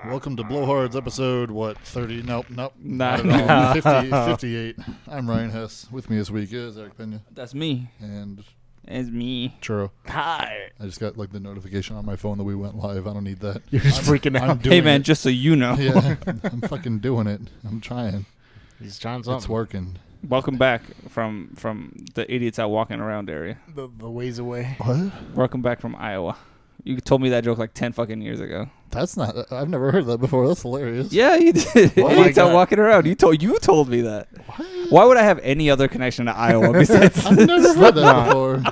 Welcome to Blowhards episode, 30? Nope. Not at all. 58. I'm Ryan Hess. With me this week is Erick Peña. That's me. And it's me. Churro. Hi. I just got the notification on my phone that we went live. I don't need that. You're just freaking out. Hey, man, just so you know. Yeah, I'm fucking doing it. I'm trying. He's trying something. It's working. Welcome back from the idiots out walking around area. The ways away. What? Welcome back from Iowa. You told me that joke like 10 fucking years ago. That's not. I've never heard that before. That's hilarious. Yeah, you did. Oh Idiots out walking around. You told me that. What? Why would I have any other connection to Iowa besides? I've never heard that before.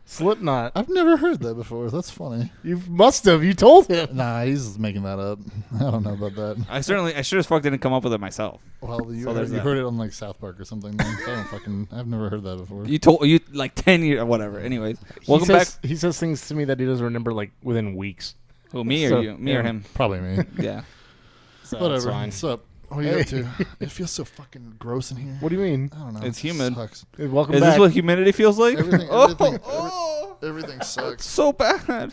Slipknot. I've never heard that before. That's funny. You must have. You told him. Nah, he's making that up. I don't know about that. I sure as fuck didn't come up with it myself. Well, you So there's that. heard it on South Park or something. I've never heard that before. You told like 10 years or whatever. Anyways, welcome back. He says things to me that he doesn't remember within weeks. Who, me or So, you? Me or him? Probably me. Yeah. So Whatever. It's fine. What's up? What are you up to? It feels so fucking gross in here. What do you mean? I don't know. It's It humid. sucks. Hey, welcome Is back. this what humidity feels like? Everything sucks. So bad.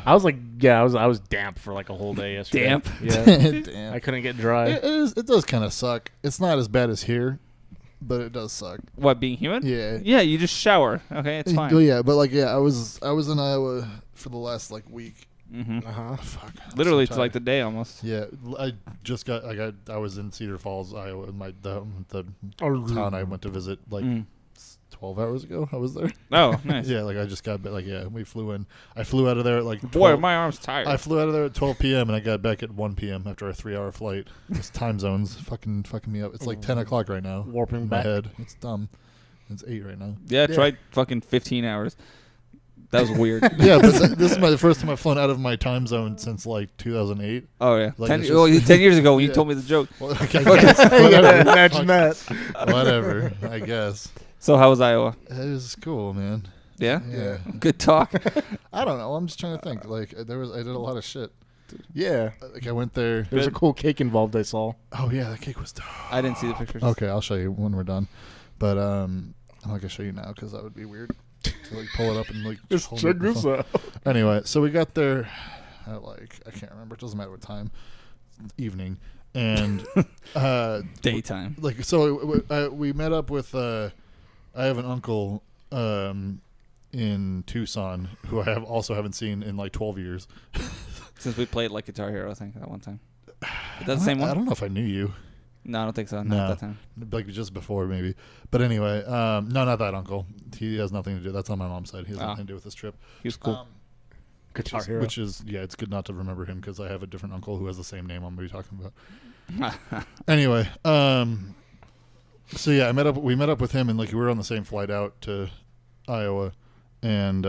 I was I was damp for a whole day yesterday. Damp? Yeah. Damn. I couldn't get dry. It does kind of suck. It's not as bad as here, but it does suck. What, being humid? Yeah. Yeah, you just shower. Okay, it's fine. Well, yeah, but I was in Iowa for the last week. Mm-hmm. Uh-huh. Fuck. I'm Literally, so it's like tired. the day almost. Yeah, I was in Cedar Falls, Iowa, the town I went to visit 12 hours ago. I was there. Oh, nice. Yeah, I just got we flew in. I flew out of there at 12. Boy, my arm's tired. I flew out of there at 12 p.m. and I got back at 1 p.m. after a 3-hour flight. This time zone's fucking me up. It's 10 o'clock right now. Warping in my back. head. It's dumb. It's 8 right now. yeah, try fucking 15 hours. That was weird. Yeah, but this is the first time I've flown out of my time zone since 2008. Oh, yeah. Like, 10 it's just- 10 years ago when you Yeah. told me the joke. Well, okay, Yeah, imagine that. Whatever, I guess. So how was Iowa? It was cool, man. Yeah? Yeah. Good talk. I don't know. I'm just trying to think. I did a lot of shit. Yeah. I went there. There's a cool cake involved I saw. Oh yeah, that cake was dope. I didn't see the pictures. Okay, I'll show you when we're done. But I'm not gonna show you now because that would be weird to pull it up and Just hold check it this out. Anyway, so we got there at I can't remember. It doesn't matter what time. Evening. And Daytime. we met up with I have an uncle in Tucson who I also haven't seen in 12 years. Since we played Guitar Hero, I think, that one time. Is that the same one? I don't know if I knew you. No, I don't think so. No. Not that time. Just before maybe. But anyway, no, not that uncle. He has nothing to do. That's on my mom's side. He has nothing to do with this trip. He was cool. Guitar Hero. Which is it's good not to remember him because I have a different uncle who has the same name I'm going to be talking about. Anyway, so yeah, we met up with him and we were on the same flight out to Iowa, and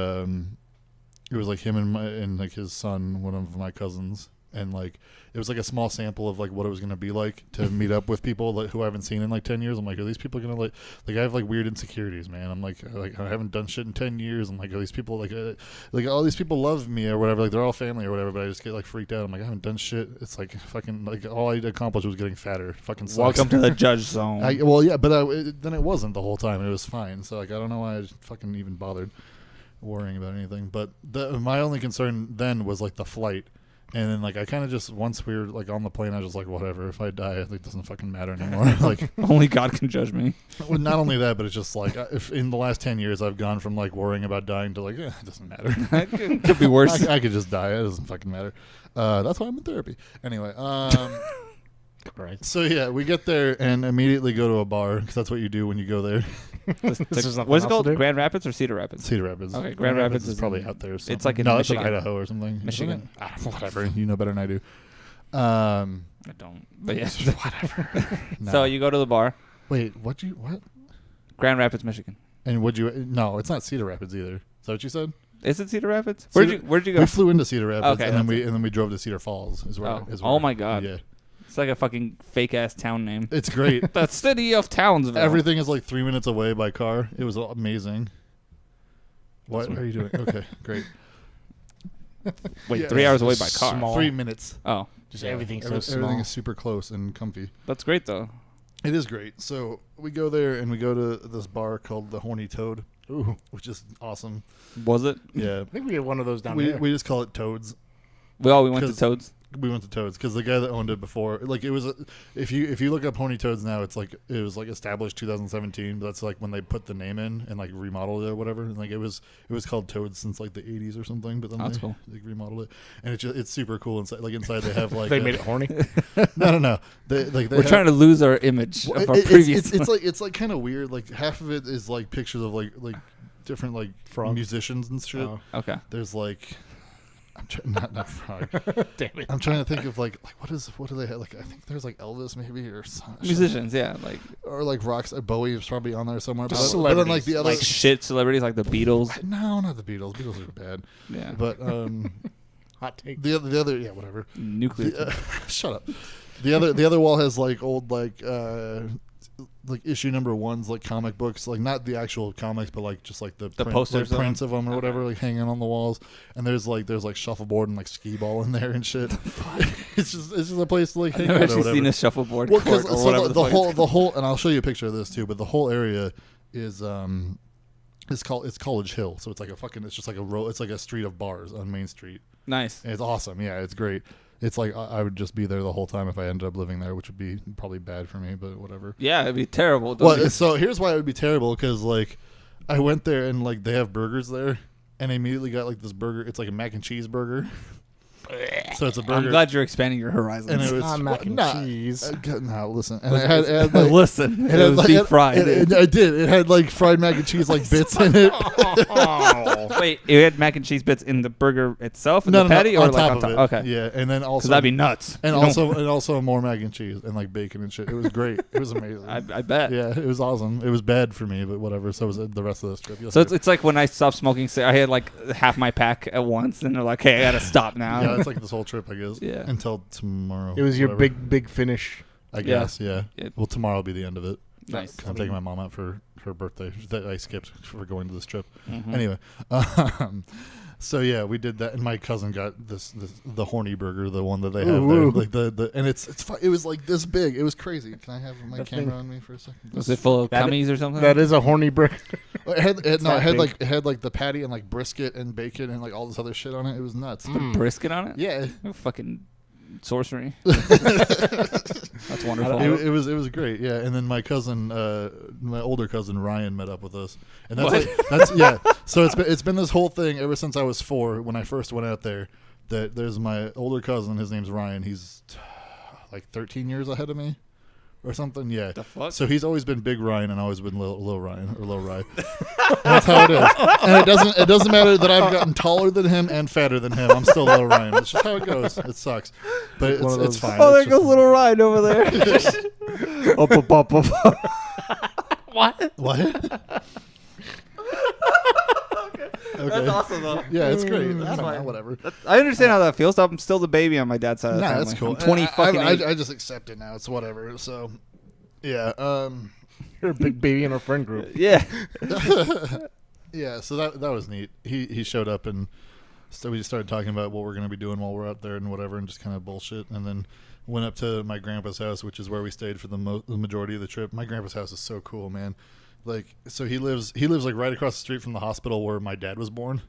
it was him and his son, one of my cousins, and it was a small sample of what it was going to be like to meet up with people who I haven't seen in 10 years. I'm are these people going to I have weird insecurities, man. I'm I haven't done shit in 10 years. I'm are these people all these people love me or whatever, they're all family or whatever, but I just get freaked out. I'm I haven't done shit. It's fucking all I accomplished was getting fatter. Fucking sucks. Welcome to the judge zone. Then it wasn't the whole time. It was fine. So I don't know why I fucking even bothered worrying about anything. But my only concern then was the flight. And then I kind of just, once we were on the plane, I was just whatever. If I die, it doesn't fucking matter anymore. Only God can judge me. Well, not only that, but it's just if in the last 10 years I've gone from worrying about dying to it doesn't matter. Could be worse. I could just die. It doesn't fucking matter. That's why I'm in therapy. Anyway, Right. so yeah, we get there and immediately go to a bar because that's what you do when you go there. This is nothing What's it else called? to do? Grand Rapids or Cedar Rapids? Cedar Rapids. Okay, Grand Rapids is is probably in- out there. it's in no, Michigan. it's in Idaho or something. Michigan. Whatever. You know better than I do. I don't. But yeah. Whatever. No. So you go to the bar. Wait, what? Grand Rapids, Michigan. And no, it's not Cedar Rapids either. Is that what you said? Is it Cedar Rapids? Cedar- Where'd you go? We flew into Cedar Rapids, Okay, and then that's we drove to Cedar Falls. Oh my God. Yeah, It's like a fucking fake ass town name. it's great. The city of Townsville. Everything is 3 minutes away by car. It was amazing. What That's are you doing? Okay, great. Wait, Yeah. 3 hours away by car. Small. 3 minutes. Oh, Just everything's so Everything small. is super close and comfy. that's great though. It is great. So we go there and we go to this bar called the Horny Toad. Ooh. Which is awesome. Was it? Yeah. I think we had one of those down We here. just call it Toads. We went to 'Cause- Toads. We went to Toads because the guy that owned it before, like it was. If you look up Horny Toads now, it's like it was like established 2017. But that's like when they put the name in and like remodeled it or whatever. And like it was called Toads since like the 80s or something. But then that's they cool. like remodeled it, and it's super cool inside. Like inside they have like They made it horny. No. We're trying to lose our image of our it's previous. it's like kind of weird. Like half of it is like pictures of like different like Frogs. musicians and shit. Oh. Okay. There's like. Not frog. Damn it. I'm trying to think of like what do they have? Like I think there's like Elvis maybe or some, Musicians, yeah, like or like rocks. Bowie is probably on there somewhere. But Just then like the other like shit celebrities, like the Beatles. No, not the Beatles. Beatles are bad. Yeah, But Hot take. the other yeah whatever. nuclear. Shut up. The other wall has like old like issue number ones like comic books, like not the actual comics but like just like the posters like, prints of them or whatever like hanging on the walls. And there's like shuffleboard and like skee ball in there and shit. it's just a place to like hang I've out never or actually whatever. seen a shuffleboard Well, court because or whatever the fuck the whole and I'll show you a picture of this too, but the whole area is it's College Hill, so it's like it's just like a row, it's like a street of bars on Main Street. Nice. And it's awesome. Yeah, it's great. It's like I would just be there the whole time if I ended up living there, which would be probably bad for me, but whatever. Yeah, it'd be terrible. So here's why it would be terrible, because like I went there and like they have burgers there, and I immediately got like this burger. It's like a mac and cheese burger. So it's a burger. I'm glad you're expanding your horizons. And it was mac and cheese. No, listen. And it had like, listen, it had, was like, deep fried. I did. It had like fried mac and cheese like bits in it. Wait, it had mac and cheese bits in the burger itself, in the patty, or on like top on of top? it. Okay, Yeah, and then also because that'd be nuts. and You don't- also more mac and cheese and like bacon and shit. It was great. It was amazing. I bet. Yeah, it was awesome. It was bad for me, but whatever. So was the rest of this trip. So it's like when I stopped smoking, I had like half my pack at once, and they're like, "Hey, I gotta stop now." yeah, it's like this whole trip, I guess. Yeah. Until tomorrow. It was your whatever. big finish. I guess. Yeah. It- Well, tomorrow will be the end of it. Nice. 'Cause I'm taking my mom out for her birthday that I skipped for going to this trip. Mhm. Anyway, so yeah, we did that, and my cousin got the horny burger, the one that they have there, Ooh. like the and it was like this big. It was crazy. Can I have my That camera thing- on me for a second? Was it full of That- cummies or something? That is a horny brick. It had that big. it had like the patty and like brisket and bacon and like all this other shit on it. It was nuts. brisket on it. Yeah, Oh, fucking sorcery. That's wonderful. it was great. Yeah, and then my cousin, my older cousin Ryan, met up with us, and that's What? like, that's yeah. So it's been this whole thing ever since I was 4 when I first went out there. That there's my older cousin. His name's Ryan. He's like 13 years ahead of me, or something. Yeah. The fuck? So he's always been Big Ryan and always been Lil Ryan or Low Ryan. That's how it is. And it doesn't matter that I've gotten taller than him and fatter than him. I'm still Low Ryan. It's just how it goes. It sucks, but it's fine. Oh, there It's goes just- little Ryan over there. What? What? Okay. That's awesome though. Yeah, it's great. I That's don't know, fine. whatever. I understand how that feels. I'm still the baby on my dad's side of the Nah, family. that's cool. I'm 20 fucking eight. I just accept it now. It's whatever. So, yeah. You're a big baby in our friend group. Yeah. Yeah, so that was neat. He showed up, and so we just started talking about what we're going to be doing while we're out there and whatever, and just kind of bullshit. And then went up to my grandpa's house, which is where we stayed for the majority of the trip. My grandpa's house is so cool, man. Like, so he lives like right across the street from the hospital where my dad was born,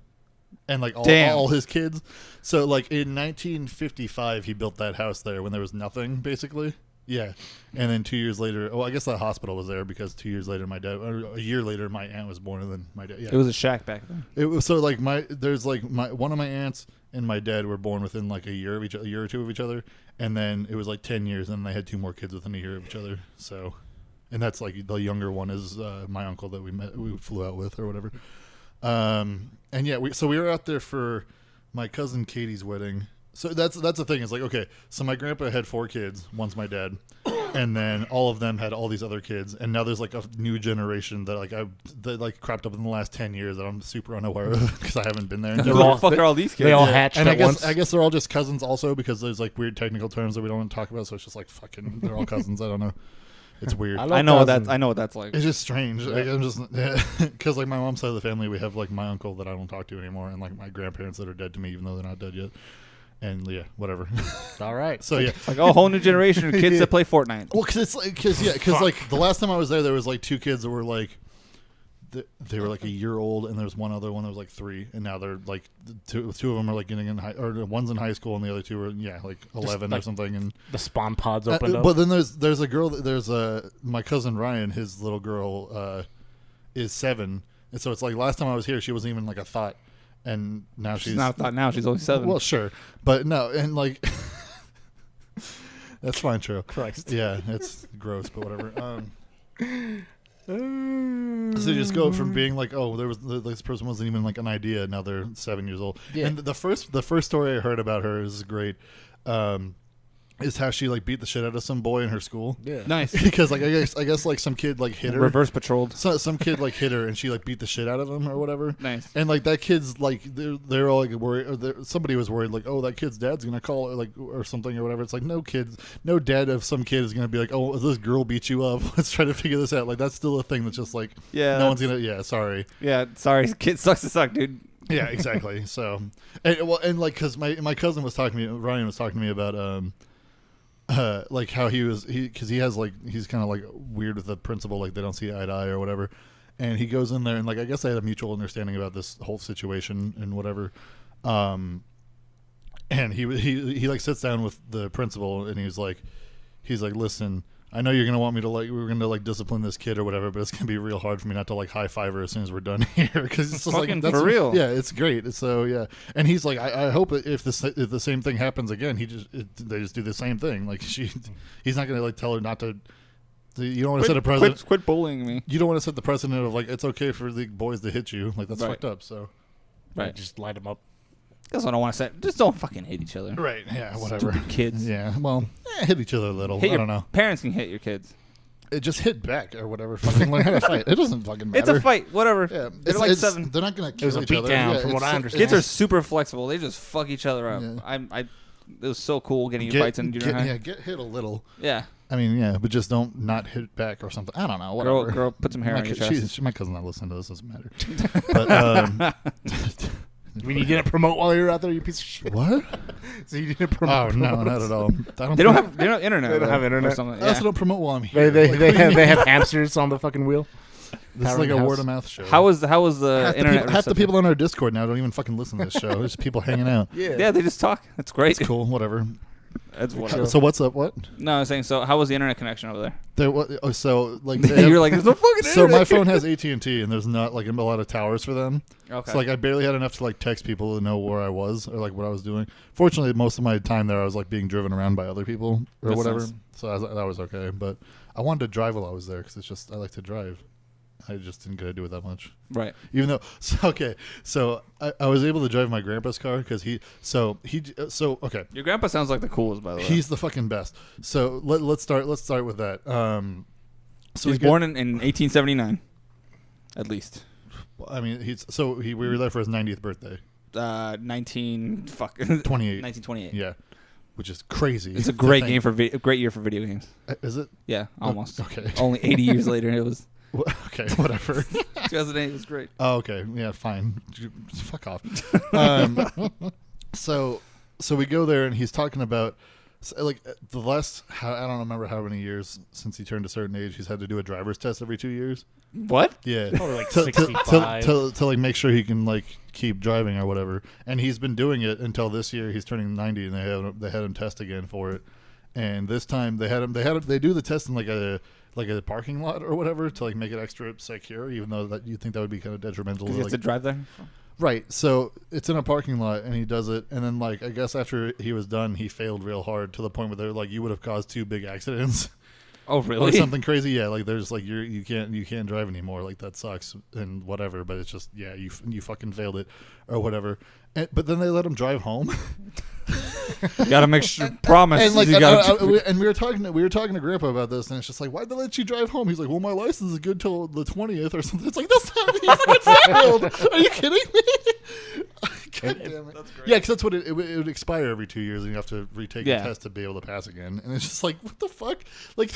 and like all his kids. So like in 1955, he built that house there when there was nothing, basically. Yeah, and then 2 years later, I guess that hospital was there because 2 years later, a year later, my aunt was born, and then my dad. Yeah, It was a shack back then. it was so like one of my aunts and my dad were born within like a year or two of each other, and then it was like 10 years, and they had 2 more kids within a year of each other. So, and that's like the younger one is my uncle that we flew out with or whatever. And yeah, we were out there for my cousin Katie's wedding. So that's the thing. It's like, okay, so my grandpa had 4 kids. One's my dad, and then all of them had all these other kids. And now there's like a new generation that cropped up in the last 10 years that I'm super unaware of because I haven't been there. Who the fuck are all these kids? They all hatched And at once. I guess they're all just cousins also because there's like weird technical terms that we don't want to talk about. So it's just like fucking, they're all cousins. I don't know. It's weird. I I know what cousins. I know what that's like. It's just strange. Like, I'm just because like my mom's side of the family, we have like my uncle that I don't talk to anymore, and like my grandparents that are dead to me, even though they're not dead yet. And yeah, whatever. All right. So yeah, Like a whole new generation of kids Yeah. that play Fortnite. well, because like the last time I was there was like 2 kids that were like they were like a year old, and there's one other one that was like 3, and now they're like two of them are like getting in high, or one's in high school, and the other 2 are like 11 like or something. And the spawn pods opened up. But then there's a girl. There's my cousin Ryan. His little girl is 7, and so it's like last time I was here, she wasn't even like a thought, and now she's not a thought. Now she's only 7. Well, sure, but no, and like that's fine, true. Christ. Yeah, it's gross, but whatever. So you just go from being like, oh, this person wasn't even like an idea. Now they're 7 years old. Yeah. And the first story I heard about her is great. Is how she like beat the shit out of some boy in her school. Yeah, nice. Because like I guess like some kid like hit her. Reverse patrolled. Some kid like hit her, and she like beat the shit out of him or whatever. Nice. And like that kid's like they're all like worried. Or somebody was worried like, oh, that kid's dad's gonna call her like or something or whatever. It's like no dad of some kid is gonna be like, oh, this girl beat you up. Let's try to figure this out. Like that's still a thing that's just like no one's gonna. Yeah, sorry. Yeah, sorry. Kid sucks to suck, dude. Yeah, exactly. So and like because my cousin was talking to me, Ryan was talking to me about like how because he has like he's kind of like weird with the principal, like they don't see eye to eye or whatever, and he goes in there and like I guess they had a mutual understanding about this whole situation and whatever, and he like sits down with the principal and he's like listen, I know you're gonna want me to like we're gonna like discipline this kid or whatever, but it's gonna be real hard for me not to like high five her as soon as we're done here because it's just fucking like that's for real. Yeah, it's great. So yeah, and he's like, I hope if the same thing happens again, they just do the same thing. Like he's not gonna like tell her not to. You don't want to set a precedent. Quit bullying me. You don't want to set the precedent of like it's okay for the boys to hit you. Like that's fucked up. So right, just light them up. That's what I want to say. Just don't fucking hit each other. Right. Yeah. Whatever. Stupid kids. Yeah. Well, hit each other a little. I don't know. Parents can hit your kids. It just hit back or whatever. Fucking learn how to fight. It doesn't fucking matter. It's a fight. Whatever. Yeah. They're like 7. They're not gonna kill each other. It was a beatdown from what I understand. Kids are super flexible. They just fuck each other up. Yeah. It was so cool getting in fights in junior high. Yeah. Get hit a little. Yeah. I mean, yeah, but just don't not hit back or something. I don't know. Whatever. Girl, put some hair on your chest. My cousin's not listening to this. Doesn't matter. But I mean, you didn't promote while you were out there, you piece of shit. what? So you didn't promote? Oh no, not at all. They don't have internet. They don't have internet. I also don't promote while I'm here. They have hamsters on the fucking wheel. This is like a word of mouth show. How was the internet? Half the people on our Discord now don't even fucking listen to this show. There's people hanging out. Yeah, they just talk. That's great. It's cool. Whatever. That's whatever. So what's up? What? No, I was saying. So how was the internet connection over there? So like you're like, there's no fucking internet. So my phone has AT&T, and there's not like a lot of towers for them. Okay. So like I barely had enough to like text people to know where I was or like what I was doing. Fortunately, most of my time there, I was like being driven around by other people or That's whatever. nice. So that was okay. But I wanted to drive while I was there because it's just I like to drive. I just didn't get to do it that much. Right. Even though, so I was able to drive my grandpa's car because okay. Your grandpa sounds like the coolest, by the way. He's the fucking best. So let's start with that. So he's born in 1879, at least. I mean, we were there for his 90th birthday. 1928. Yeah, which is crazy. It's a great game a great year for video games. Is it? Yeah, almost. Okay. Only 80 years later, it was. Okay, whatever. 2008 was great. Oh, okay. Yeah, fine. Fuck off. So we go there, and he's talking about like the last. I don't remember how many years since he turned a certain age. He's had to do a driver's test every 2 years. What? Yeah, probably like 65 to like make sure he can like keep driving or whatever. And he's been doing it until this year. He's turning 90, and they had him test again for it. And this time they do the test in like a parking lot or whatever to like make it extra secure, even though that you think that would be kind of detrimental. Because he has to drive there. Right. So it's in a parking lot, and he does it, and then like I guess after he was done, he failed real hard to the point where they're like, you would have caused 2 big accidents. Oh really? Or something crazy. Yeah. Like there's like you can't drive anymore. Like that sucks and whatever. But it's just you fucking failed it or whatever. But then they let him drive home. You gotta make sure. Promise. And like, and we were talking to Grandpa about this, and it's just like, why'd they let you drive home? He's like, well, my license is good till the 20th or something. It's like that's not you fucking failed. Are you kidding me? God damn it. That's great. Yeah, because that's what it would expire every 2 years, and you have to retake the test to be able to pass again. And it's just like, what the fuck? Like,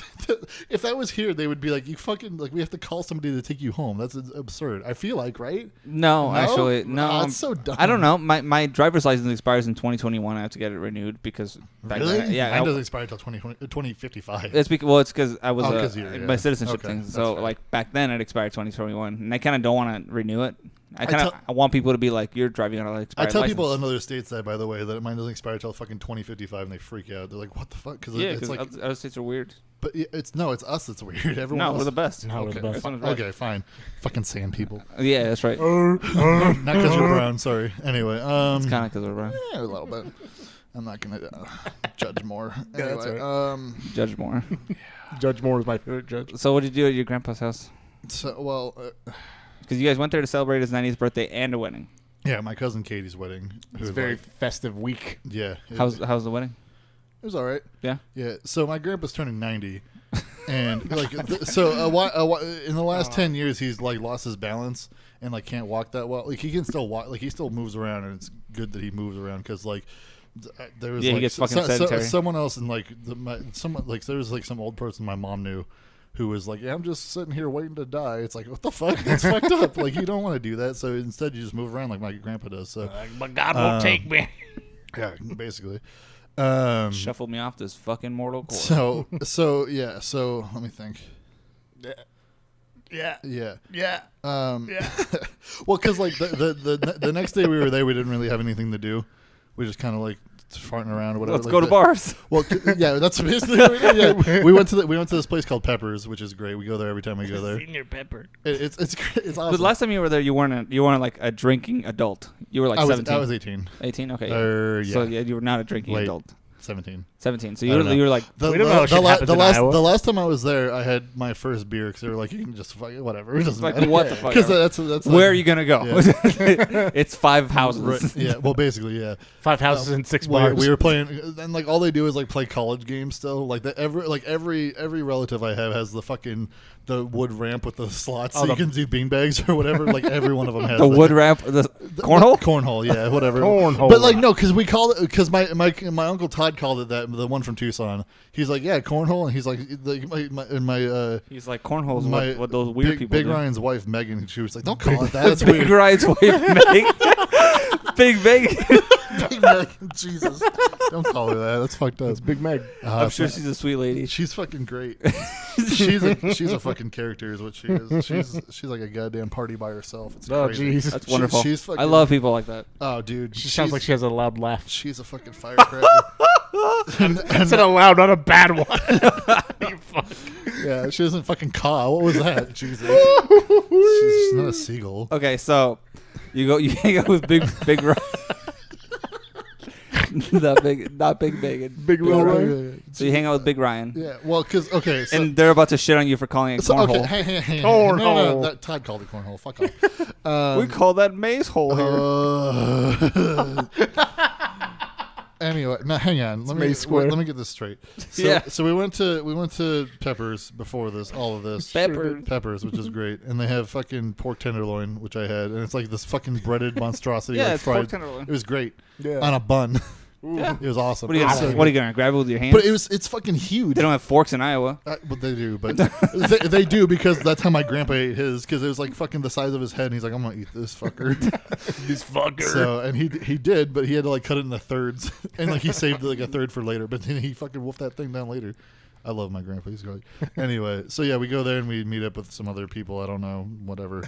if that was here, they would be like, you fucking, like, we have to call somebody to take you home. That's absurd. I feel like, right? No, actually, no. It's so dumb. I don't know. My driver's license expires in 2021. I have to get it renewed because back really? then, yeah, mine doesn't expire until 2055. It's because I was my citizenship Okay, thing. that's So fair. like back then it expired 2021, and I kind of don't want to renew it. I want people to be like, you're driving on an expired I tell license. people in other states that, by the way, that mine doesn't expire until fucking 2055, and they freak out. They're like, "What the fuck?" Because it's like other states are weird. But it's us that's weird. Everyone No, else. we're the best. No, we're the best. Okay, fine. Fucking sand people. Yeah, that's right. Not because you're brown. Sorry. Anyway, It's kind of because we're brown. yeah, a little bit. I'm not gonna judge more. Anyway, that's right. Judge more. Judge Moore is my favorite judge. So what did you do at your grandpa's house? Because you guys went there to celebrate his 90th birthday and a wedding. yeah, my cousin Katie's wedding. It's a very festive week. Yeah. How's the wedding? It was all right. Yeah. Yeah. So my grandpa's turning 90, and like, in the last 10 years, he's like lost his balance and like can't walk that well. Like he can still walk. Like he still moves around, and it's good that he moves around because like there was he gets fucking sedentary. Someone else in like there was like some old person my mom knew who was like, yeah, I'm just sitting here waiting to die. It's like, what the fuck? That's fucked up. Like, you don't want to do that. So instead, you just move around like my grandpa does. So, But God won't take me. yeah, basically. Shuffled me off this fucking mortal coil. So let me think. Yeah. Yeah. Well, because like the next day we were there, we didn't really have anything to do. We just kind of like farting around or whatever. Let's go to bars. Well, yeah, that's basically what we did. Yeah. We went to this place called Peppers, which is great. We go there every time we go there. Senior Pepper. It's great. It's awesome. But last time you were there, you weren't like a drinking adult. You were like 17. I was 18. 18. Okay. Yeah. So yeah, you were not a drinking Late. adult. 17. 17. So you were like, We don't know how shit happens in Iowa. The last time I was there, I had my first beer because they were like, you can just fuck it, whatever. It doesn't like matter. what the fuck? Because that's where like, are you gonna go? Yeah. It's 5 houses. Right, yeah. Well, basically, yeah. 5 houses and 6 bars. We were playing, and like all they do is like play college games still. Like that every relative I have has the wood ramp with the slots, so you can do beanbags or whatever. Like every one of them has The that. wood ramp, the cornhole. Cornhole, yeah, whatever. Cornhole. But like no, because we called it because my uncle Todd called it that, the one from Tucson. He's like, yeah, cornhole, and he's like He's like cornholes. my What those weird people Big do. Ryan's wife Megan, she was like, don't call it that. That's Big weird. Ryan's wife, Meg. Big Meg. Big Megan, Jesus, don't call her that. That's fucked up. It's Big Meg. I'm sure she's a sweet lady. She's fucking great. she's a fucking character, is what she is. She's like a goddamn party by herself. It's Oh, crazy. jeez. That's wonderful. She's fucking, I love people like that. Oh, dude, She sounds like she has a loud laugh. she's a fucking firecracker. That's a loud, not a bad one. You fuck. Yeah, she doesn't fucking caw. What was that? Jesus, she's not a seagull. Okay, so you hang out with Big Ryan. not Big Megan. Big Lil Ryan. So you hang out with Big Ryan. Yeah, well, because so, And they're about to shit on you for calling it cornhole. okay, hey, Cornhole. No, that Todd called it cornhole. Fuck off. We call that maze hole here. Anyway, now hang on. Let me get this straight. So, Yeah. So we went to Peppers before this, all of this. Peppers, which is great, and they have fucking pork tenderloin, which I had, and it's like this fucking breaded monstrosity. Yeah, like it's fried. pork tenderloin. It was great. Yeah. On a bun. Yeah. It was awesome. What are you gonna grab it with your hands? But it's fucking huge. They don't have forks in Iowa. But they do. But they do because that's how my grandpa ate his. Because it was like fucking the size of his head. And he's like, I'm gonna eat this fucker. This fucker. So and he did, but he had to like cut it into thirds, and like he saved like a third for later. But then he fucking wolfed that thing down later. I love my grandpa. He's great. Anyway, so yeah, we go there and we meet up with some other people. I don't know, whatever.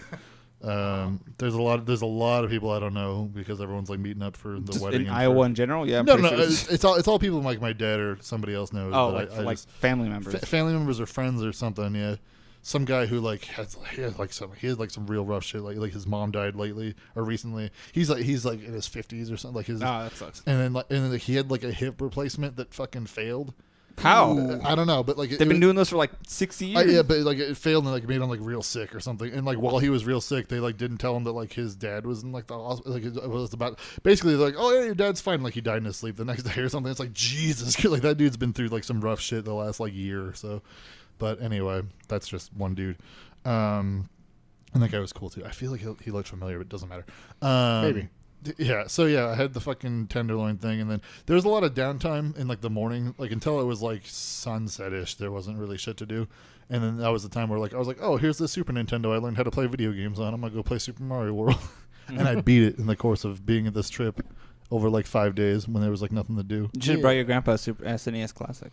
There's a lot of people I don't know because everyone's like meeting up for the Just wedding in and Iowa for, in general. Yeah. I'm no, pretty sure it's all people like my dad or somebody else knows. Oh, but I like just, family members. family members or friends or something. Yeah, some guy who like he had some real rough shit. Like his mom died lately or recently. He's like in his 50s or something. Like his. Oh, that sucks. And then he had like a hip replacement that fucking failed. How? I don't know, but like They've been doing this for like 60 years. yeah, but like it failed and like made him like real sick or something. And like while he was real sick, they like didn't tell him that like his dad was in like the hospital. Like it was about basically like, oh yeah, your dad's fine. Like he died in his sleep the next day or something. It's like Jesus, like that dude's been through like some rough shit the last like year or so. But anyway, that's just one dude. And that guy was cool too. I feel like he looked familiar, but it doesn't matter. Maybe. Yeah, so I had the fucking tenderloin thing, and then there was a lot of downtime in like the morning, like until it was like sunset-ish. There wasn't really shit to do, and then that was the time where like I was like, oh, here's the Super Nintendo I learned how to play video games on. I'm gonna go play Super Mario World, and I beat it in the course of being at this trip over like 5 days when there was like nothing to do. You should have brought your grandpa a Super SNES Classic.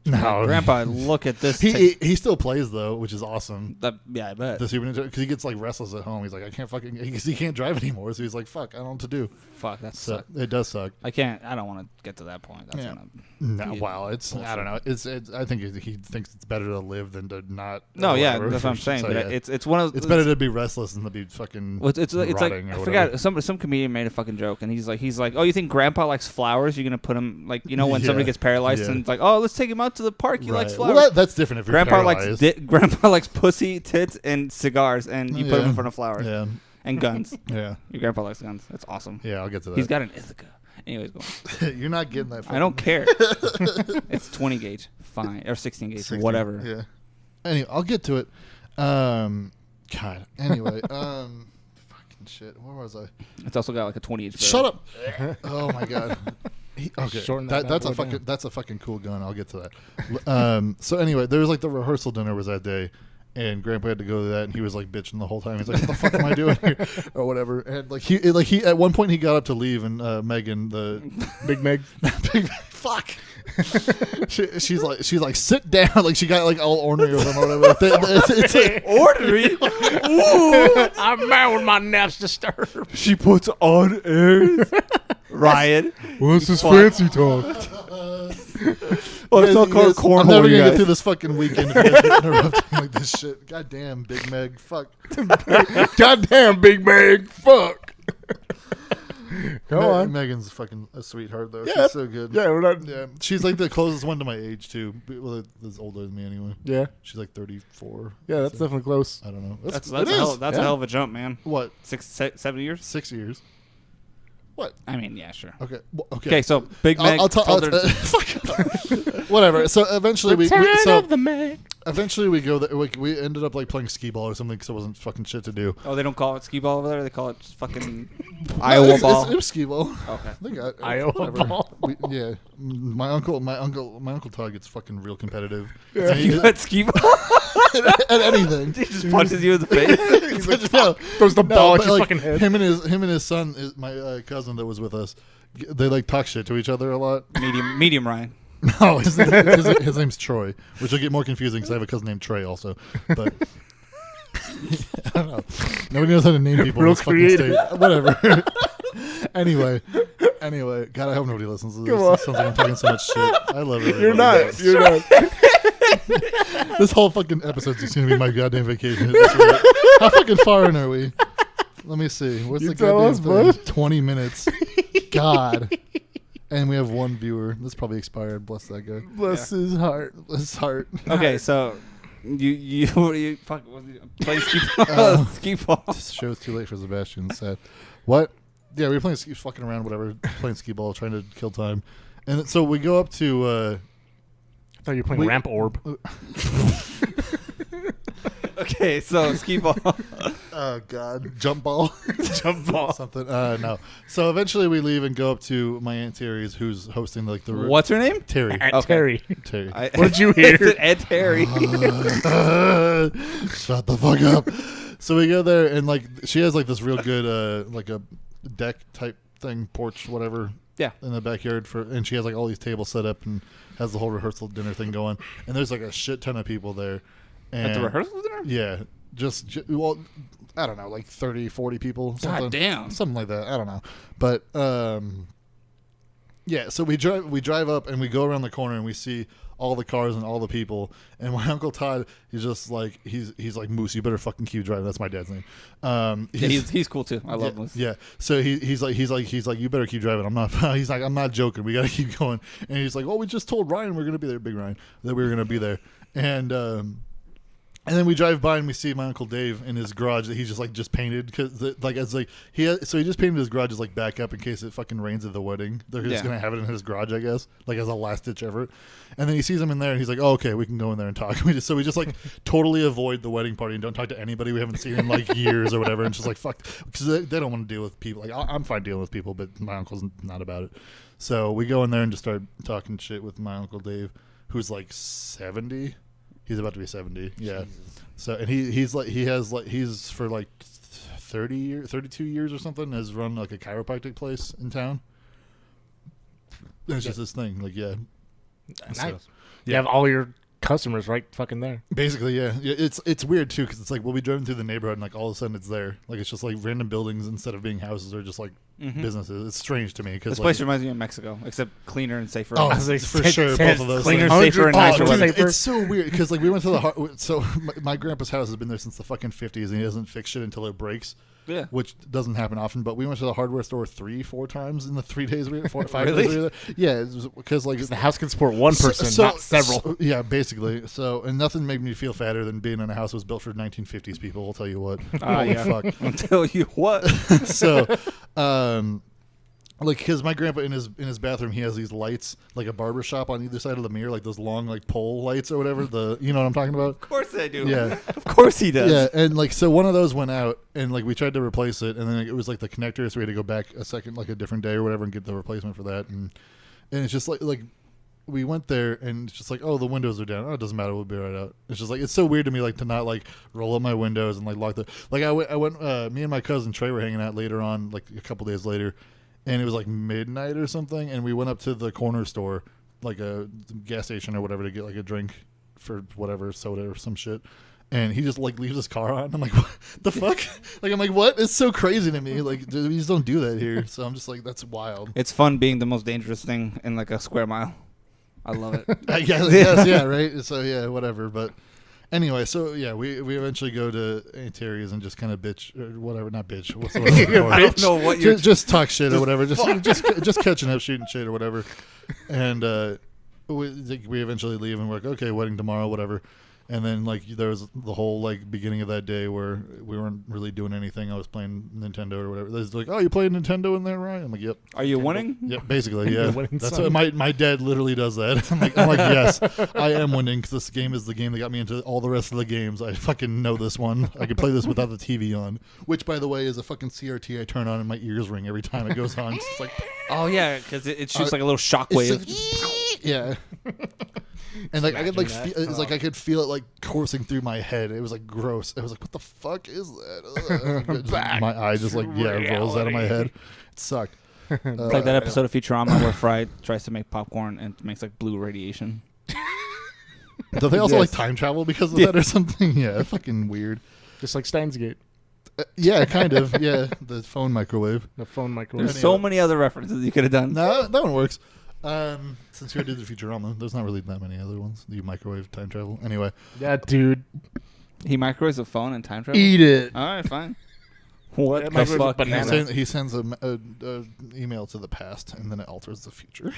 No, Grandpa, look at this. He still plays though, which is awesome. Yeah, I bet. The Super Nintendo, because he gets like restless at home. He's like, I can't fucking, because he can't drive anymore. So he's like, fuck, I don't know what to do. Fuck, that So sucks. it does suck. I don't want to get to that point. That's gonna No, be wow, it's bullshit. I don't know. It's I think he thinks it's better to live than to not. No, or yeah, whatever. that's what I'm saying. So, But yeah. it's one of It's better to be restless than to be fucking. Well, it's like rotting or I whatever. forgot some comedian made a fucking joke, and he's like, oh, you think Grandpa likes flowers? You're gonna put him like when somebody gets paralyzed, and it's like, oh, let's take him out to the park. He likes flowers. Well, that's different if you're Grandpa paralyzed. Grandpa likes pussy, tits, and cigars, and you put him in front of flowers and guns. Yeah. Your grandpa likes guns. That's awesome. Yeah, I'll get to that. He's got an Ithaca. Anyways, go on. You're not getting that. I don't care. It's 20 gauge, fine, or 16 gauge, 16, whatever. Yeah. Anyway, I'll get to it. God. Anyway, fucking shit. Where was I? It's also got like a 20 gauge. Shut up. Oh my god. Okay. Shorten that That's a fucking cool gun. I'll get to that. So anyway, there was like the rehearsal dinner was that day. And Grandpa had to go to that, and he was like bitching the whole time. He's like, "What the fuck am I doing here?" or whatever. And like he at one point he got up to leave, and Megan, the Big Meg. big fuck, she's like sit down, like she got like all ornery with him or whatever. It's like, Ornery. Ooh, I'm mad when my naps disturbed. She puts on airs. Ryan. What's this fancy talk? Oh, it's all called cornhole. I'm never you gonna guys. get through this fucking weekend if you guys get interrupting like this shit. Goddamn, Big Meg, fuck. Goddamn, Big Meg, fuck. Go on. Megan's fucking a sweetheart though. Yeah. She's so good. Yeah, we're not. Yeah, she's like the closest one to my age too. Well, that's older than me anyway. Yeah, She's like 34. yeah, that's So, definitely close. I don't know. That's it a is. hell of a jump, man. What? 7 years? 6 years? What? I mean, yeah, sure. Okay. Well, okay. Okay, so Big Meg told her. Fuck. Whatever. So eventually the Meg. eventually we go there. We ended up like playing skee ball or something because it wasn't fucking shit to do. Oh, they don't call it skee ball over there. They call it just fucking No, Iowa ball. It was skee ball. Okay. They got Iowa whatever. ball. Yeah. My uncle Todd gets fucking real competitive. Yeah. And You got skee ball? at anything. He just punches you in the face. He's like, no, Throws the ball at but, your like, fucking head. Him and his son, my cousin that was with us, they like talk shit to each other a lot. Medium Ryan. No, his name's Troy, which will get more confusing because I have a cousin named Trey also. But I don't know. Nobody knows how to name people in Real this fucking creative. state. Whatever. Anyway, God, I hope nobody listens to this. Come on. It sounds like I'm talking so much shit. I love it. You're not. You're not. This whole fucking episode's just gonna be my goddamn vacation. How fucking far in are we? Let me see. What's You the tell goddamn us, thing? bud. 20 minutes. God. And we have one viewer. This probably expired. Bless that guy. Bless his heart. Bless his heart. Okay, so you what are you fuck was he playing skee ball? Skee ball. This show's too late for Sebastian. Sad. What? Yeah, we were playing fucking around, whatever, playing skee ball, trying to kill time. And so we go up to. I thought you were playing Ramp Orb. Okay, so skee ball. Oh God, jump ball, Jump ball. something. No. So eventually we leave and go up to my aunt Terry's, who's hosting like the. What's her name? Terry? Aunt Okay. Terry. Terry. What did you hear? Ed Terry. Shut the fuck up. So we go there and like she has like this real good like a deck type thing, porch, whatever. Yeah. In the backyard and she has like all these tables set up and has the whole rehearsal dinner thing going. And there's like a shit ton of people there. And At the rehearsal dinner? Yeah. Well, I don't know, like 30, 40 people. Something, God damn. Something like that. I don't know. But yeah, so we drive up and we go around the corner and we see all the cars and all the people. And my Uncle Todd, he's just like he's like, Moose, you better fucking keep driving. That's my dad's name. He's cool too. I love Moose. Yeah. So he's like you better keep driving. I'm not. He's like, I'm not joking. We got to keep going. And he's like, well, we just told Ryan we're gonna be there, Big Ryan, that we were gonna be there. And And then we drive by and we see my Uncle Dave in his garage that he's just painted he just painted his garage as like back up in case it fucking rains at the wedding. They're just gonna have it in his garage, I guess, like as a last ditch effort. And then he sees him in there and he's like, "Oh, okay, we can go in there and talk." We just like totally avoid the wedding party and don't talk to anybody we haven't seen in like years or whatever. And just like fuck, because they don't want to deal with people. Like I'm fine dealing with people, but my uncle's not about it. So we go in there and just start talking shit with my Uncle Dave, who's like 70. He's about to be 70. Yeah. Jesus. So and he's for like 32 years or something has run like a chiropractic place in town. And it's just this thing, like Nice. So, you have all your customers right fucking there. Basically, yeah. It's weird too because it's like we'll be driving through the neighborhood and like all of a sudden it's there. Like it's just like random buildings instead of being houses or just like businesses. It's strange to me because this place reminds me of Mexico, except cleaner and safer. Oh, for sure, both of those. Cleaner, things. safer, and nicer. It's so weird because like we went to the so my grandpa's house has been there since the fucking 50s and he doesn't fix shit until it breaks. Yeah, which doesn't happen often. But we went to the hardware store 3-4 times in the 3 days we were 4 or 5 really? days we were there. Yeah, because like the house can support one person, not several. So, yeah, basically. So and nothing made me feel fatter than being in a house that was built for 1950s people. I'll tell you what. Holy fuck! I'll tell you what. So, like, because my grandpa in his bathroom, he has these lights, like a barber shop on either side of the mirror, like those long like pole lights or whatever. You know what I'm talking about? Of course I do. Yeah, of course he does. Yeah, and like so one of those went out, and like we tried to replace it, and then it was like the connector, so we had to go back a second, like a different day or whatever, and get the replacement for that, and it's just like we went there, and it's just like, oh, the windows are down. Oh, it doesn't matter, we'll be right out. It's just like it's so weird to me, like to not like roll up my windows and like lock the I went. Me and my cousin Trey were hanging out later on, like a couple days later. And it was like midnight or something, and we went up to the corner store, like a gas station or whatever, to get like a drink for whatever, soda or some shit. And he just like leaves his car on. I'm like, what the fuck? Like, I'm like, what? It's so crazy to me. Like, dude, we just don't do that here. So I'm just like, that's wild. It's fun being the most dangerous thing in like a square mile. I love it. Yes, yeah, right. So yeah, whatever. But anyway, so yeah, we eventually go to Aunt Terry's and just kind of bitch or whatever, not bitch. What's the word? I don't know what you're just talk shit or whatever. Just catching up, shooting shit or whatever. And we eventually leave and we're like, okay, wedding tomorrow, whatever. And then like there was the whole like beginning of that day where we weren't really doing anything. I was playing Nintendo or whatever. They was like, "Oh, you playing Nintendo in there, Ryan?" I'm like, "Yep." Are you winning? Yep, basically, yeah. That's what my dad literally does that. I'm like, yes, I am winning because this game is the game that got me into all the rest of the games. I fucking know this one. I can play this without the TV on, which by the way is a fucking CRT I turn on and my ears ring every time it goes on. It's like, oh yeah, because it shoots like a little shockwave. Yeah. And like I could like it's like I could feel it like coursing through my head. It was like gross. I was like, what the fuck is that? My eye just like rolls out of my head. It sucked. It's like that episode of Futurama where Fry tries to make popcorn and makes like blue radiation. Do they also like time travel because of that or something? Yeah, fucking weird. Just like Steins Gate. Yeah, kind of. Yeah, the phone microwave. There's so many other references you could have done. No, that one works. Since we did the Futurama, there's not really that many other ones. You microwave time travel. Anyway. Yeah, dude. He microwaves a phone and time travel? Eat it. All right, fine. What the fuck? He sends a email to the past, and then it alters the future.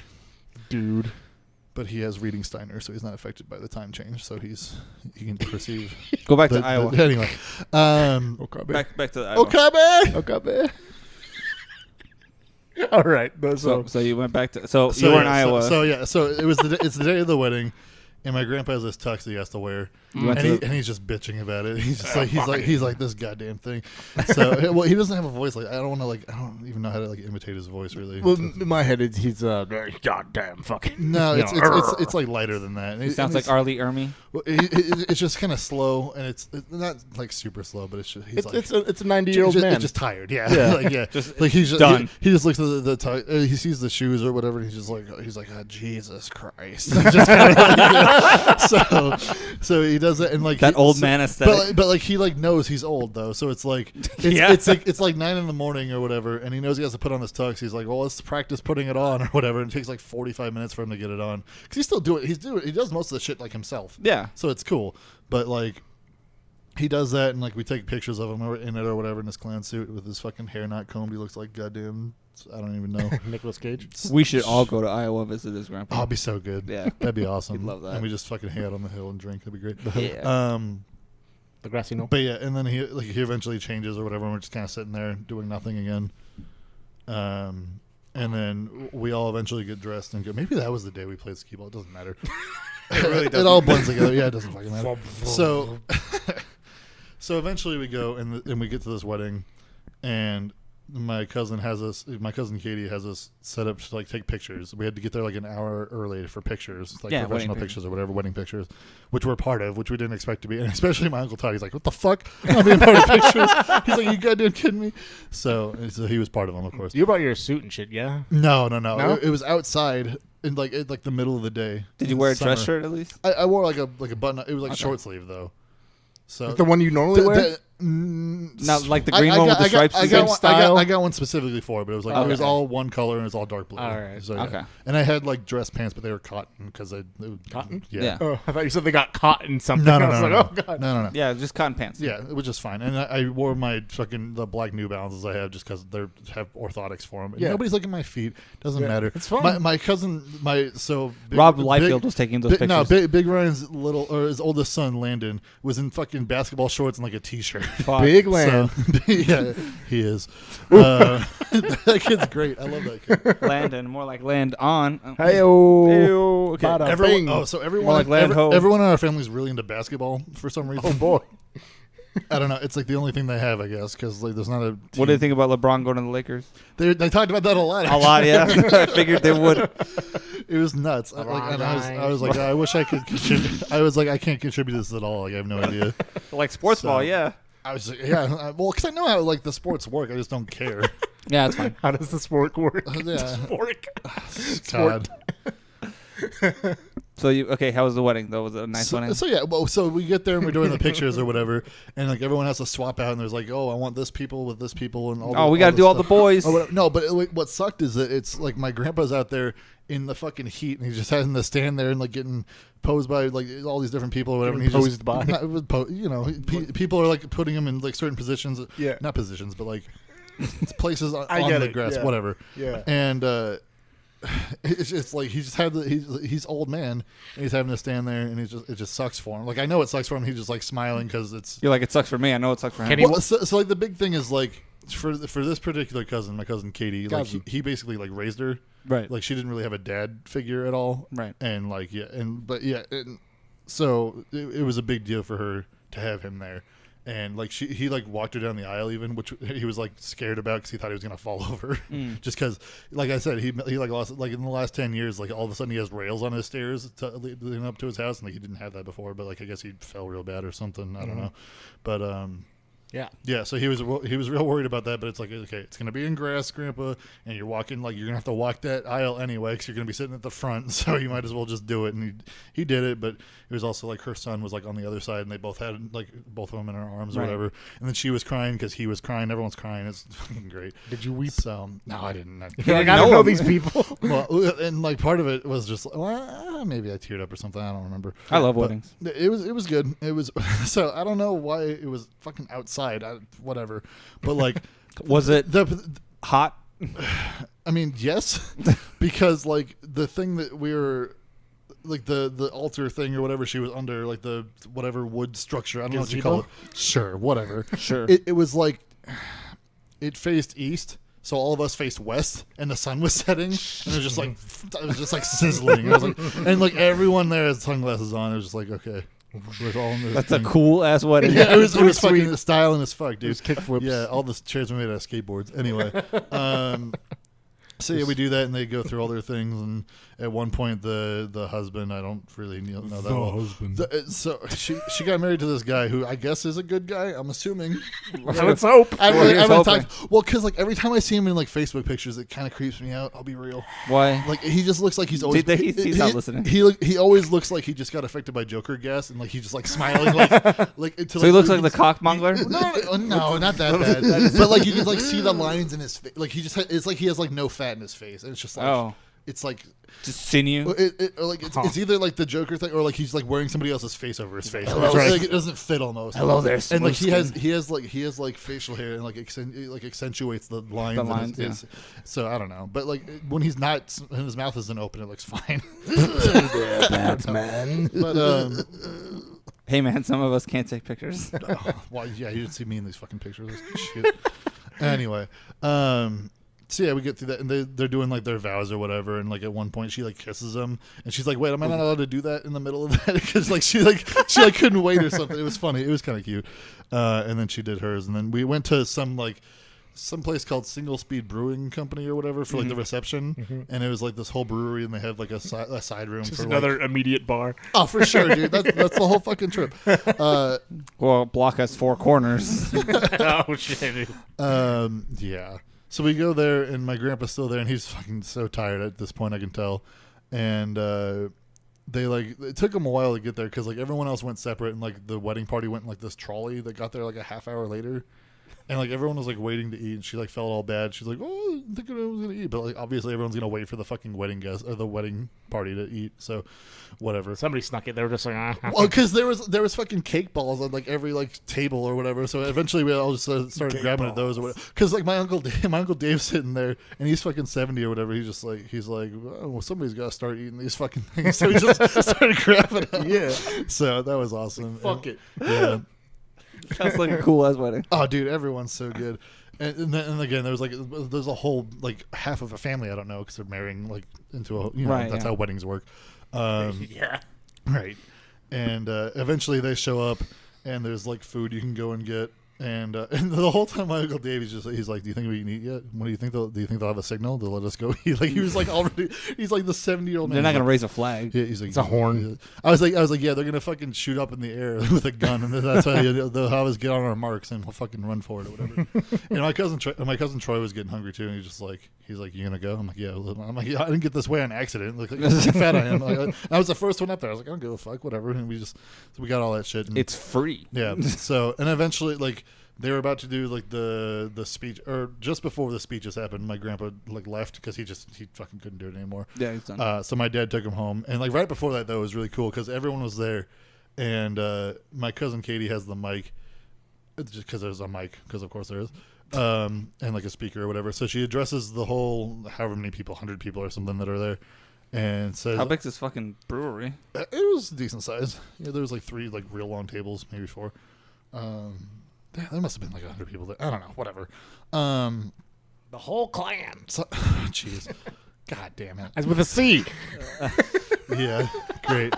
Dude. But he has reading Steiner, so he's not affected by the time change, so he can perceive. Go back to Iowa. Anyway. Back to Iowa. Okabe! All right. So you went back to you were in Iowa. So it's the day of the wedding, and my grandpa has this tux that he has to wear, and he's just bitching about it. He's just he's like this goddamn thing. So well, he doesn't have a voice like I don't even know how to like imitate his voice really. Well, in my head he's goddamn fucking. No, it's like lighter than that. He sounds like Arlie Ermy. Well, it's just kind of slow, and it's not like super slow, but it's just it's a 90-year-old man. It's just tired, yeah. Just like he's just done. He just looks at he sees the shoes or whatever, and he's like, oh, Jesus Christ. Just kind of so he does it, and like that old man aesthetic. But like he like knows he's old though, so it's like it's like 9 a.m. or whatever, and he knows he has to put on this tux. He's like, well, let's practice putting it on or whatever, and it takes like 45 minutes for him to get it on because he's still doing. He does most of the shit like himself. Yeah. So it's cool. But like he does that and like we take pictures of him in it or whatever in his clown suit with his fucking hair not combed. He looks like goddamn I don't even know. Nicolas Cage. We should all go to Iowa visit his grandpa. Oh, it'd be so good. Yeah. That'd be awesome. We'd love that. And we just fucking hang out on the hill and drink. That'd be great. Yeah. the grassy knoll. But yeah, and then he eventually changes or whatever, and we're just kind of sitting there doing nothing again. And then we all eventually get dressed and go. Maybe that was the day we played skee-ball. It doesn't matter. It really doesn't. It all blends together. Yeah, it doesn't fucking matter. So, so eventually we go and we get to this wedding, and my cousin Katie has us set up to like take pictures. We had to get there like an hour early for pictures, like professional pictures or whatever, wedding pictures, which we're part of, which we didn't expect to be. And especially my Uncle Todd, he's like, "What the fuck? I'm not being part of pictures." He's like, "You goddamn kidding me?" So he was part of them, of course. You brought your suit and shit, yeah? No. It was outside in like the middle of the day. Did you wear a dress shirt at least? I wore like a button. It was like short sleeve though. So the one you normally wear? Not like the green one with the stripes. I got one specifically for it, but it was like it was all one color and it's all dark blue. All right. So, okay. And I had like dress pants, but they were cotton because cotton. Yeah. Oh, I thought you said they got caught in something. No. Oh god. No. Yeah, just cotton pants. Yeah, it was just fine. And I wore my the black New Balances I have just because they have orthotics for them. Yeah. Nobody's looking at my feet. Doesn't matter. It's fine. My cousin, Rob Liefeld was taking those pictures. No, Big Ryan's his oldest son Landon was in fucking basketball shorts and like a t-shirt. Big Land. So, yeah, he is. That kid's great. I love that kid. Landon, more like land on. Hey-o. Okay. Everyone in our family is really into basketball for some reason. Oh boy. I don't know. It's like the only thing they have, I guess, because like there's not a team. What do you think about LeBron going to the Lakers? They talked about that a lot. A lot, yeah. I figured they would. It was nuts. I was like, I wish I could contribute. I was like, I can't contribute this at all. Like, I have no idea. Like sports ball, yeah. I was like, yeah. Well, because I know how like the sports work. I just don't care. Yeah, it's fine. How does the sport work? Yeah. Sport. God. How was the wedding though? Was it a nice wedding? So we get there and we're doing the pictures or whatever, and like everyone has to swap out, and there's like, oh, I want this people with this people, and we got to do all the boys. No, but what sucked is that it's like my grandpa's out there in the fucking heat, and he's just having to stand there and like getting posed by like all these different people or whatever. And he's posed by, people are like putting him in like certain positions. Yeah, not positions, but like places on the grass, whatever. Yeah, and. It's like he's old man and he's having to stand there and it just sucks for him. Like I know it sucks for him. He's just like smiling because it's. You're like it sucks for me. I know it sucks for him. Well, so like the big thing is like for this particular cousin, my cousin Katie, like he basically like raised her. Right. Like she didn't really have a dad figure at all. Right. And like so it was a big deal for her to have him there. And like he like walked her down the aisle even, which he was like scared about because he thought he was gonna fall over. Just because, like I said, he like lost like in the last 10 years, like all of a sudden he has rails on his stairs leading up to his house, and like he didn't have that before. But like I guess he fell real bad or something. I don't know. But yeah. So he was real worried about that. But it's like, okay, it's gonna be in grass, Grandpa, and you're walking like you're gonna have to walk that aisle anyway because you're gonna be sitting at the front. So you might as well just do it. And he did it, but it was also like her son was like on the other side, and they both had like both of them in her arms or whatever. And then she was crying because he was crying. Everyone's crying. It's fucking great. Did you weep? So no, I didn't. I don't know these people. Well, and like part of it was just maybe I teared up or something. I don't remember. I love weddings. It was good. It was so I don't know why it was fucking outside. Whatever, but like, was it hot? I mean, yes, because like the thing that we were. Like the altar thing or whatever she was under, like the whatever wood structure. I don't know what you call it. Sure, whatever. Sure. It was like it faced east, so all of us faced west, and the sun was setting, and it was just like sizzling. It was like, and like everyone there has sunglasses on. It was just like, okay. That's a cool ass wedding. Yeah, it was fucking styling as fuck, dude. It was kickflips. Yeah, all the chairs were made out of skateboards. Anyway, so yeah, we do that, and they go through all their things, and at one point, the husband, I don't really know that well. Husband. So she got married to this guy who I guess is a good guy. I'm assuming. Let's hope. Well, because like every time I see him in like Facebook pictures, it kind of creeps me out. I'll be real. Why? Like he just looks like he's always. He's not listening. He always looks like he just got affected by Joker gas, and like he's just like smiling like. So he looks like the cockmonger. No, not that bad. But like you can like see the lines in his face. Like he just it's like he has like no fat in his face, and it's just like it's like. Just sinew. It's either like the Joker thing or like he's like wearing somebody else's face over his face. Hello, like it doesn't fit almost. Hello there, and like he has like facial hair and like accentuates the lines. So I don't know, but like when he's not and his mouth isn't open, it looks fine. Batman. But Hey man, some of us can't take pictures. Well, yeah, you didn't see me in these fucking pictures. Shit. Anyway, so yeah, we get through that, and they're doing like their vows or whatever, and like at one point she like kisses him, and she's like, "Wait, am I not allowed to do that in the middle of that?" Because like she couldn't wait or something. It was funny. It was kind of cute. And then she did hers, and then we went to some place called Single Speed Brewing Company or whatever for like the reception, and it was like this whole brewery, and they had like a side room Just for another immediate bar. Oh, for sure, dude. That's the whole fucking trip. Well, block has 4 corners. Oh shit. Yeah. So we go there, and my grandpa's still there, and he's fucking so tired at this point, I can tell. And it took him a while to get there because like everyone else went separate, and like the wedding party went in like this trolley that got there like a half hour later. And like everyone was like waiting to eat, and she like felt all bad. She's like, "Oh, I think I was gonna eat," but like obviously everyone's gonna wait for the fucking wedding guest or the wedding party to eat. So, whatever. Somebody snuck it. They were just like, Well, because there was fucking cake balls on like every like table or whatever. So eventually we all just started grabbing at those or whatever. Because like my uncle Dave's sitting there, and he's fucking 70 or whatever. He's like, oh, well, somebody's got to start eating these fucking things. So he just started grabbing them. yeah. So that was awesome. Fuck it. Yeah. Sounds like a cool ass wedding. Oh, dude, everyone's so good. And again, there's a whole like half of a family I don't know because they're marrying like into a Right, that's yeah. how weddings work. Yeah. Right. And eventually they show up, and there's like food you can go and get. And the whole time my Uncle Dave, he's like, "Do you think we can eat yet? What do you think? Do you think they'll have a signal to let us go eat?" Like he was like already, he's like the 70-year-old man. They're not He's gonna like, raise a flag. yeah, he's like, It's a horn. I was like, yeah, they're gonna fucking shoot up in the air with a gun, and that's how they'll have us get on our marks, and we'll fucking run for it or whatever. And my cousin Troy was getting hungry too, and he's like, "You gonna go?" I'm like, "Yeah." I'm like, "Yeah, I didn't get this way on accident. Look how fat I am." Like, I was the first one up there. I was like, "I don't give a fuck, whatever." And we got all that shit. And, It's free. yeah. So and eventually like. They were about to do like the speech, or just before the speeches happened, my grandpa like left because he fucking couldn't do it anymore. Yeah, he's done. So my dad took him home, and like right before that though, it was really cool because everyone was there, and my cousin Katie has the mic, just because there's a mic, because of course there is, and like a speaker or whatever. So she addresses the whole however many people, 100 people or something that are there, and says, How big's this fucking brewery? it was decent size. Yeah, there was like 3 like real long tables, maybe 4. There must have been like 100 people there. I don't know. Whatever. The whole clan. Jeez. God damn it. As with a C. Yeah. Great.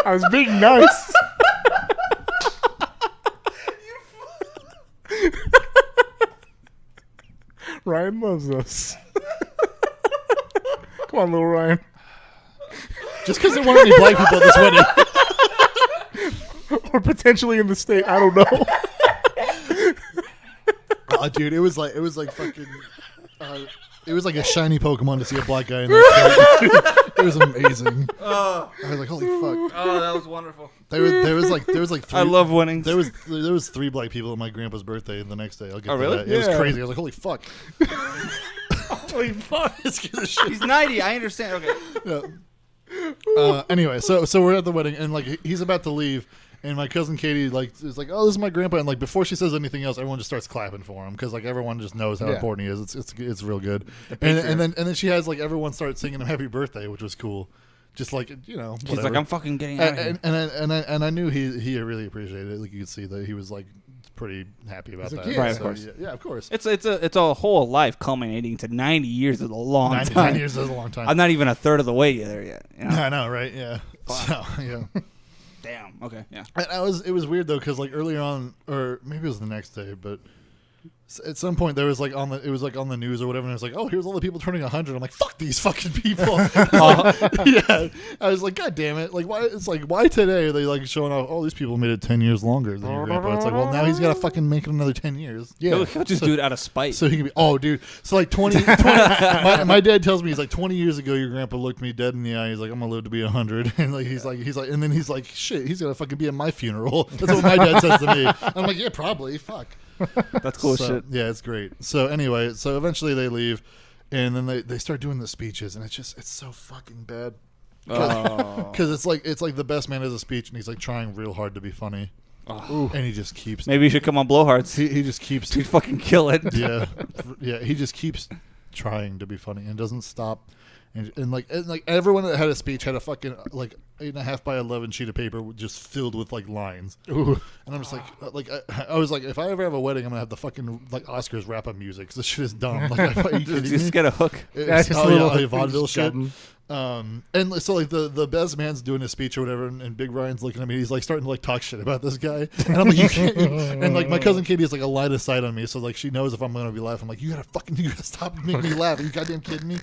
I was being nice. Ryan loves us. Come on, little Ryan. Just because there weren't any black people at this wedding. Or potentially in the state. I don't know. Oh, dude, it was like fucking. It was like a shiny Pokemon to see a black guy in that. It was amazing. I was like, holy fuck. Oh, that was wonderful. There was like 3. I love winning. There was 3 black people at my grandpa's birthday the next day. I'll get Oh, to really? that. It was Yeah. crazy. I was like, holy fuck. Holy fuck. It scared the shit. He's 90. I understand. Okay. Yeah. Anyway, so we're at the wedding, and like he's about to leave, and my cousin Katie like is like, "Oh, this is my grandpa," and like before she says anything else, everyone just starts clapping for him because like everyone just knows how Yeah. important he is. It's real good. And then she has like everyone start singing him happy birthday, which was cool. Just like whatever. She's like, I'm fucking getting out of here. and I knew he really appreciated it. Like you could see that he was like pretty happy about He's a that. kid. Right, of So, course. Yeah, of course. It's a whole life culminating to 90 years is a long 9 time. years is a long time. I'm not even a third of the way there yet. You know? I know, right? Yeah. So yeah. Damn. Okay. Yeah. It was weird though because like earlier on, or maybe it was the next day, but at some point there was like it was like on the news or whatever, and it was like, oh, here's all the people turning 100. I'm like, fuck these fucking people. Yeah, I was like, god damn it, like why? It's like why today are they like showing off? Oh, these people made it 10 years longer than your grandpa. It's like, well, now he's got to fucking make it another 10 years. He'll just do it out of spite. So he can be, oh, dude. So like 20 my dad tells me, he's like, 20 years ago, your grandpa looked me dead in the eye. He's like, I'm gonna live to be 100. And like he's like, and then he's like, shit, he's gonna fucking be at my funeral. That's what my dad says to me. I'm like, yeah, probably. Fuck. That's cool So, shit. Yeah, it's great. So anyway, so eventually they leave, and then they start doing the speeches, and it's so fucking bad. Oh. Because it's like the best man has a speech, and he's like trying real hard to be funny. and he just keeps. Maybe you should come on Blowhards. He just keeps to fucking kill it. Yeah, yeah. He just keeps trying to be funny and doesn't stop. And like everyone that had a speech had a fucking like 8.5 by 11 sheet of paper just filled with like lines. Ooh. And I'm just like I was like, if I ever have a wedding, I'm gonna have the fucking like Oscars wrap up music because this shit is dumb. Like, are you kidding Just me? get a hook. It's, vaudeville shit. And so like the best man's doing his speech or whatever, and Big Ryan's looking at me. He's like starting to like talk shit about this guy, and I'm like, you can't. And like my cousin Katie has like a line of sight on me, so like she knows if I'm gonna be laughing. I'm like, you gotta stop making me laugh. Are you goddamn kidding me?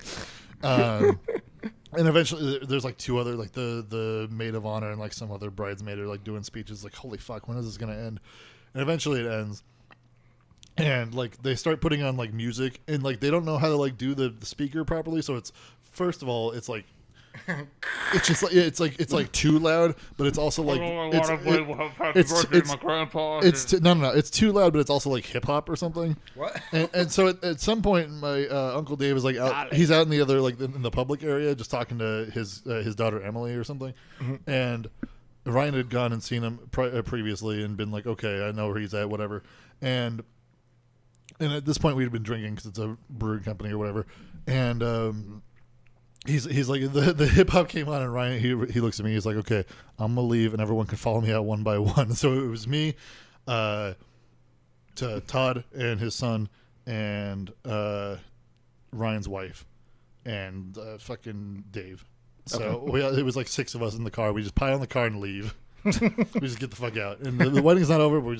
And eventually there's like two other like the maid of honor and like some other bridesmaid are like doing speeches. Like, holy fuck, when is this gonna end? And eventually it ends. And like they start putting on like music, and like they don't know how to like do the speaker properly, so it's first of all it's like it's just like it's like too loud, but it's also like it's too loud, but it's also like hip hop or something. What? And so at some point my Uncle Dave is like out, he's out in the other like in the public area just talking to his daughter Emily or something, and Ryan had gone and seen him previously and been like, okay, I know where he's at, whatever, and at this point we'd been drinking because it's a brewing company or whatever, and he's like the hip hop came on, and Ryan he looks at me, he's like, okay, I'm gonna leave and everyone can follow me out one by one. So it was me, to Todd and his son, and Ryan's wife, and fucking Dave. So it was like 6 of us in the car. We just pile in the car and leave. We just get the fuck out, and the wedding's not over. But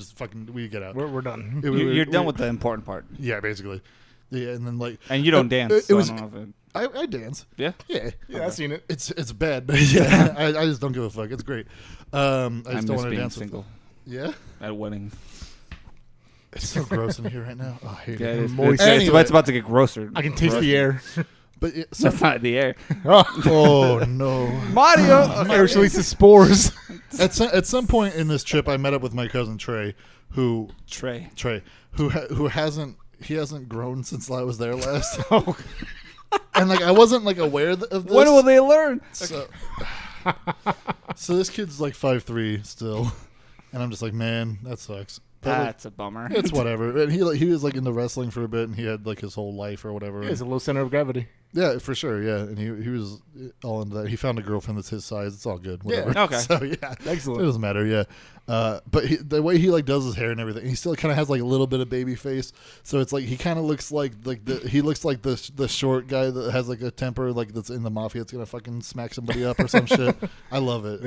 we get out. We're done. You're done with the important part. Yeah, basically. Yeah, and then like, and you don't dance. It was. I don't know if I dance. Yeah. Yeah. I've seen it. It's bad, but yeah, I just don't give a fuck. It's great. I just don't want to dance single. Yeah. At weddings. It's so gross in here right now. Oh, I hate Yeah, it. it's about to get grosser. I can taste the air. But that's not the air. Oh no, Mario! Air releases spores. At some point in this trip, I met up with my cousin Trey, who hasn't grown since I was there last. And like I wasn't like aware of this. When will they learn? So this kid's like 5'3" still, and I'm just like, man, that sucks. That's a bummer. It's whatever. And he was like into wrestling for a bit, and he had like his whole life or whatever. Yeah, it's a low center of gravity. Yeah, for sure. Yeah, and he was all into that. He found a girlfriend that's his size. It's all good. Whatever. Yeah. Okay. So yeah, Excellent. It doesn't matter. Yeah, but the way he like does his hair and everything, he still kind of has like a little bit of baby face. So it's like he kind of looks like the short guy that has like a temper like that's in the mafia. That's gonna fucking smack somebody up or some shit. I love it.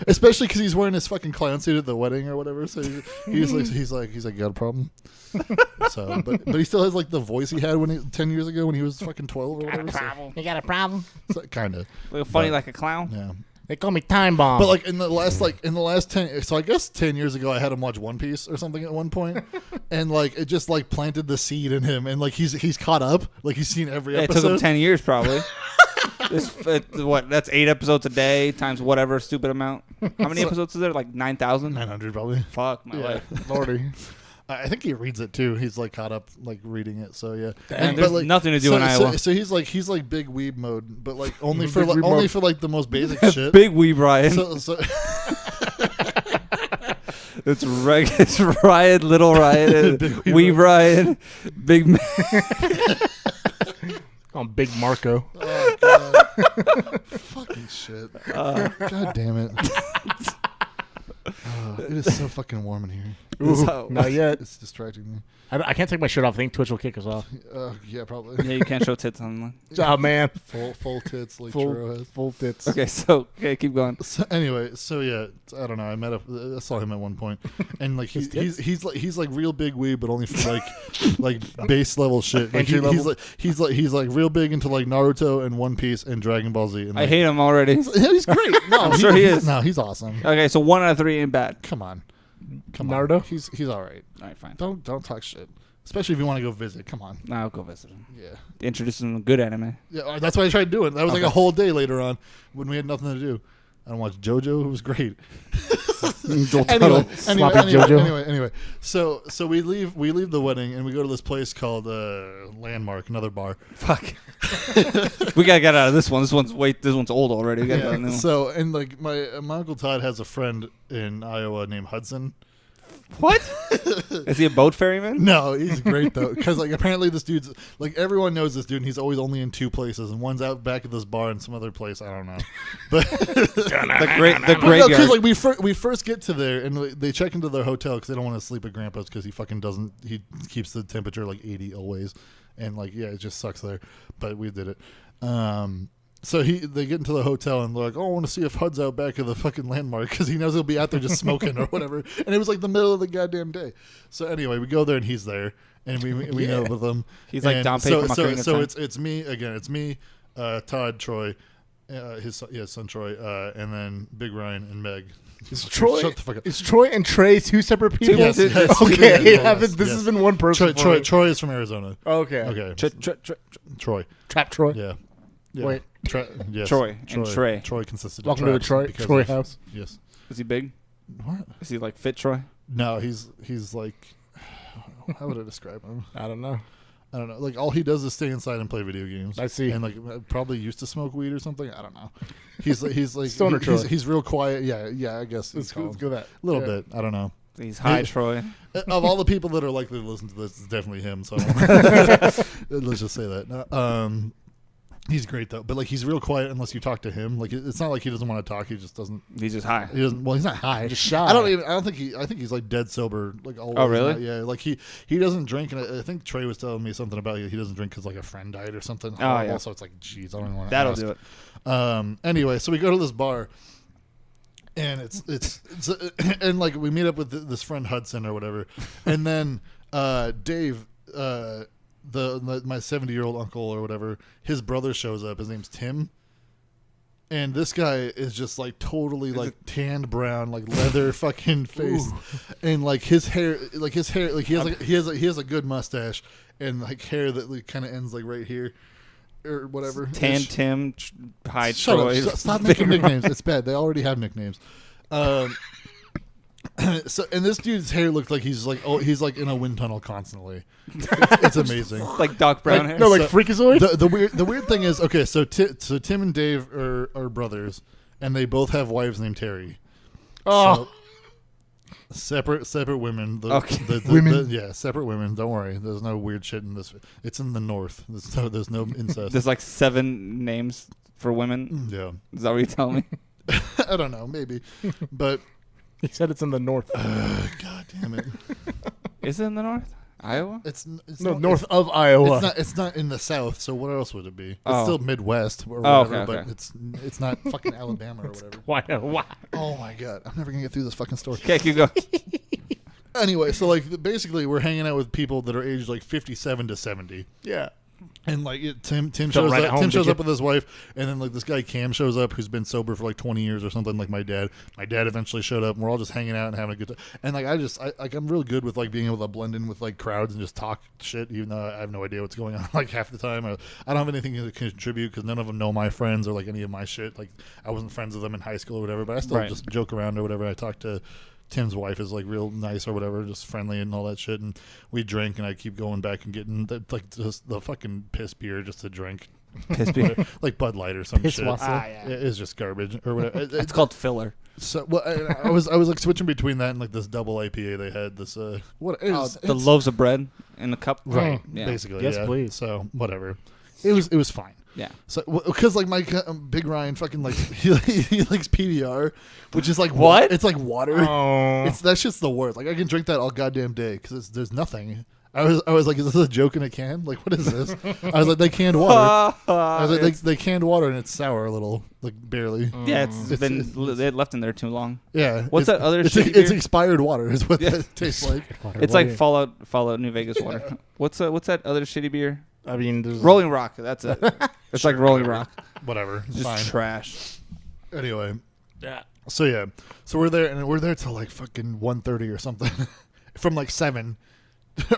Especially because he's wearing his fucking clown suit at the wedding or whatever. So he's like, you got a problem? So, but he still has like the voice he had 10 years ago when he was fucking 12 or whatever. You got a problem? So, kind of. Funny like a clown. Yeah. They call me Time Bomb. But like in the last 10, so I guess 10 years ago I had him watch One Piece or something at one point, and like it just like planted the seed in him, and like he's caught up, like he's seen every episode. It took him 10 years probably. That's 8 episodes a day times whatever stupid amount. How many episodes is there? Like 9,000? 900 probably. Fuck my life. Lordy. I think he reads it too. He's like caught up, like reading it. So yeah, and there's nothing to do in Iowa. So he's like big weeb mode, but like only for the most basic shit. Big weeb Ryan. So it's Ryan, little Ryan, weeb Ryan, big man. Call him Big Marco. Oh god, fucking shit. God damn it. It is so fucking warm in here. Ooh, not yet. It's distracting me. I can't take my shirt off. I think Twitch will kick us off. Yeah, probably. Yeah, you can't show tits online. Oh man, full tits like full tits. Okay, keep going. So anyway, yeah, I don't know. I saw him at one point, and like he's like real big weeb, but only for like base level shit. Like he's like real big into like Naruto and One Piece and Dragon Ball Z. And, like, I hate him already. He's great. No, I'm sure he is. No, he's awesome. Okay, so 1 out of 3 ain't bad. Come on. Naruto. He's all right. All right, fine. Don't talk shit. Especially if you want to go visit. Come on. Nah, I'll go visit him. Yeah. Introduce him to good anime. Yeah, that's what I tried doing. That was like a whole day later on when we had nothing to do. I don't watch JoJo. It was great. Anyway. So we leave the wedding and we go to this place called Landmark, another bar. Fuck. We gotta get out of this one. This one's old already. We gotta get out of the new one. So and like my Uncle Todd has a friend in Iowa named Hudson. What? Is he a boat ferryman? No, he's great though, because like apparently this dude's like everyone knows this dude, and he's always only in two places, and one's out back at this bar and some other place I don't know. But the graveyard. Because like we first get to there and they check into their hotel because they don't want to sleep at Grandpa's because he fucking doesn't. He keeps the temperature like 80 always, and like yeah, it just sucks there. But we did it. So they get into the hotel and they're like, oh, I want to see if Hud's out back of the fucking Landmark because he knows he'll be out there just smoking or whatever. And it was like the middle of the goddamn day. So anyway, we go there and he's there and we know with him. He's like Dom Pay from Ocarina of Time. So it's me again. It's me, Todd, Troy, his son Troy, and then Big Ryan and Meg. Is Troy? Shut the fuck up. Is Troy and Trey two separate people? Yes. Okay. Yes. This has been one person. Troy is from Arizona. Okay. Troy. Trap Troy. Yeah. Wait. Yes. Troy and Trey. Troy consisted Welcome of to the Troy house. Yes. Is he big? What? Is he like fit Troy? No, he's like, how would I describe him? I don't know. Like all he does is stay inside and play video games. I see. And like probably used to smoke weed or something. I don't know. He's like Stoner Troy. He's real quiet. Yeah. I guess Let's go with that. A little bit. I don't know. He's high Troy. Of all the people that are likely to listen to this, it's definitely him. So let's just say that. He's great though, but like he's real quiet unless you talk to him. Like it's not like he doesn't want to talk. He just doesn't. He's just high. He doesn't. Well, he's not high. Just shy. I think he's like dead sober. Like always. Oh really? Yeah. Like he doesn't drink, and I think Trey was telling me something about he doesn't drink because like a friend died or something. Oh yeah. So it's like, geez, I don't even want to. That'll do it. Anyway, so we go to this bar, and it's and like we meet up with this friend Hudson or whatever, and then Dave. My 70-year-old uncle or whatever, his brother shows up. His name's Tim, and this guy is just like totally like tanned brown, like leather fucking face, and like his hair, he has a good mustache and like hair that like, kind of ends like right here or whatever. Tan Tim, high Shut Troy. up! Stop making nicknames. It's bad. They already have nicknames. So and this dude's hair looked like he's like in a wind tunnel constantly. It's amazing. Like Doc Brown hair. No, like Freakazoid. The weird thing is okay. So Tim and Dave are brothers, and they both have wives named Terry. Oh, so, separate women. Women. Separate women. Don't worry. There's no weird shit in this. It's in the north. There's no incest. There's like 7 names for women. Yeah. Is that what you're telling me? I don't know. Maybe, but. He said it's in the north. God damn it! Is it in the north? Iowa? It's north of Iowa. It's not in the south. So what else would it be? It's Oh. still Midwest or whatever, okay. but it's not fucking Alabama or whatever. Why? Oh my god! I'm never gonna get through this fucking story. Okay, keep going. Anyway, so like basically we're hanging out with people that are aged like 57 to 70. Yeah. And like Tim shows right up. at home, Tim shows did up with his wife, and then like this guy Cam shows up, who's been sober for like 20 years or something. Like my dad eventually showed up, and we're all just hanging out and having a good time. And like I'm real good with like being able to blend in with like crowds and just talk shit, even though I have no idea what's going on like half the time. I don't have anything to contribute because none of them know my friends or like any of my shit. Like I wasn't friends with them in high school or whatever, but I still just joke around or whatever. I talk to. Tim's wife is like real nice or whatever, just friendly and all that shit. And we drink, and I keep going back and getting just the fucking piss beer just to drink. Piss beer, like Bud Light or some Piss shit. yeah. It's just garbage or whatever. it's called filler. So well, I was like switching between that and like this double IPA they had. This what is the loaves of bread in a cup, right? Yeah. Basically, yes, yeah. please. So whatever, it was fine. Yeah. So because like my Big Ryan fucking like he likes PBR, which is like what? It's like water. Oh. That's just the worst. Like I can drink that all goddamn day because there's nothing. I was like, is this a joke in a can? Like what is this? I was like, they canned water. I was like, they canned water and it's sour a little, like barely. Yeah, it's been they left in there too long. Yeah. What's that other? It's shitty beer? expired water is what that tastes like. It's like Fallout New Vegas water. What's that other shitty beer? I mean, there's Rolling Rock. That's it. It's like Rolling Rock. Whatever. It's Just fine. Trash. Anyway. Yeah. So we're there till like fucking 1:30 or something, from like 7,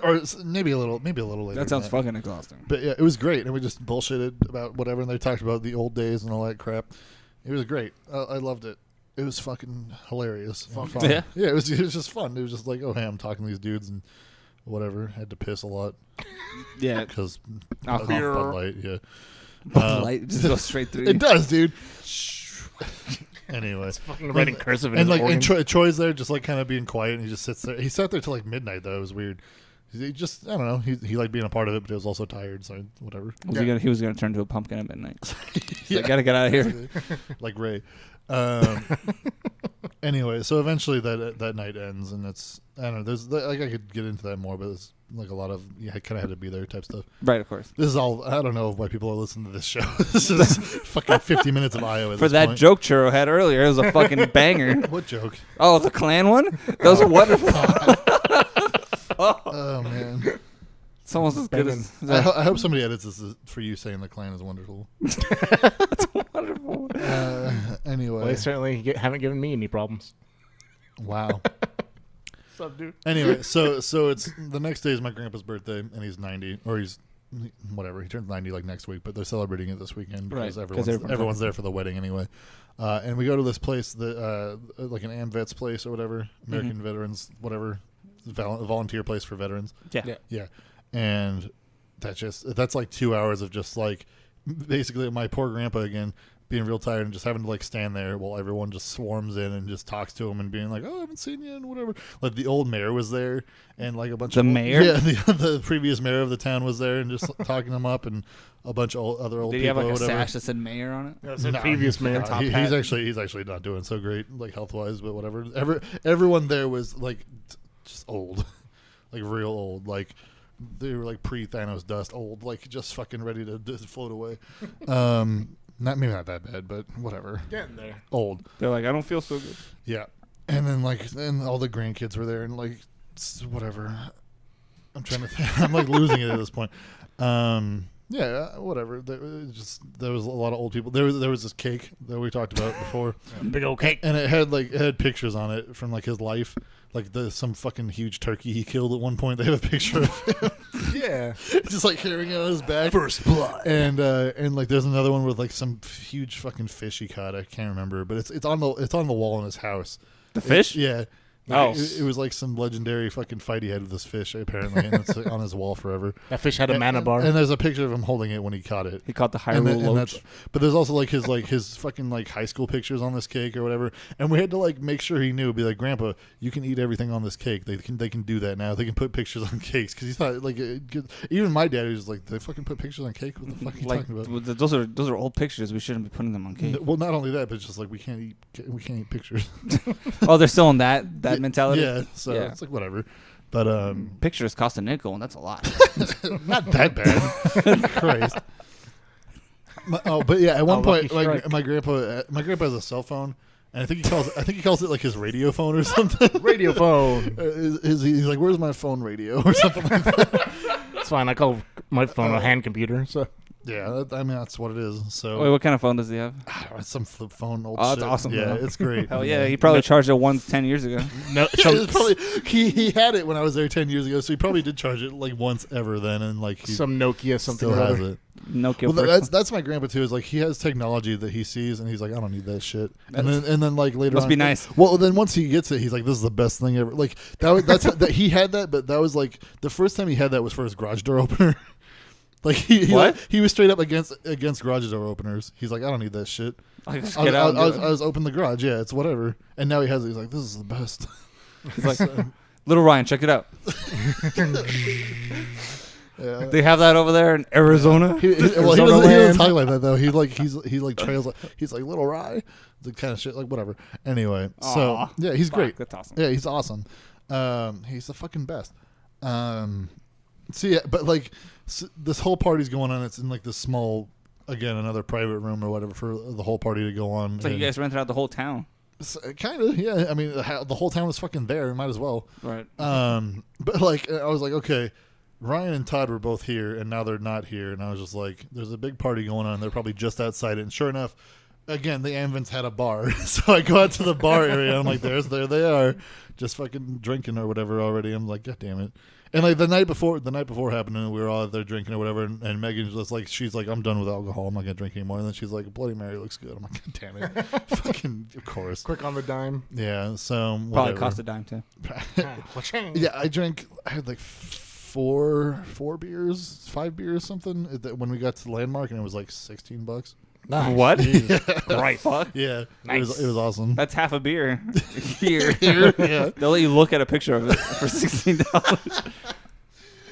or maybe a little later. That sounds than fucking exhausting. But yeah, it was great, and we just bullshitted about whatever, and they talked about the old days and all that crap. It was great. I loved it. It was fucking hilarious. Fun. Yeah. Yeah, it was just fun. It was just like, oh, hey, I'm talking to these dudes and whatever. Had to piss a lot. Yeah. Because Alcohol. Bud Light, yeah. Bud Light just goes straight through. It does, dude. Anyway. It's fucking writing cursive in and his like, and organ. Troy's there just like kind of being quiet, and he just sits there. He sat there till like midnight, though. It was weird. He just, I don't know. He liked being a part of it, but he was also tired, so whatever. He was gonna turn to a pumpkin at midnight. Yeah. I gotta get out of here. Like Ray. Anyway, so eventually that night ends, and it's, I don't know. There's like, I could get into that more, but it's like a lot of, you kind of had to be there type stuff. Right, of course. This is all, I don't know why people are listening to this show. This is fucking 50 minutes of Iowa. At For this that point. joke Churro had earlier, it was a fucking banger. What joke? Oh, the Klan one? Those are wonderful. Oh man. It's almost as good as I hope somebody edits this for you saying the Klan is wonderful. That's wonderful. Anyway. Well, they certainly haven't given me any problems. Wow. What's up, dude? Anyway, so it's the next day is my grandpa's birthday, and he's 90, or he's whatever. He turns 90 like next week, but they're celebrating it this weekend because Right, everyone's there for the wedding anyway. And we go to this place that like an AmVets place or whatever, American Veterans, whatever, volunteer place for veterans. Yeah. And that's like 2 hours of just like basically my poor grandpa again being real tired and just having to like stand there while everyone just swarms in and just talks to him and being like, oh, I haven't seen you and whatever. Like the old mayor was there and like a bunch of mayor? Yeah, the previous mayor of the town was there and just talking him up, and a bunch of other old Did people. he have like or a whatever. sash that said mayor on it? That's the previous mayor. No, he's actually not doing so great like health wise, but whatever. Everyone there was like just old, like real old, like. They were like pre-Thanos dust, old, like just fucking ready to float away. Maybe not that bad, but whatever. Getting there. Old. They're like, I don't feel so good. Yeah. And then all the grandkids were there, and like whatever. I'm trying to think. I'm like losing it at this point. Yeah, whatever. There was a lot of old people. There was this cake that we talked about before. Big old cake. And it had pictures on it from like his life. Like some fucking huge turkey he killed at one point. They have a picture of him. Yeah. Just like carrying it on his back. First blood. And like there's another one with like some huge fucking fish he caught. I can't remember, but it's on the wall in his house. The fish? Yeah. Oh. It was like some legendary fucking fight he had with this fish, apparently, and it's like on his wall forever. That fish had a mana bar. And there's a picture of him holding it when he caught it. He caught the Hyrule Loach. But there's also like his fucking like high school pictures on this cake or whatever. And we had to like make sure he knew. Be like, Grandpa, you can eat everything on this cake. They can do that now. They can put pictures on cakes because he thought like even my dad was like, they fucking put pictures on cake. What the fuck are you talking about? Those are old pictures. We shouldn't be putting them on cake. Well, not only that, but it's just like we can't eat pictures. Oh, they're still in that mentality. Yeah. So Yeah. it's like whatever. But pictures cost a nickel, and that's a lot. not that bad. Christ. But yeah, at one point, my grandpa has a cell phone, and I think he calls it like his radio phone or something. Radio phone. He's like, "Where's my phone radio?" or something like that. It's fine. I call my phone a hand computer. So Yeah, I mean that's what it is. So Wait, what kind of phone does he have? it's some flip phone, old Oh, shit. that's awesome. Yeah, though. it's great. Hell yeah, he probably charged it once 10 years ago. no, Yeah, it's probably he had it when I was there 10 years ago, so he probably did charge it like once ever then, and like he some Nokia something still or has other. it. Nokia. Well, that's my grandpa too. Is like he has technology that he sees, and he's like, I don't need that shit. And then like later Must on, be nice. Well, then once he gets it, he's like, this is the best thing ever. Like that he had that, but that was like the first time he had that was for his garage door opener. Like he was straight up against garage door openers. He's like, I don't need that shit. Like, just get out. I was open the garage. Yeah, it's whatever. And now he has it. He's like, this is the best. He's like, Little Ryan, check it out. Yeah. They have that over there in Arizona. He doesn't talk like that though. He trails like he's like Little Rye, the kind of shit like whatever. Anyway, so Aw. yeah, he's great. That's awesome. Yeah, he's awesome. He's the fucking best. So yeah, but like this whole party's going on. It's in like this small, again, another private room or whatever for the whole party to go on. It's like you guys rented out the whole town. Kind of, yeah. I mean, the whole town was fucking there. Might as well. Right. But like, I was like, okay, Ryan and Todd were both here, and now they're not here. And I was just like, there's a big party going on. They're probably just outside it. And sure enough, again, the Anvins had a bar. So I go out to the bar area. And I'm like, there they are, just fucking drinking or whatever already. I'm like, God damn it. And like the night before happened, and we were all out there drinking or whatever, and Megan's just like, she's like, I'm done with alcohol. I'm not gonna drink anymore. And then she's like, Bloody Mary looks good. I'm like, God damn it, fucking of course. Quick on the dime. Yeah. So Probably whatever. cost a dime too. Yeah, I had like four beers, 5 beers, something when we got to the Landmark, and it was like $16. Nice. What? Right. Fuck. Yeah, Nice. it was awesome. That's half a beer. Here. Yeah. They'll let you look at a picture of it for $16.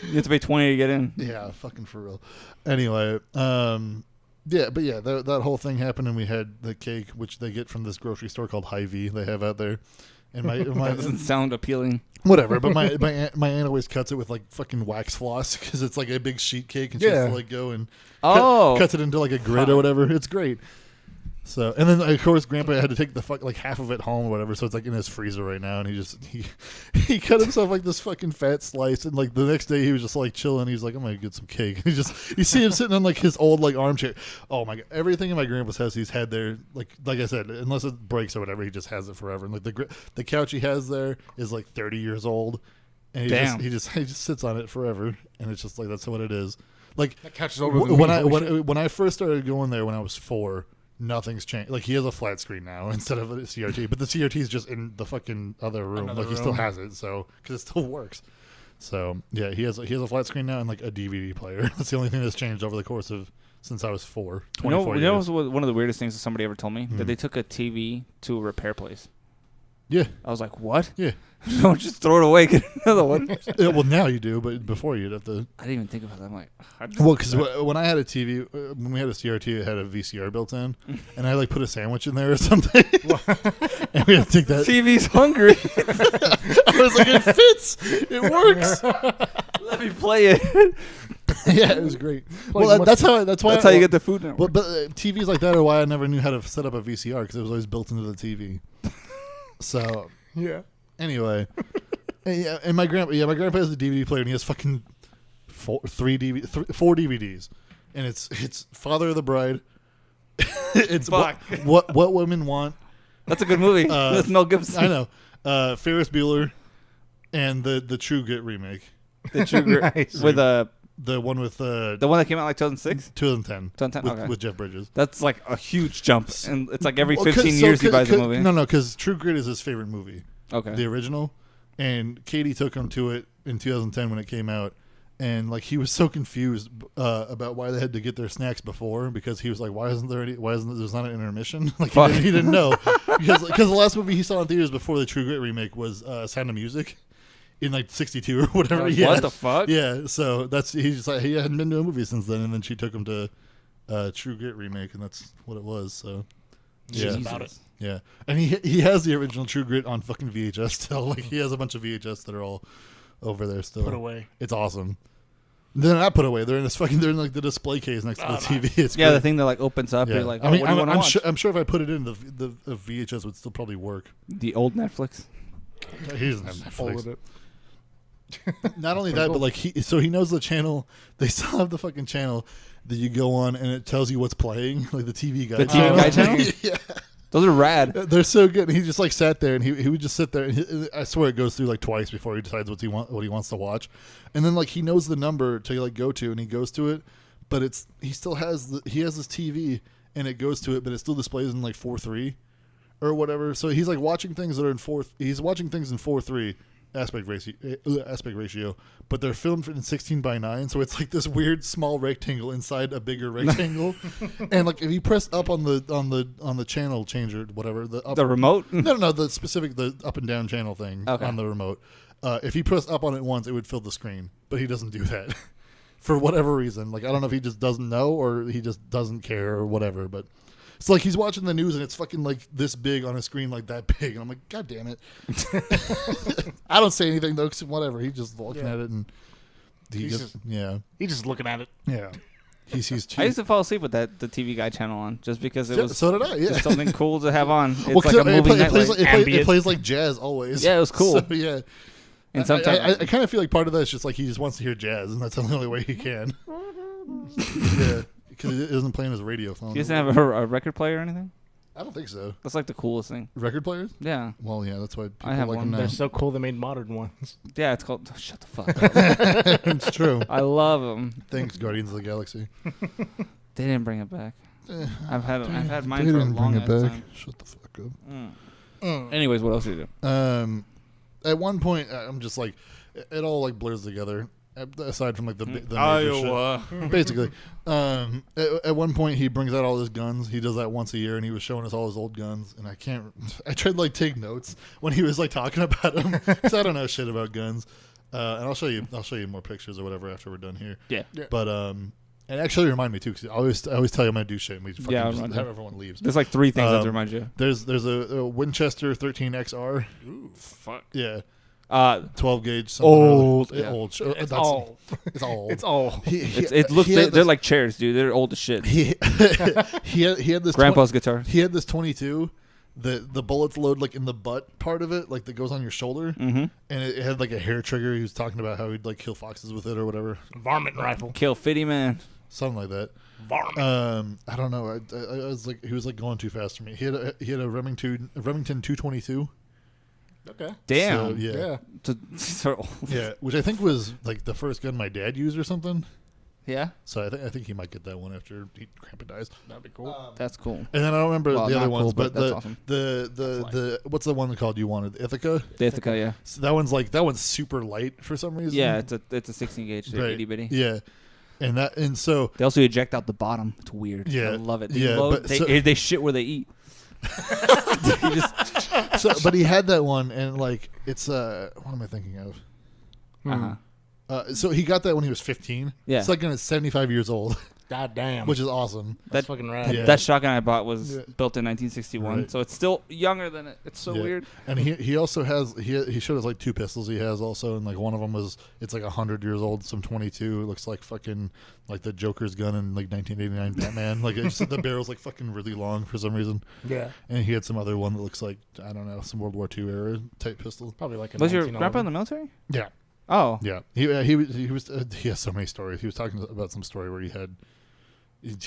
You have to pay $20 to get in. Yeah, fucking for real. Anyway, yeah, but yeah, that whole thing happened, and we had the cake, which they get from this grocery store called Hy-Vee they have out there. And my That doesn't sound appealing. whatever, but my aunt always cuts it with like fucking wax floss because it's like a big sheet cake, and she has to like go and cuts it into like a grid or whatever. It's great. So, and then of course Grandpa had to take the like half of it home or whatever, so it's like in his freezer right now, and he cut himself like this fucking fat slice, and like the next day he was just like chilling. He's like, I'm gonna get some cake. And you see him sitting on like his old like armchair. Oh my god, everything in my grandpa's house he's had there, like I said, unless it breaks or whatever, he just has it forever. And like the couch he has there is like 30 years old, and he just sits on it forever, and it's just like that's what it is. Like That couch is older than me. when I first started going there when I was 4. Nothing's changed. Like, he has a flat screen now instead of a CRT, but the CRT is just in the fucking other room. He still has it, so because it still works. So yeah, he has a flat screen now and like a DVD player. That's the only thing that's changed over the course of since I was 4. 24 you know years. what was one of the weirdest things that somebody ever told me? That they took a TV to a repair place. Yeah. I was like, what? Yeah. Don't just throw it away. Get another one. Yeah, well, now you do, but before you'd have to. I didn't even think about that. I'm like, because when I had a TV, when we had a CRT, it had a VCR built in, and I like put a sandwich in there or something, and we had to take that. TV's hungry. I was like, it fits, it works. Let me play it. Yeah, it was great. Well, that's how you get the Food Network. But TVs like that are why I never knew how to set up a VCR because it was always built into the TV. So Yeah. anyway, and my grandpa has a DVD player and he has fucking 4 DVDs, and it's Father of the Bride. It's what women want. That's a good movie. That's Mel Gibson. I know. Ferris Bueller, and the True Grit remake. The True Grit Nice. with the one with the one that came out like 2006. 2010 with Jeff Bridges. That's like a huge jump, and it's like every 15 years he buys a movie. No, because True Grit is his favorite movie. Okay. The original, and Katie took him to it in 2010 when it came out, and like he was so confused about why they had to get their snacks before, because he was like, why isn't there's not an intermission? Like he didn't know because the last movie he saw in theaters before the True Grit remake was Sound of Music. In like 62 or whatever. What the fuck? Yeah, so he's just like, he hadn't been to a movie since then, and then she took him to True Grit remake, and that's what it was. So yeah, about it. Yeah, and he has the original True Grit on fucking VHS still. Like he has a bunch of VHS that are all over there still. Put away. It's awesome. They're not put away. They're in like the display case next to the TV. Nice. It's Yeah, great. the thing that like opens up. Yeah. You're like, I mean, what do you want to watch? I'm sure if I put it in, the VHS would still probably work. The old Netflix. He doesn't have Netflix. Folded it. Not only that, but like he knows the channel. They still have the fucking channel that you go on and it tells you what's playing, like the TV guide. The TV guide channel? Yeah, Those are rad. they're so good. And he just like sat there and he would just sit there. And I swear it goes through like twice before he decides what he wants to watch. And then like he knows the number to like go to, and he goes to it, but he has this TV and it goes to it, but it still displays in like 4:3 or whatever. So he's like watching things that are in 4. He's watching things in 4:3. Aspect ratio, but they're filmed in 16:9, so it's like this weird small rectangle inside a bigger rectangle. And like if you press up on the channel changer, whatever The remote? no, the up and down channel thing on the remote. If you press up on it once, it would fill the screen, but he doesn't do that for whatever reason. Like I don't know if he just doesn't know or he just doesn't care or whatever, but. It's like he's watching the news and it's fucking like this big on a screen, like that big, and I'm like, God damn it! I don't say anything though, 'cause whatever. He's just looking at it and He's just looking at it. Yeah. He sees. I used to fall asleep with the TV Guide channel on just because it was So did I. Yeah. just something cool to have on. It's Well, like a movie it plays, nightlight. it plays like jazz always. Yeah, it was cool. So, yeah. And sometimes I kind of feel like part of that is just like he just wants to hear jazz, and that's the only way he can. Yeah, because it isn't playing his radio phone. he doesn't have a record player or anything. I don't think so. That's like the coolest thing. Record players? Yeah. Well, yeah, that's why people I have like one. them now. They're so cool they made modern ones. Yeah, it's called. Oh, shut the fuck up. It's true. I love them. Thanks, Guardians of the Galaxy. They didn't bring it back. I've had mine They for a didn't long bring ass it back. time. Shut the fuck up. Anyways, what else do you do? At one point, I'm just like, it all like blurs together. Aside from like the major Iowa. shit. Basically, at one point he brings out all his guns. He does that once a year, and he was showing us all his old guns. And I tried to like take notes when he was like talking about them because I don't know shit about guns. And I'll show you more pictures or whatever after we're done here. Yeah. But and actually remind me too because I always tell you I'm gonna do shit and we fucking just I'll have everyone leaves. There's like 3 things that remind you. There's a Winchester 13XR. Ooh, fuck. Yeah. 12 gauge. Old. Yeah. Old. It's old. It's old. It's old. They're like chairs, dude. They're old as shit. He had this Grandpa's guitar. He had this 22. The bullets load like in the butt part of it, like that goes on your shoulder, and it had like a hair trigger. He was talking about how he'd like kill foxes with it or whatever. Varmint rifle. Kill 50 man. Something like that. Varmint. I don't know. I was like, he was like going too fast for me. He had a Remington 222. Okay. Damn. So, yeah, which I think was like the first gun my dad used or something. Yeah. So I think he might get that one after Grandpa dies. That'd be cool. That's cool. And then I don't remember the other ones, cool, but that's awesome. the what's the one called you wanted? The Ithaca. The Ithaca, yeah. So that one's super light for some reason. Yeah, it's a 16 gauge, Right. itty bitty. Yeah, and so They also eject out the bottom. It's weird. Yeah. I love it. But They shit where they eat. but he had that one, and like it's what am I thinking of? So he got that when he was 15. Yeah. It's like when it's 75 years old, God damn. which is awesome. That's fucking rad. Yeah. That shotgun I bought was Yeah. built in 1961, Right. so it's still younger than it. It's so Yeah. weird. And he also has he showed us like 2 pistols he has also, and like one of them it's like 100 years old, some 22. It looks like fucking like the Joker's gun in like 1989 Batman. Like it's, the barrel's like fucking really long for some reason. Yeah. And he had some other one that looks like I don't know, some World War II era type pistol. Probably like a Was your 1911. grandpa in the military? Yeah. Oh. Yeah, he was he has so many stories. He was talking about some story where he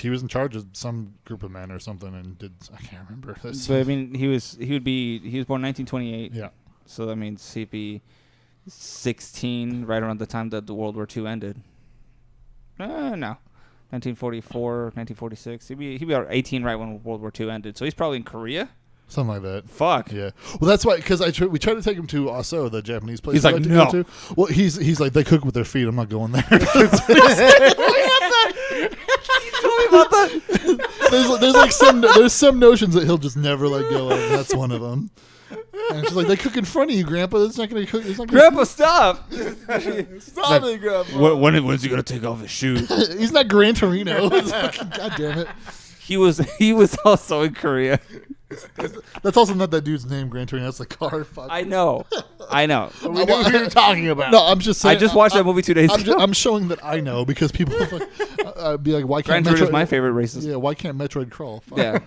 was in charge of some group of men or something and I can't remember. But I mean, he was born 1928. Yeah. So that means he'd be 16 right around the time that the World War II ended. No. 1944, 1946. He'd be about 18 right when World War II ended. So he's probably in Korea. Something like that. Fuck. Yeah. Well, that's why because we tried to take him to Aso, the Japanese place. He's like, to no. go to. Well, he's like they cook with their feet. I'm not going there. there's some notions that he'll just never let go of. And that's one of them. And she's like, they cook in front of you, Grandpa. It's not going to cook. It's not gonna Grandpa, stop! Stop it, Grandpa. When's he gonna take off his shoes? He's not Gran Torino. It's fucking, God damn it. He was also in Korea. That's also not that dude's name, Gran Torino. That's the car. Fuck. I know. We knew who you were talking about. No, I'm just saying. I just watched that movie 2 days ago. I'm showing that I know because people be like, why Gran can't Torino is Metroid? my favorite racist. Yeah, why can't Metroid crawl? Fuck. Yeah.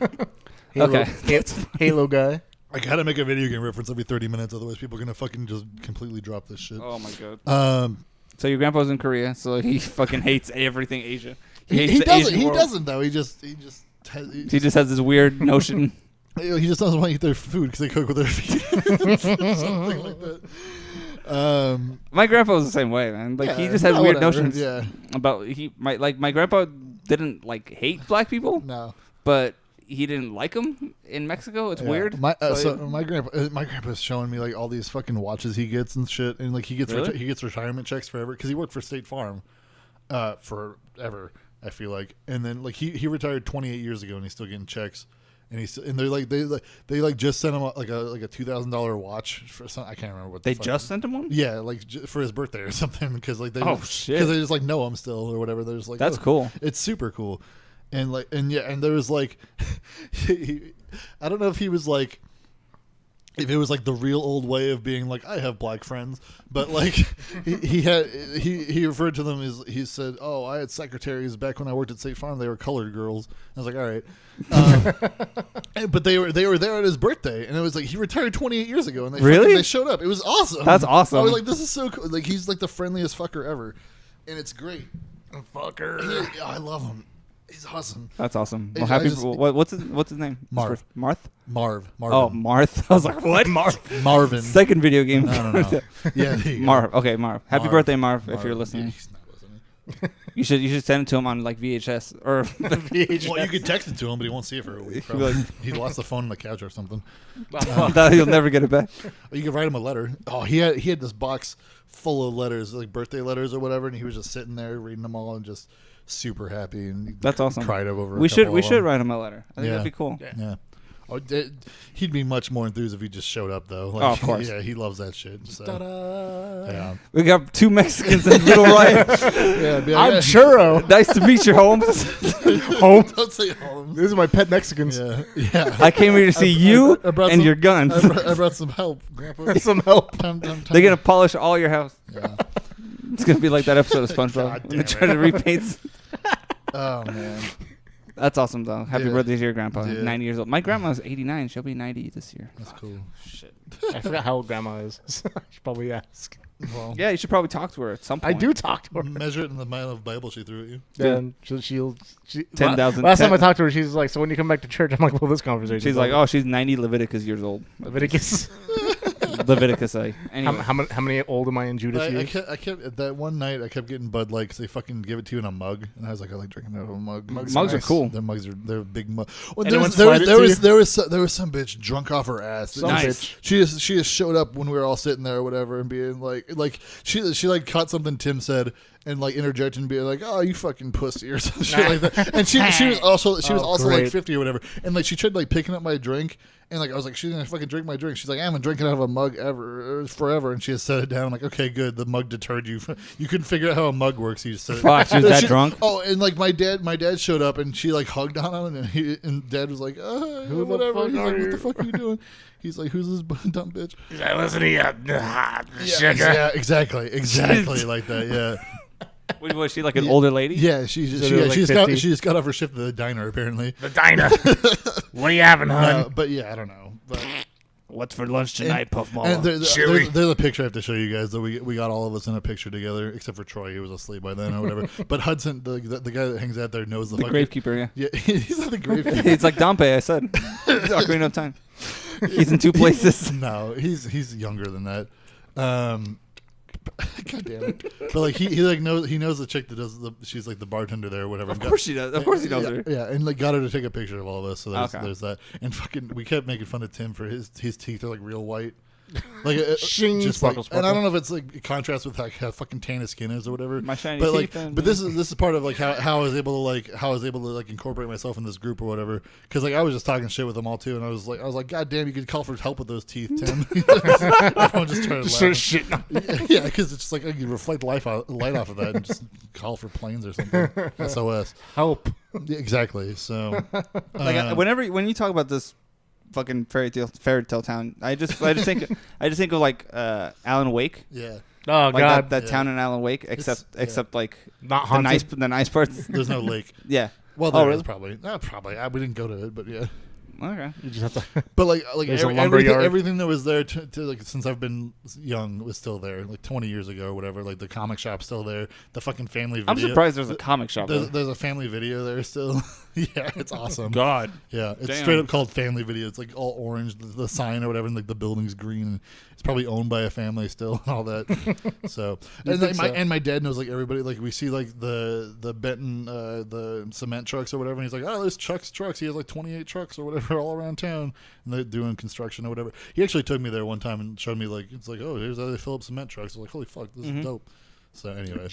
Halo, Okay. Halo guy. I gotta make a video game reference every 30 minutes, otherwise people are gonna fucking just completely drop this shit. Oh my god. So your grandpa's in Korea, so he fucking hates everything Asia. He doesn't. He doesn't though. He just has this weird notion. He just doesn't want to eat their food because they cook with their feet. Something like that. My grandpa was the same way, man. Like he Yeah, just has no, weird whatever. notions Yeah. about my grandpa didn't like hate black people, No. but he didn't like them in Mexico. It's Yeah. weird. My grandpa's showing me like all these fucking watches he gets and shit, and like he gets Really? he gets retirement checks forever because he worked for State Farm, forever. I feel like, and then like he retired 28 years ago and he's still getting checks, and they just sent him like a $2,000 watch for some, I can't remember what They just sent him one. yeah, like for his birthday or something because like they Oh, shit. because they just like know him still or whatever. They're just like That's oh. cool. It's super cool, and there was like, I don't know if he was like. If it was like the real old way of being like I have black friends, but like he referred to them as he said, "Oh, I had secretaries back when I worked at State Farm. They were colored girls." I was like, "All right," but they were there at his birthday, and it was like he retired 28 years ago, and they showed up. It was awesome. That's awesome. I was like, "This is so cool." Like he's like the friendliest fucker ever, and it's great. Fucker. I love him. He's awesome. That's awesome. Well, I happy. just- What's his name? Marv. Marth. Marvin. Oh, Marth. I was like, what? Marvin. Second video game. No. Yeah, there you go. Marv. Okay, Marv. Happy Marv. birthday, Marv. If Marv. you're Yeah, listening, he's not listening. you should send it to him on like VHS or Well, you could text it to him, but he won't see it for a week. He'll be Probably. He lost the phone on the couch or something. that he'll never get it back. Or you could write him a letter. Oh, he had this box full of letters, like birthday letters or whatever, and he was just sitting there reading them all and just super happy. And he That's awesome. Cried over. We a couple of should them. write him a letter. I think Yeah. that'd be cool. Yeah. Oh, he'd be much more enthused if he just showed up, though. Like, Oh, of course. Yeah, he loves that shit. So. Yeah. We got 2 Mexicans and Little Ryan. Yeah, be I'm like, Churro. Nice to meet you, Holmes. Home. Don't say home. These are my pet Mexicans. Yeah. I came here to see you I brought and some- your guns. I brought some help, Grandpa. Some help. They're gonna polish all your house. Yeah. It's gonna be like that episode of God SpongeBob. damn They try to repaint. Oh man. That's awesome, though. Happy Yeah. birthday to your grandpa. Yeah. 90 years old. My grandma's 89. She'll be 90 this year. That's cool. Shit. I forgot how old Grandma is. I should probably ask. Well, Yeah, you should probably talk to her at some I point. do talk to her. measure it in the amount of Bible she threw at you. Then she 10,000 Last time I talked to her, she's like, "So when you come back to church?" I'm like, "Well, this conversation." She's like, oh, she's 90 Leviticus years old. Leviticus. Leviticus, anyway. How many old am I in Judas I years? kept that one night. I kept getting Bud Light because they fucking give it to you in a mug, and I was like, I like drinking out of a mug. Mugs Mugs are nice. cool. They're big mug. Well, Anyone there slide it to you? there was some bitch drunk off her ass. Some Nice. bitch. She just showed up when we were all sitting there or whatever, and being like she like caught something Tim said and like interjected and being like, oh, you fucking pussy or some shit like that. And she was also like great. 50 or whatever, and like she tried like picking up my drink. And like I was like, she's gonna fucking drink my drink. She's like, I haven't drinking out of a mug forever. And she has set it down. I'm like, okay, good. The mug deterred you. You couldn't figure out how a mug works. You just said it. Fuck, she was that drunk? Oh, and like my dad showed up and she like hugged on him and Dad was like, Who the whatever. fuck He's are like, you? what the fuck are you doing? He's like, who's this dumb bitch? He's like, listen to you, Yeah, exactly like that. Yeah. Was she like an older lady? Yeah, she So they're like 50? just got off her shift at the diner apparently. The diner. What are you having, hon? But yeah, I don't know. But What's for lunch tonight, Puff Mama? and Chewy. there's a picture I have to show you guys. That we got all of us in a picture together, except for Troy. He was asleep by then or whatever. But Hudson, the guy that hangs out there, knows the The fucking gravekeeper, yeah. Yeah, he's not the gravekeeper. It's like Dompe, I said. Ocarina of Time. He's in 2 places. No, he's younger than that. God damn it! But like he knows the chick that does she's like the bartender there or whatever. Of course she does. Of course he knows her. Yeah, and like got her to take a picture of all of us. So there's Okay. that. And fucking we kept making fun of Tim for his teeth are like real white. Like Shing, just sparkle, like, sparkle. and I don't know if it's like it contrasts with like how fucking tan his skin is or whatever. My shiny but like, teeth and- but this is part of like how I was able to incorporate myself in this group or whatever. Because like I was just talking shit with them all too, and I was like, God damn, you could call for help with those teeth, Tim. Everyone just started laughing. Shit. Yeah, because it's just like you reflect light off of that and just call for planes or something. SOS. Help. Yeah, exactly. So, Like when you talk about this fucking fairy tale town, I just think of like Alan Wake. yeah, Oh Like God. that Yeah. town in Alan Wake, except like Not the haunted. nice parts. there's no lake. Yeah. Well, there really? is probably. Probably. We didn't go to it, but yeah. Okay. You just have to. But like There's a lumber yard. everything that was there to like since I've been young was still there. Like 20 years ago or whatever. Like the comic shop's still there. The fucking family video. I'm surprised there's a comic shop. There's, there. there's a family video there still. Yeah, it's awesome. God. Yeah, it's Damn. straight up called Family Video. It's like all orange, the sign or whatever, and like the building's green. And it's probably owned by a family still, and all that. So, and think like, so? my dad knows like everybody. Like we see like the Benton the cement trucks or whatever, and he's like, oh, there's Chuck's trucks. He has like 28 trucks or whatever all around town, and they're doing construction or whatever. He actually took me there one time and showed me like it's like, oh, here's how they fill up cement trucks. I was like, holy fuck, this is dope. So anyway.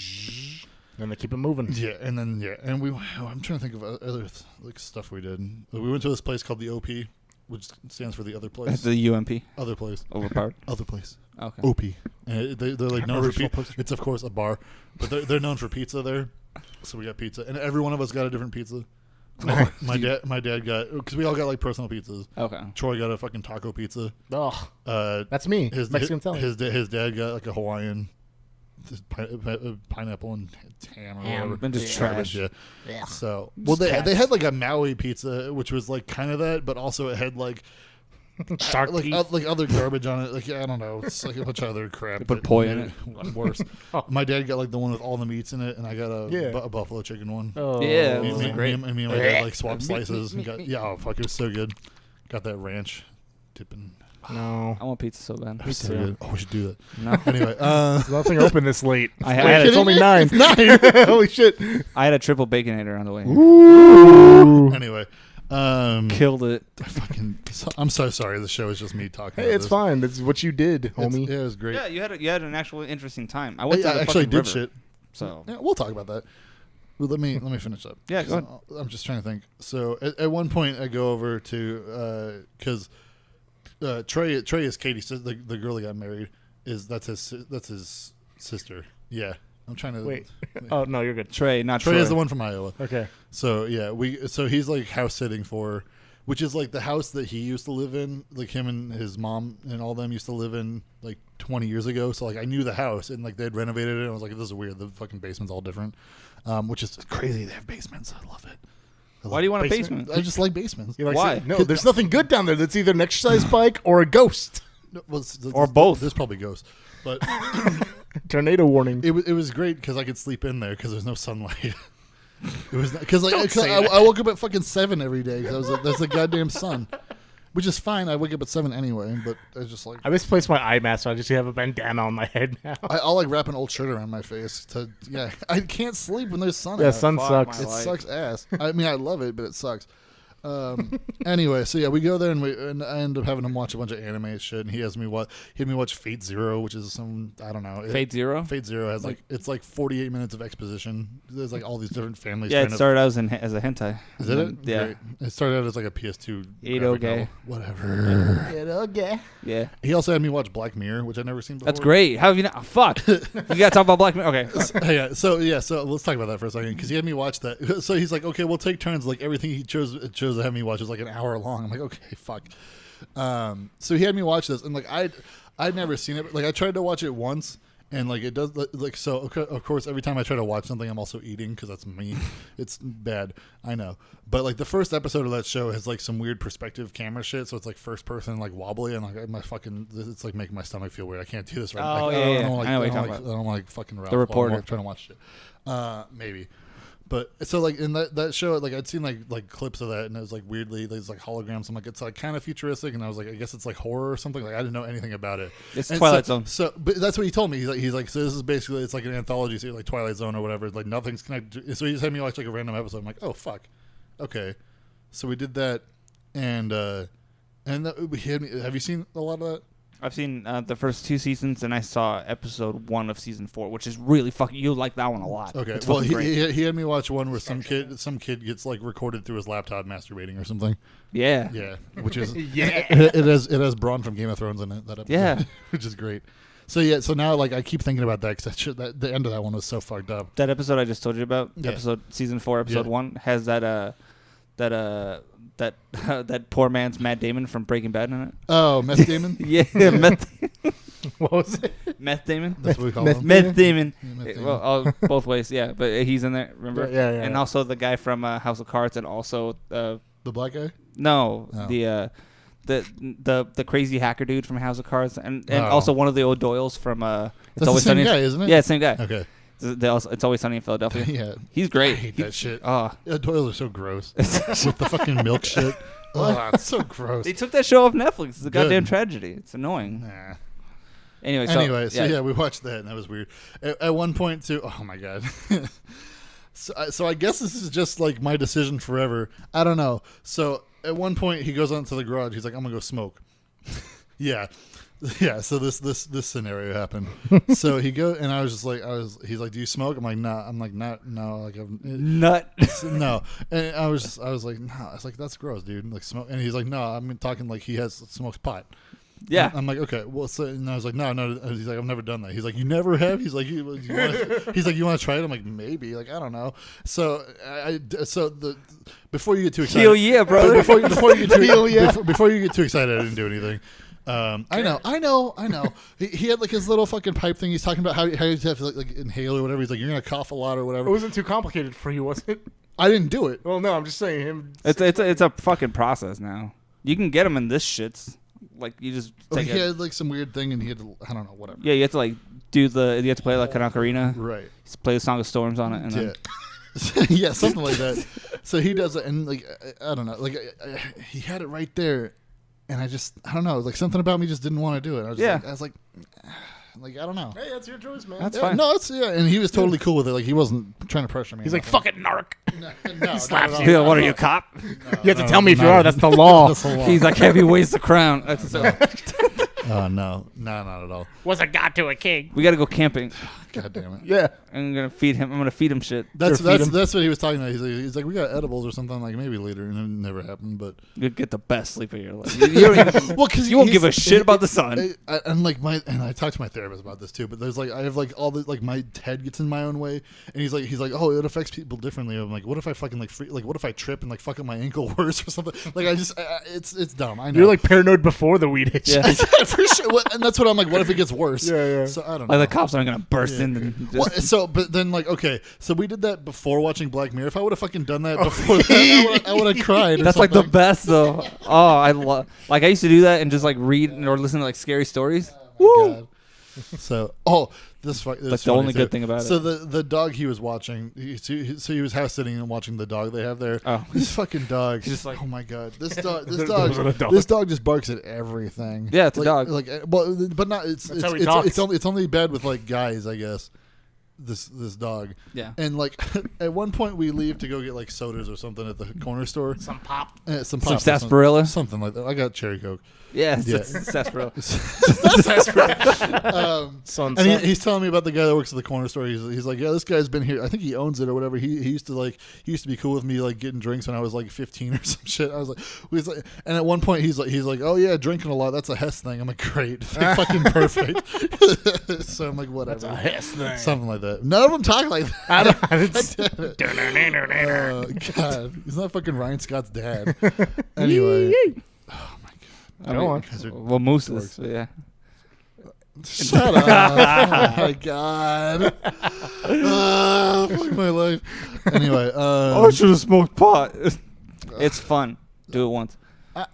And they keep it moving. Yeah, and then and I'm trying to think of other like stuff we did. We went to this place called the OP, which stands for the other place. The UMP. Other place. Overpowered. Other place. Okay. OP. And they're like known for Original pizza. poster. It's of course a bar, but they're known for pizza there. So we got pizza, and every one of us got a different pizza. My dad got because we all got like personal pizzas. Okay. Troy got a fucking taco pizza. Oh, Uh, that's me. his Mexican his, Italian. his dad got like a Hawaiian. Pineapple and ham or Ham. whatever. And just Garbage, trash. yeah. Ugh. So Just they cats. had like a Maui pizza, which was like kind of that, but also it had like Shark like teeth. like other garbage on it. Like I don't know. It's like a bunch of other crap. They put that poi in made it worse. My dad got like the one with all the meats in it, and I got a buffalo chicken one. Oh, Yeah, it me, was me, great. me and my dad like swapped slices and got oh fuck, it was so good. Got that ranch dipping. No. I want pizza so bad. So good. Oh, we should do that. No. Anyway, Nothing open this late. I had It's only 9. It's 9. Holy shit. I had a triple baconator on the way. Ooh. Anyway, Killed it. I'm so sorry. The show is just me talking. Hey, about it's this. fine. That's what you did, homie. Yeah, it was great. Yeah, you had an actually interesting time. I went to the actually fucking did river, shit. So Yeah, we'll talk about that. Well, let me finish up. Yeah, go ahead. I'm just trying to think. So at one point, I go over to because Trey is Katie's the girl that got married. That's his sister. Yeah, I'm trying to Wait. Oh, no, you're good. Trey, not Trey Troy. is the one from Iowa. Okay. So yeah, he's like house sitting for her, which is like the house that he used to live in, like him and his mom and all them used to live in like 20 years ago. So like I knew the house and like they'd renovated it. And I was like, this is weird. The fucking basement's all different, which is crazy. They have basements. I love it. Why do you want a basement? I just like basements. You like Why? saying, no, there's nothing good down there. That's either an exercise bike or a ghost. Well, Or both. There's probably ghosts, but Tornado warning. it was great because I could sleep in there because there's no sunlight. It was because like Don't say that. I woke up at fucking 7 every day because there's the goddamn sun, which is fine. I wake up at 7 anyway, but I just like I misplaced my eye mask, so I just have a bandana on my head now. I'll like wrap an old shirt around my face to I can't sleep when there's sun. Yeah, out. sun Fuck sucks. my It life. sucks ass. I mean, I love it, but it sucks. Anyway, so yeah, we go there and I end up having him watch a bunch of anime and shit, and he had me watch Fate Zero, which is some I don't know. Fate Zero? Fate Zero has it's like 48 minutes of exposition. There's like all these different families. Yeah, it trying started out as a hentai. Is it? Yeah. Great. It started out as like a PS2. Edo graphic gay. novel. Whatever. Okay. Yeah. He also had me watch Black Mirror, which I'd never seen before. That's great. How have you not? Oh, fuck. You gotta talk about Black Mirror. Okay. So let's talk about that for a second because he had me watch that. So he's like, okay, we'll take turns. Like everything he chose to have me watch was like an hour long. I'm like, okay, fuck. So he had me watch this, and like I'd never seen it. But, like I tried to watch it once, and like it does like so. Of course, every time I try to watch something, I'm also eating because that's me. It's bad, I know. But like the first episode of that show has like some weird perspective camera shit, so it's like first person, like wobbly, and like my fucking it's like making my stomach feel weird. I can't do this right now. Oh, Like, yeah, I yeah. don't like, I know what I you're don't talking like, about. I don't like fucking Ralph The Reporter. while I'm trying to watch shit. Maybe. But so like in that show, like I'd seen like clips of that, and it was like weirdly there's like holograms. I'm like, it's like kind of futuristic, and I was like, I guess it's like horror or something. Like I didn't know anything about it. It's And Twilight so, Zone. So, but that's what he told me. He's like, so this is basically it's like an anthology series, like Twilight Zone or whatever. It's like nothing's connected. So he just had me watch like a random episode. I'm like, oh fuck, okay. So we did that, and we had me. Have you seen a lot of that? I've seen the first 2 seasons, and I saw episode 1 of season 4, which is really fucking. You'll like that one a lot. Okay. It's Well, fucking great. he had me watch one where some kid gets like recorded through his laptop masturbating or something. Yeah. Yeah, which is Yeah. it has Braun from Game of Thrones in it. That episode, Yeah. which is great. So yeah, so now like I keep thinking about that because the end of that one was so fucked up. That episode I just told you about, Yeah. season 4, episode Yeah. 1, has that poor man's Matt Damon from Breaking Bad in it. Oh, Meth Damon. Yeah, What was it? Meth Damon. That's what we call Meth him. Meth Damon. Yeah, Meth Damon. Well, both ways, yeah. But he's in there, remember? Yeah. And also the guy from House of Cards, and also The black guy. no, Oh. the crazy hacker dude from House of Cards, and Oh. also one of the O'Doyles from That's It's the Always same Sunny. guy, isn't it? Yeah, same guy. Okay. It's Always Sunny in Philadelphia. Yeah. He's great. I hate that shit. Oh, Doyles are so gross with the fucking milk shit. Oh, it's so gross. they took that show off Netflix. It's a goddamn Good. tragedy. It's annoying. Nah. Anyway, So yeah, we watched that, and that was weird. At one point, too. Oh my god. So I guess this is just like my decision forever. I don't know. So at one point, he goes out to the garage. He's like, "I'm gonna go smoke." Yeah. So this scenario happened. So he goes, and I was just like, he's like, "Do you smoke?" I'm like, "Nah." I'm like, "No." Like, nut. no. And I was like, "No." I was like, "That's gross, dude." Like smoke. And he's like, "No." I'm talking like he smokes pot. Yeah. I'm like, okay, well, so, and I was like, no. He's like, I've never done that. He's like, you never have? He's like, you want to try it? I'm like, maybe. Like, I don't know. So before you get too excited, Hell yeah, brother. Before you get too, before you get too excited, I didn't do anything. I know. He had like his little fucking pipe thing. He's talking about how you have to like inhale or whatever. He's like, you're gonna cough a lot or whatever. It wasn't too complicated for you, was it? I didn't do it. Well, no, I'm just saying him. It's a fucking process now. You can get them in this shits like you just He take it. had like some weird thing, and he had to, I don't know, whatever. Yeah, you have to like you have to play like an ocarina. Right. Just play the Song of Storms on it, and then Yeah, something like that. So he does it, and like I don't know, like he had it right there, and I don't know, like something about me just didn't want to do it. I was like, I don't know. Hey, that's your choice, man. That's Yeah, fine. no, and he was totally cool with it. Like he wasn't trying to pressure me. He's like, fuck it, narc. No, slaps not at you. all. What are you, a cop? You have to tell me if you are. That's the law. That's the law. He's like, heavy weighs the crown. That's Oh no, not at all. Was a god to a king. we got to go camping. God damn it. Yeah. I'm gonna feed him. I'm gonna feed him shit. That's feed him. what he was talking about. He's like, we got edibles or something. Like maybe later, and it never happened. But You'll get the best sleep of your life. You don't even, well, because you won't give a shit about the sun. And I talked to my therapist about this too. But there's like I have like all the like my head gets in my own way, and he's like, oh, it affects people differently. I'm like, what if I fucking like what if I trip and like fuck up my ankle worse or something? Like it's dumb. I know. You're like paranoid before the weed hits you. Yeah. For sure. And that's what I'm like. What if it gets worse? Yeah. So I don't know. Like the cops aren't gonna burst in and just But then like okay, so we did that before watching Black Mirror. If I would have fucking done that before that, I would have cried. Or That's like the something. best though. Oh, I love. Like I used to do that and just like read or listen to like scary stories. Oh my God. So this That's is the funny, only too. good thing about So it. the dog he was watching, he was house sitting and watching the dog they have there. Oh. This fucking dog. He's just like- oh my God, this wasn't a dog. this dog just barks at everything. Yeah, it's a like, dog. Like, well, but not. It's That's how he talks. it's only bad with like guys, I guess. This dog. Yeah. And like at one point we leave to go get like sodas or something at the corner store. Some pop. Some Some pop or something- sarsaparilla? something like that. I got cherry coke. Yeah, Yeah. it's sarsaparilla. Sun. And he's telling me about the guy that works at the corner store. He's like, yeah, this guy's been here. I think he owns it or whatever. He used to be cool with me like getting drinks when I was like 15 or some shit. I was like, and at one point he's like, oh yeah, drinking a lot. That's a Hess thing. I'm like, great, fucking perfect. So I'm like, whatever. That's a Hess thing. Something like that. None of them talk like that. I God, he's not fucking Ryan Scott's dad. Anyway. I Go on. Guys are Well, Moose is. Yeah. Shut up. Oh my God. Fuck my life. Anyway. I should have smoked pot. It's fun. Do it once. I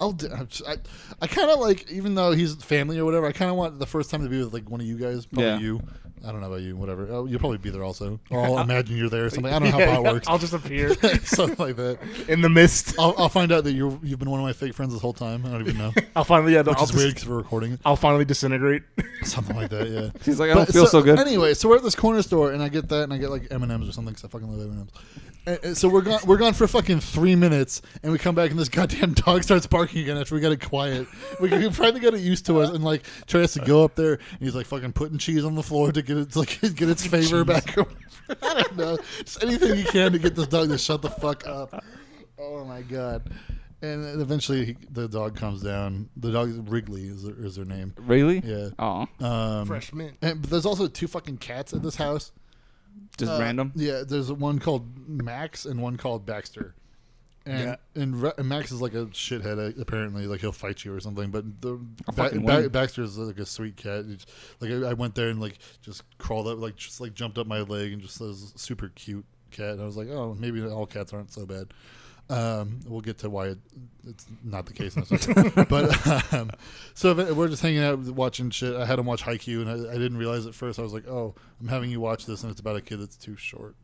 kind of like, even though he's family or whatever, I kind of want the first time to be with like one of you guys. Probably Yeah. you. I don't know about you, whatever. Oh, you'll probably be there also. Or I'll imagine you're there or something. I don't know how pot works. I'll just appear Something like that. in the mist. I'll find out that you've been one of my fake friends this whole time. I don't even know. I'll finally, Which is weird because we're recording it. I'll finally disintegrate. Something like that, yeah. He's like, I don't feel so good. Anyway, so we're at this corner store, and I get that, and I get like M&Ms or something because I fucking love M&Ms. And so we're gone for fucking 3 minutes, and we come back, and this goddamn dog starts barking again after we got it quiet. We finally got it used to us, and like tries to go up there, and he's like fucking putting cheese on the floor to get its favor back. Or I don't know, just anything he can to get this dog to shut the fuck up. Oh my God. And then eventually the dog comes down. The dog Wrigley is her name. Really? Yeah. Oh, Fresh mint. But there's also 2 fucking cats at this house. just random. Yeah, there's one called Max and one called Baxter. And and Max is like a shithead. Apparently, like he'll fight you or something. But the Baxter is like a sweet cat. Like I went there and like just crawled up, like just like jumped up my leg and just was a super cute cat. And I was like, oh, maybe all cats aren't so bad. We'll get to why it's not the case in a second. But so we're just hanging out watching shit. I had him watch Haikyuu, and I didn't realize at first. I was like, oh, I'm having you watch this, and it's about a kid that's too short.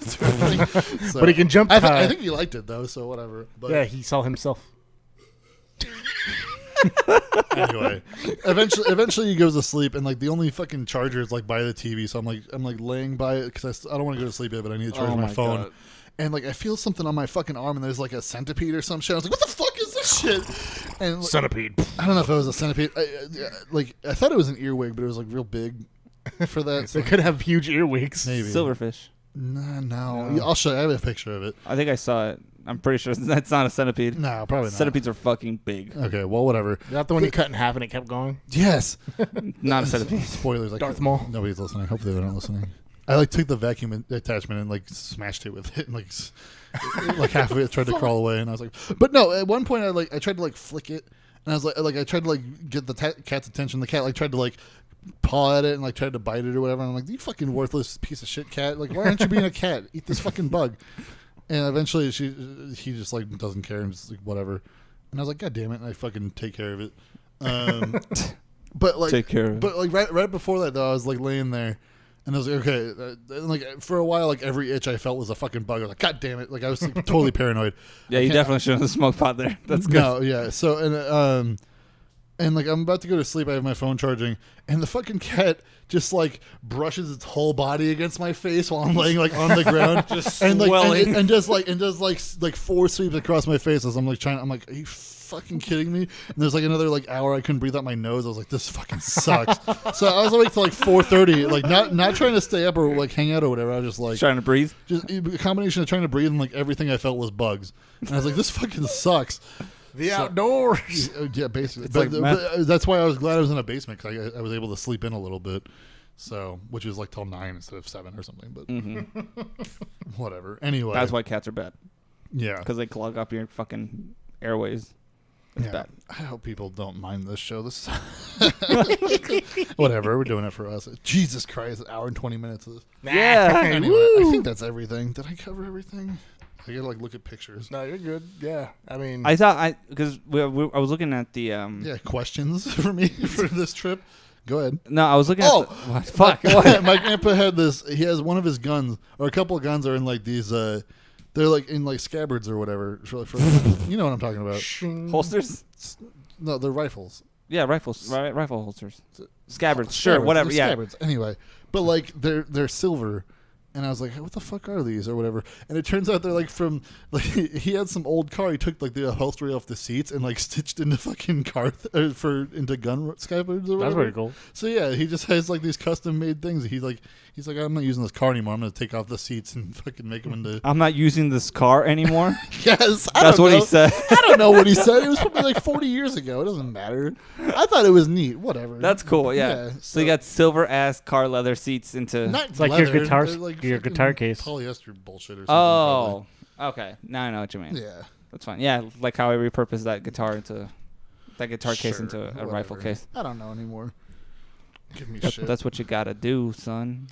So, But he can jump I high. think he liked it though, so whatever. But Yeah, he saw himself. anyway, eventually he goes to sleep, and like the only fucking charger is like by the TV. So I'm like laying by it because I don't want to go to sleep yet, but I need to charge my phone. God. And like I feel something on my fucking arm, and there's like a centipede or some shit. I was like, "What the fuck is this shit?" And Centipede. I don't know if it was a centipede. I thought it was an earwig, but it was like real big for that. They could have huge earwigs. Maybe Silverfish. No. No. I'll show you. I have a picture of it. I think I saw it. I'm pretty sure that's not a centipede. No, probably not. Centipedes are fucking big. Okay, well, whatever. Is that the one you cut in half and it kept going? Yes. Not a centipede. Spoilers. Darth Maul. Nobody's listening. Hopefully they're not listening. I like took the vacuum attachment and like smashed it with it and like half of it tried to crawl away, and I was like, but no. At one point I tried to like flick it, and I was like I tried to like get the cat's attention. The cat like tried to like paw at it and like tried to bite it or whatever. And I'm like, you fucking worthless piece of shit cat. Like, why aren't you being a cat? Eat this fucking bug. And eventually he just like doesn't care and just like whatever. And I was like, God damn it! And I fucking take care of it. But like, Take care of it. But like right before that though, I was like laying there, and I was like, okay, and like for a while, like every itch I felt was a fucking bug. I was like, God damn it! Like I was like, totally paranoid. Yeah, you definitely shouldn't have smoked pot there. That's good. No, yeah. So and like I'm about to go to sleep. I have my phone charging, and the fucking cat just like brushes its whole body against my face while I'm laying like on the ground, Just and like swelling. and does like 4 sweeps across my face as I'm like trying. I'm like, are you fucking kidding me? And there's like another like hour I couldn't breathe out my nose. I was like, this fucking sucks. So I was awake till like 4:30, like not trying to stay up or like hang out or whatever. I was just like Trying to breathe. just a combination of trying to breathe and like everything I felt was bugs. And I was like, this fucking sucks. The outdoors. Yeah, basically. It's like But that's why I was glad I was in a basement because I was able to sleep in a little bit. So, which was like till 9 instead of 7 or something. But whatever. Anyway, That's why cats are bad. yeah, Because they clog up your fucking airways. It's yeah. bad. I hope people don't mind this show. This whatever. We're doing it for us. Jesus Christ, an hour and 20 minutes of this. Yeah. Anyway, I think that's everything. Did I cover everything? I gotta like look at pictures. No, you're good. Yeah, I mean, I thought because I was looking at the Yeah, questions for me for this trip. Go ahead. No, I was looking at what? Fuck. My grandpa had this. He has one of his guns, or a couple of guns are in like these. They're like in like scabbards or whatever. For you know what I'm talking about? Holsters? No, they're rifles. Yeah, rifles. Rifle holsters. Scabbards. Sure, Scabbards. whatever. They're Yeah. scabbards. Anyway, but like they're silver. And I was like, what the fuck are these or whatever? And it turns out they're like from like he had some old car. He took like the upholstery off the seats and like stitched into fucking car into gun scabbards or whatever. that's pretty cool. So yeah, he just has like these custom made things. He's like, I'm not using this car anymore. I'm gonna take off the seats and fucking make them into. I'm not using this car anymore. Yes, That's what he said. I don't know what he said. It was probably like 40 years ago. It doesn't matter. I thought it was neat. Whatever. That's cool. Yeah. So you got silver ass car leather seats into. not It's like leather, your guitar, they're like your fucking guitar case. polyester bullshit or something. Oh. Okay. Now I know what you mean. probably. Yeah. That's fine. Yeah, like how I repurposed that guitar case Sure, into a whatever. rifle case. I don't know anymore. Give me That, shit. that's what you gotta do, son.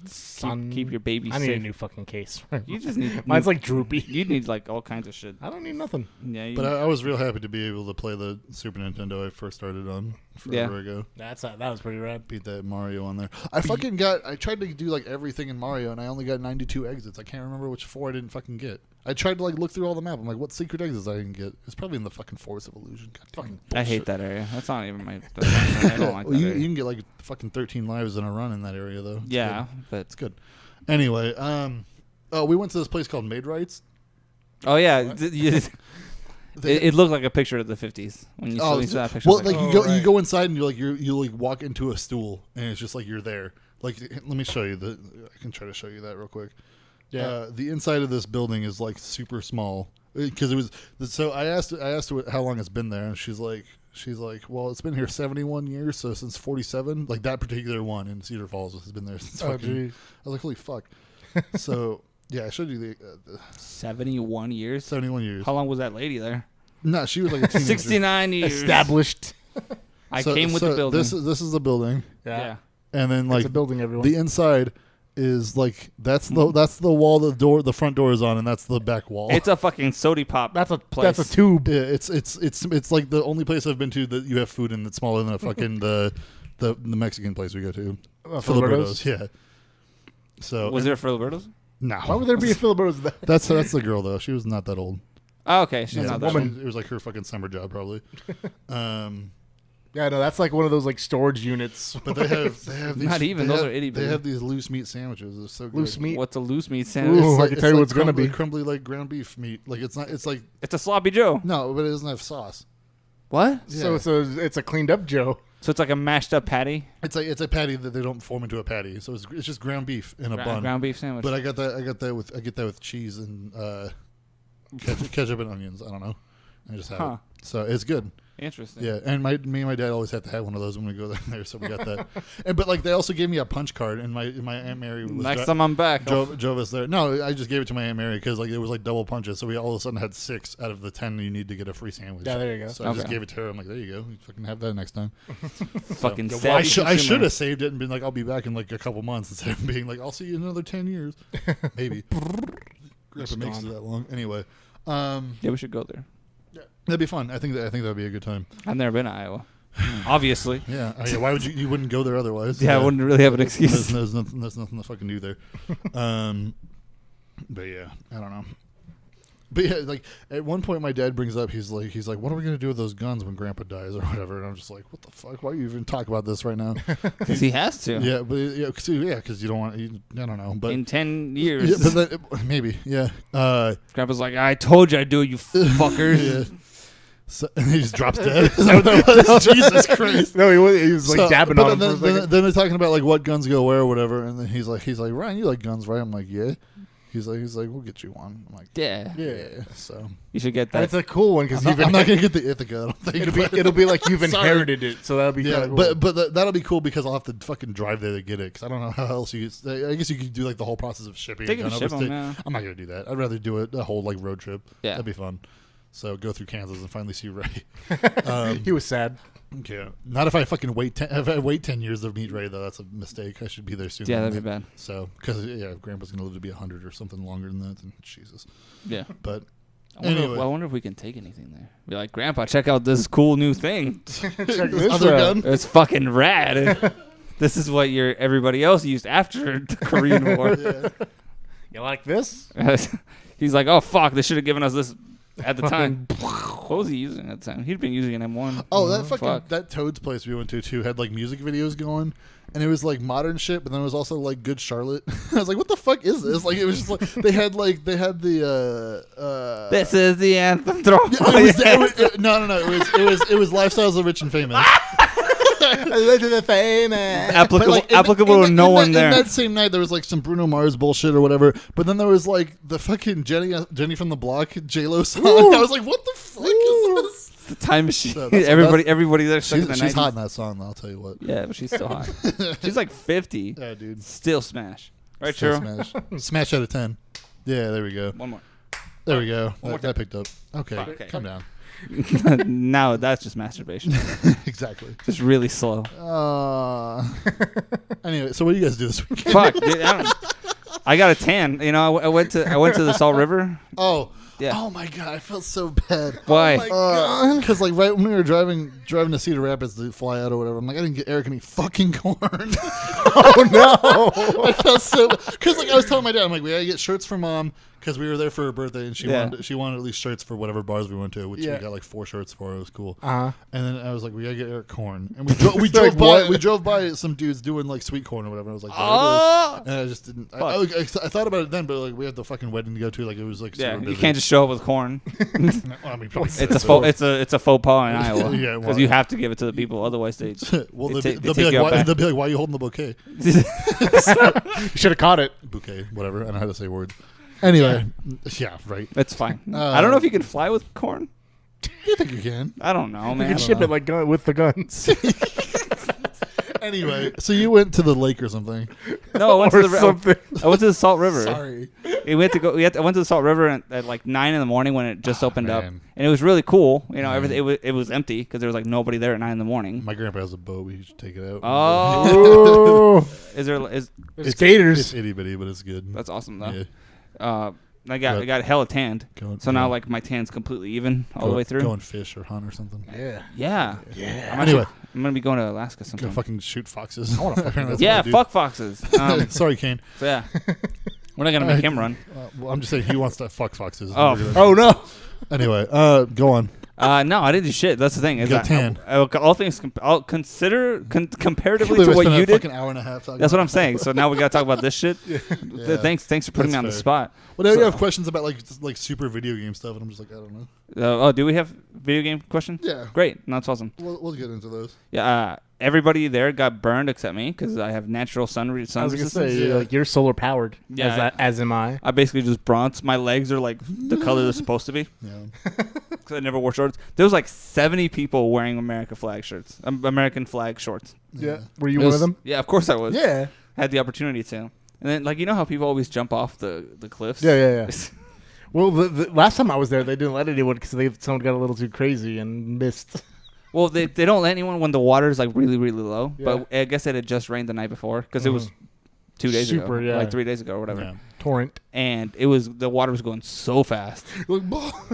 Keep your baby I need safe. a new fucking case. You just need. Mine's like droopy. You need like all kinds of shit. I don't need nothing. Yeah. But I was real happy to be able to play the Super Nintendo I first started on forever ago. That was pretty rad. Beat that Mario on there. I tried to do like everything in Mario and I only got 92 exits. I can't remember which 4 I didn't fucking get. I tried to like look through all the map. I'm like, what secret exits I didn't get? It's probably in the fucking Forest of Illusion. God, fucking I hate bullshit. that area. That's not even my. I don't like Well, that you area. can get like fucking 13 lives in a run in that area though. It's Yeah, good. but It's good. Anyway, we went to this place called Maid Rights. oh yeah, They- it looked like a picture of the 50s when you saw that picture. Well, I was like you go inside and you like walk into a stool and it's just like you're there. Like let me show you I can try to show you that real quick. Yeah. The inside of this building is like super small because it was. So I asked her how long it's been there, and she's like, well, it's been here 71 years, so since 47, like that particular one in Cedar Falls has been there since. Oh, fucking, geez. I was like, holy fuck. So yeah, I showed you the 71 years. 71 years. How long was that lady there? No, she was like a teenager. 69 years. Established. I came with the building. This is the building, yeah. and then It's like a building, everyone. the inside is like that's the wall the front door is on, and that's the back wall. It's a fucking sody pop. that's a place. that's a tube. Yeah, it's like the only place I've been to that you have food in that's smaller than a fucking the Mexican place we go to. Filiberto's? Yeah. So Was there Filiberto's? no? Why would there be a Filiberto's there? That's the girl though. She was not that old. Oh, okay. She's Yeah, not that woman. old. It was like her fucking summer job probably. Yeah, no, that's like one of those like storage units. But they have these. Not even, they those have- are itty They bitty. have these loose meat sandwiches. They're so good. Loose meat. What's a loose meat sandwich? Ooh, I can It's tell you like what's gonna be. crumbly like ground beef meat. Like it's not. It's like It's a sloppy Joe. no, but it doesn't have sauce. What? Yeah. So it's a cleaned up Joe. So it's like a mashed up patty? It's a patty that they don't form into a patty. So it's just ground beef in a bun. Ground beef sandwich. But I get that with cheese and ketchup and onions. I don't know. I just have Huh. it. So it's good. Interesting. Yeah, and me and my dad always have to have one of those when we go there, so we got that. But like they also gave me a punch card, and my Aunt Mary was Next time I'm back. drove us there. No, I just gave it to my Aunt Mary because like it was like double punches, so we all of a sudden had 6 out of the 10 you need to get a free sandwich. Yeah, there you go. So I just Okay. gave it to her. I'm like, there you go. You fucking have that next time. Fucking So, savvy I should consumer. have saved it and been like, I'll be back in like a couple months instead of being like, I'll see you in another 10 years, maybe. If it makes it that long. Anyway, Yeah, we should go there. that'd be fun. I think that'd be a good time. I've never been to Iowa. Obviously. Yeah. Oh, yeah. Why would you wouldn't go there otherwise? Yeah, I wouldn't really have an excuse. There's nothing to fucking do there. But yeah, I don't know. But yeah, like at one point, my dad brings up, he's like, "What are we gonna do with those guns when Grandpa dies or whatever?" And I'm just like, "What the fuck? Why do you even talk about this right now?" Because he has to. Yeah, but because you don't want. I don't know, but in 10 years. Yeah, but then, maybe, yeah. Grandpa's like, I told you I'd do it, you fuckers. Yeah. So, and he just drops dead. Is that what that was? Jesus Christ! No, he was like dabbing on him for a second. Then they're talking about like what guns go where or whatever, and then he's like, Ryan, you like guns, right? I'm like, yeah. He's like, we'll get you one. I'm like, yeah. So you should get that. That's a cool one because I'm not gonna get the Ithaca. I don't think it'll be like you've inherited it, so that'll be kind of cool. But that'll be cool because I'll have to fucking drive there to get it because I don't know how else you. I guess you could do like the whole process of shipping. They can ship them, yeah. I'm not gonna do that. I'd rather do a whole like road trip. Yeah, that'd be fun. So go through Kansas and finally see Ray. He was sad. Yeah, not if I fucking wait. If I wait 10 years to meet Ray, though, that's a mistake. I should be there soon. Yeah, that'd be bad. So, because if Grandpa's gonna live to be 100 or something longer than that, then Jesus. Yeah, but I wonder if we can take anything there. Be like, Grandpa, check out this cool new thing. Check this other gun. It's fucking rad. This is what everybody else used after the Korean War. Yeah. You like this? He's like, oh fuck, they should have given us this at the time. What was he using at the time? He'd been using an M1. Oh, that Toad's place we went to too had like music videos going, and it was like modern shit, but then it was also like Good Charlotte. I was like, what the fuck is this? Like it was just like they had the this is the anthem. No. It was Lifestyles of the Rich and Famous. Applicable to no one there. In that same night, there was like some Bruno Mars bullshit or whatever. But then there was like the fucking Jenny from the Block J-Lo song. Ooh. I was like, what the fuck is this? It's the time machine. So everybody there. She's hot in that song, though, I'll tell you what. Yeah, but she's still hot. She's like 50. Yeah, dude. Still smash. Right, still Cheryl? Smash out of 10. Yeah, there we go. One more. There we go. That picked up. Okay, calm down. Now that's just masturbation. Exactly. Just really slow. Anyway, so what do you guys do this weekend? Fuck, dude, I got a tan. You know, I went to the Salt River. Oh. Yeah. Oh my god, I felt so bad. Why? Because like right when we were driving to Cedar Rapids to fly out or whatever, I'm like, I didn't get Eric any fucking corn. Oh no! I felt so because like I was telling my dad, I'm like, we gotta get shirts for Mom because we were there for her birthday and she wanted at least shirts for whatever bars we went to, which we got like 4 shirts for. It was cool. And then I was like, we gotta get Eric corn, and we drove by some dudes doing like sweet corn or whatever. I was like, and I just didn't. I thought about it then, but like we had the fucking wedding to go to. Like it was like super busy. You can't just show up with corn. Well, I mean, it's a faux pas in Iowa. Yeah, because you have to give it to the people, otherwise they. Well, they'll be like, why are you holding the bouquet? You should have caught it. Bouquet, whatever. I don't know how to say words. Anyway, yeah, right. It's fine. I don't know if you can fly with corn. You think you can? I don't know, man. You can ship it like with the guns. Anyway, so you went to the lake or something? No, I went to the Salt River. Sorry. I went to the Salt River at like 9 a.m. when it just opened up, and it was really cool. You know, everything it was empty because there was like nobody there at 9 a.m. My grandpa has a boat. We should take it out. Oh, is it's gators? It's itty bitty, but it's good. That's awesome though. Yeah. I got hella tanned. Now like my tan's completely even all the way through. Go and fish or hunt or something. Yeah. I'm gonna be going to Alaska sometime. Go fucking shoot foxes. I want to fuck foxes. Sorry, Kane. So yeah. We're not gonna make him run. Well, I'm just saying he wants to fuck foxes. Oh no. Anyway, go on. No, I didn't do shit. That's the thing. You got tan. All things I'll consider comparatively to what you did. An hour and a half. That's what I'm saying. So now we gotta talk about this shit. Yeah. Thanks for putting me on the spot. Well, now you have questions about like super video game stuff, and I'm just like, I don't know. Do we have video game questions? Yeah. Great. That's awesome. We'll get into those. Yeah. Everybody there got burned except me because I have natural sun resistance. I was gonna say, like, you're solar powered. Yeah. As am I. I basically just bronze. My legs are like the color they're supposed to be. Yeah. Because I never wore shorts. There was like 70 people wearing American flag shorts. Yeah. Were you one of them? Yeah, of course I was. Yeah. Had the opportunity to. And then, like, you know how people always jump off the cliffs? Yeah. Well, the last time I was there, they didn't let anyone because someone got a little too crazy and missed. Well, they don't let anyone when the water's like really, really low. Yeah. But I guess it had just rained the night before because it was 2 days ago. Yeah. Like 3 days ago or whatever. Yeah. torrent. and the water was going so fast. Like,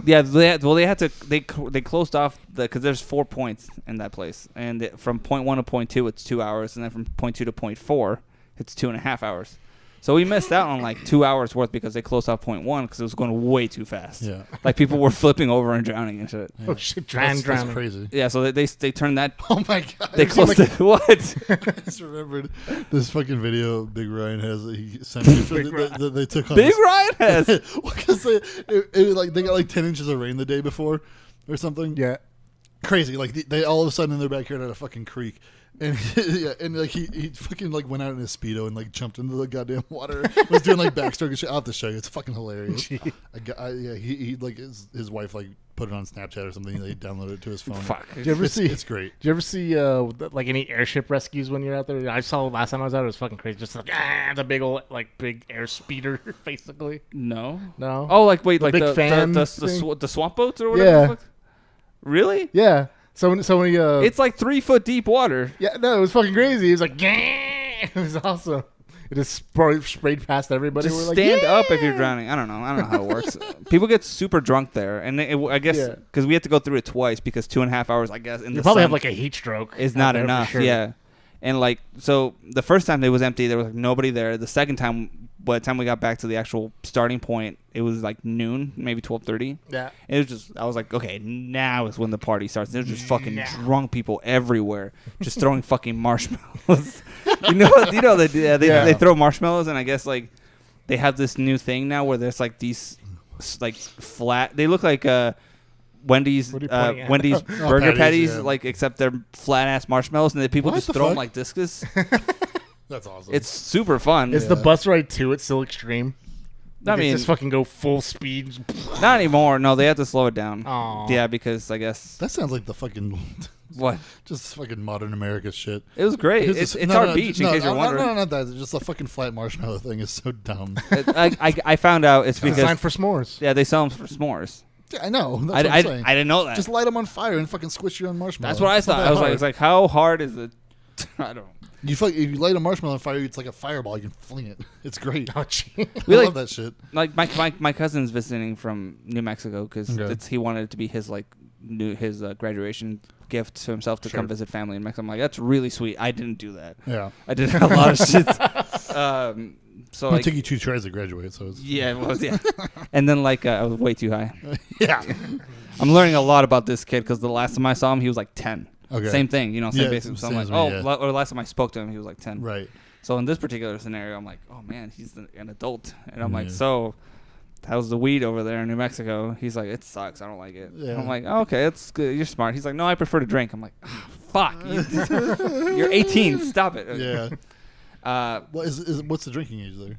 Yeah, they closed off because there's 4 points in that place, and from point 1 to point 2 it's 2 hours, and then from point 2 to point 4 it's 2.5 hours. So we missed out on like 2 hours worth because they closed off point 1 because it was going way too fast. Yeah. Like people were flipping over and drowning and shit. Yeah. Oh shit, That's drowning. crazy. Yeah, so they turned that. Oh my god. They closed it. What? I just remembered this fucking video Big Ryan has that he sent me that they took on Big Ryan Hess. because they got like 10 inches of rain the day before or something. Yeah. Crazy. Like they all of a sudden in their backyard had a fucking creek. And yeah, and like he fucking like went out in his Speedo and like jumped into the goddamn water. Was doing like backstroke and shit. I'll have to show you. It's fucking hilarious. He like his wife like put it on Snapchat or something. He downloaded it to his phone. Fuck. Did you ever see? It's great. Did you ever see like any airship rescues when you're out there? I saw last time I was out. It was fucking crazy. Just like the big old big air speeder, basically. No. No. Oh, like wait, The like big fan the thing? the swamp boats or whatever. Yeah. the fuck? Really? Yeah. So when he It's like 3 foot deep water. yeah, no, it was fucking crazy. He was like, it was awesome. It just sprayed past everybody. Just We're like, stand up if "Yeah!" you're drowning. I don't know how it works. People get super drunk there, and I guess Yeah. because we had to go through it twice because 2.5 hours, I guess, in You the probably sun have like a heat stroke. is out not there for enough. sure. Yeah, and like so the first time it was empty, there was like nobody there. The second time, by the time we got back to the actual starting point, it was like noon, maybe 12:30. Yeah. It was just, I was like, okay, now is when the party starts. There's just fucking Now. drunk people everywhere, just throwing fucking marshmallows. They throw marshmallows, and I guess like they have this new thing now where there's like these like flat. They look like Wendy's What are you pointing at? Wendy's burger patties, patties, yeah. like except they're flat ass marshmallows, and then people What just the throw them fuck? like discus. That's awesome. It's super fun. Is the bus ride to it still extreme? I mean, just fucking go full speed. not anymore. No, they have to slow it down. Aw. Yeah, because I guess that sounds like the fucking what. just fucking modern America shit. It was great. It's our beach, in case you're wondering. No, not that. It's just the fucking flat marshmallow thing is so dumb. I found out it's because Designed for s'mores. yeah, they sell them for s'mores. Yeah, I know. That's I what I'm saying. didn't know that. Just light them on fire and fucking squish your own marshmallow. That's what I It's not thought. that I was hard. like, how hard is it? I don't know. If you light a marshmallow on fire, it's like a fireball. You can fling it. It's great. Oh, gee. We I like- love that shit. Like my cousin's visiting from New Mexico because Okay. he wanted it to be his graduation gift to himself to come Sure. visit family in Mexico. I'm like, that's really sweet. I didn't do that. Yeah. I did a lot of shit. So It'll like, take you 2 tries to graduate, so it's yeah, well, yeah. And then like I was way too high. yeah. I'm learning a lot about this kid because the last time I saw him, he was like 10. Okay. Same thing, same Yeah, basis. So I'm same like, as me, yeah. or last time I spoke to him, he was like 10. Right. So in this particular scenario, I'm like, oh man, he's an adult, and I'm like, Yeah. so how's the weed over there in New Mexico? He's like, it sucks. I don't like it. Yeah. I'm like, oh, okay, it's good. You're smart. He's like, no, I prefer to drink. I'm like, oh, fuck. You're 18. Stop it. Yeah. What's the drinking age there?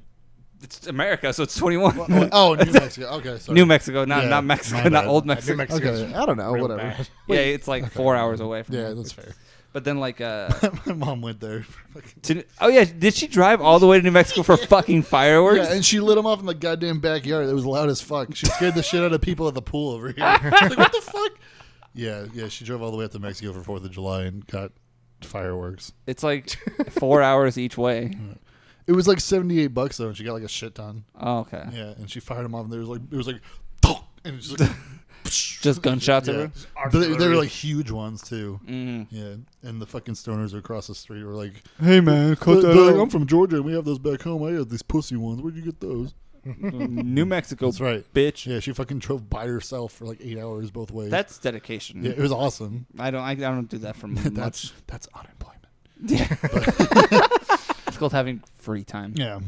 It's America, so it's 21. Oh, New Mexico. Okay, sorry. New Mexico, not Yeah, Mexico, my not bad. old New Mexico. Mexico. Okay, I don't know. Real Whatever. bad. Yeah, it's like 4 hours away from Yeah, here. that's fair. But then like, My mom went there. oh yeah, did she drive all the way to New Mexico for fucking fireworks? Yeah, and she lit them off in the goddamn backyard. It was loud as fuck. She scared the shit out of people at the pool over here. Like, what the fuck? Yeah, she drove all the way up to Mexico for 4th of July and got fireworks. It's like 4 hours each way. It was like $78 though, and she got like a shit ton. Oh, okay. Yeah, and she fired them off, and it was like, and it was just like, Just gunshots yeah. everywhere? But they were like huge ones too. Mm. Yeah, and the fucking stoners across the street were like, Hey man, they're like, I'm from Georgia, and we have those back home. I had these pussy ones. Where'd you get those? New Mexico, That's right. bitch. Yeah, she fucking drove by herself for like 8 hours both ways. That's dedication. yeah, it was awesome. I don't do that for much. That's unemployment. Yeah. It's called having free time. Yeah,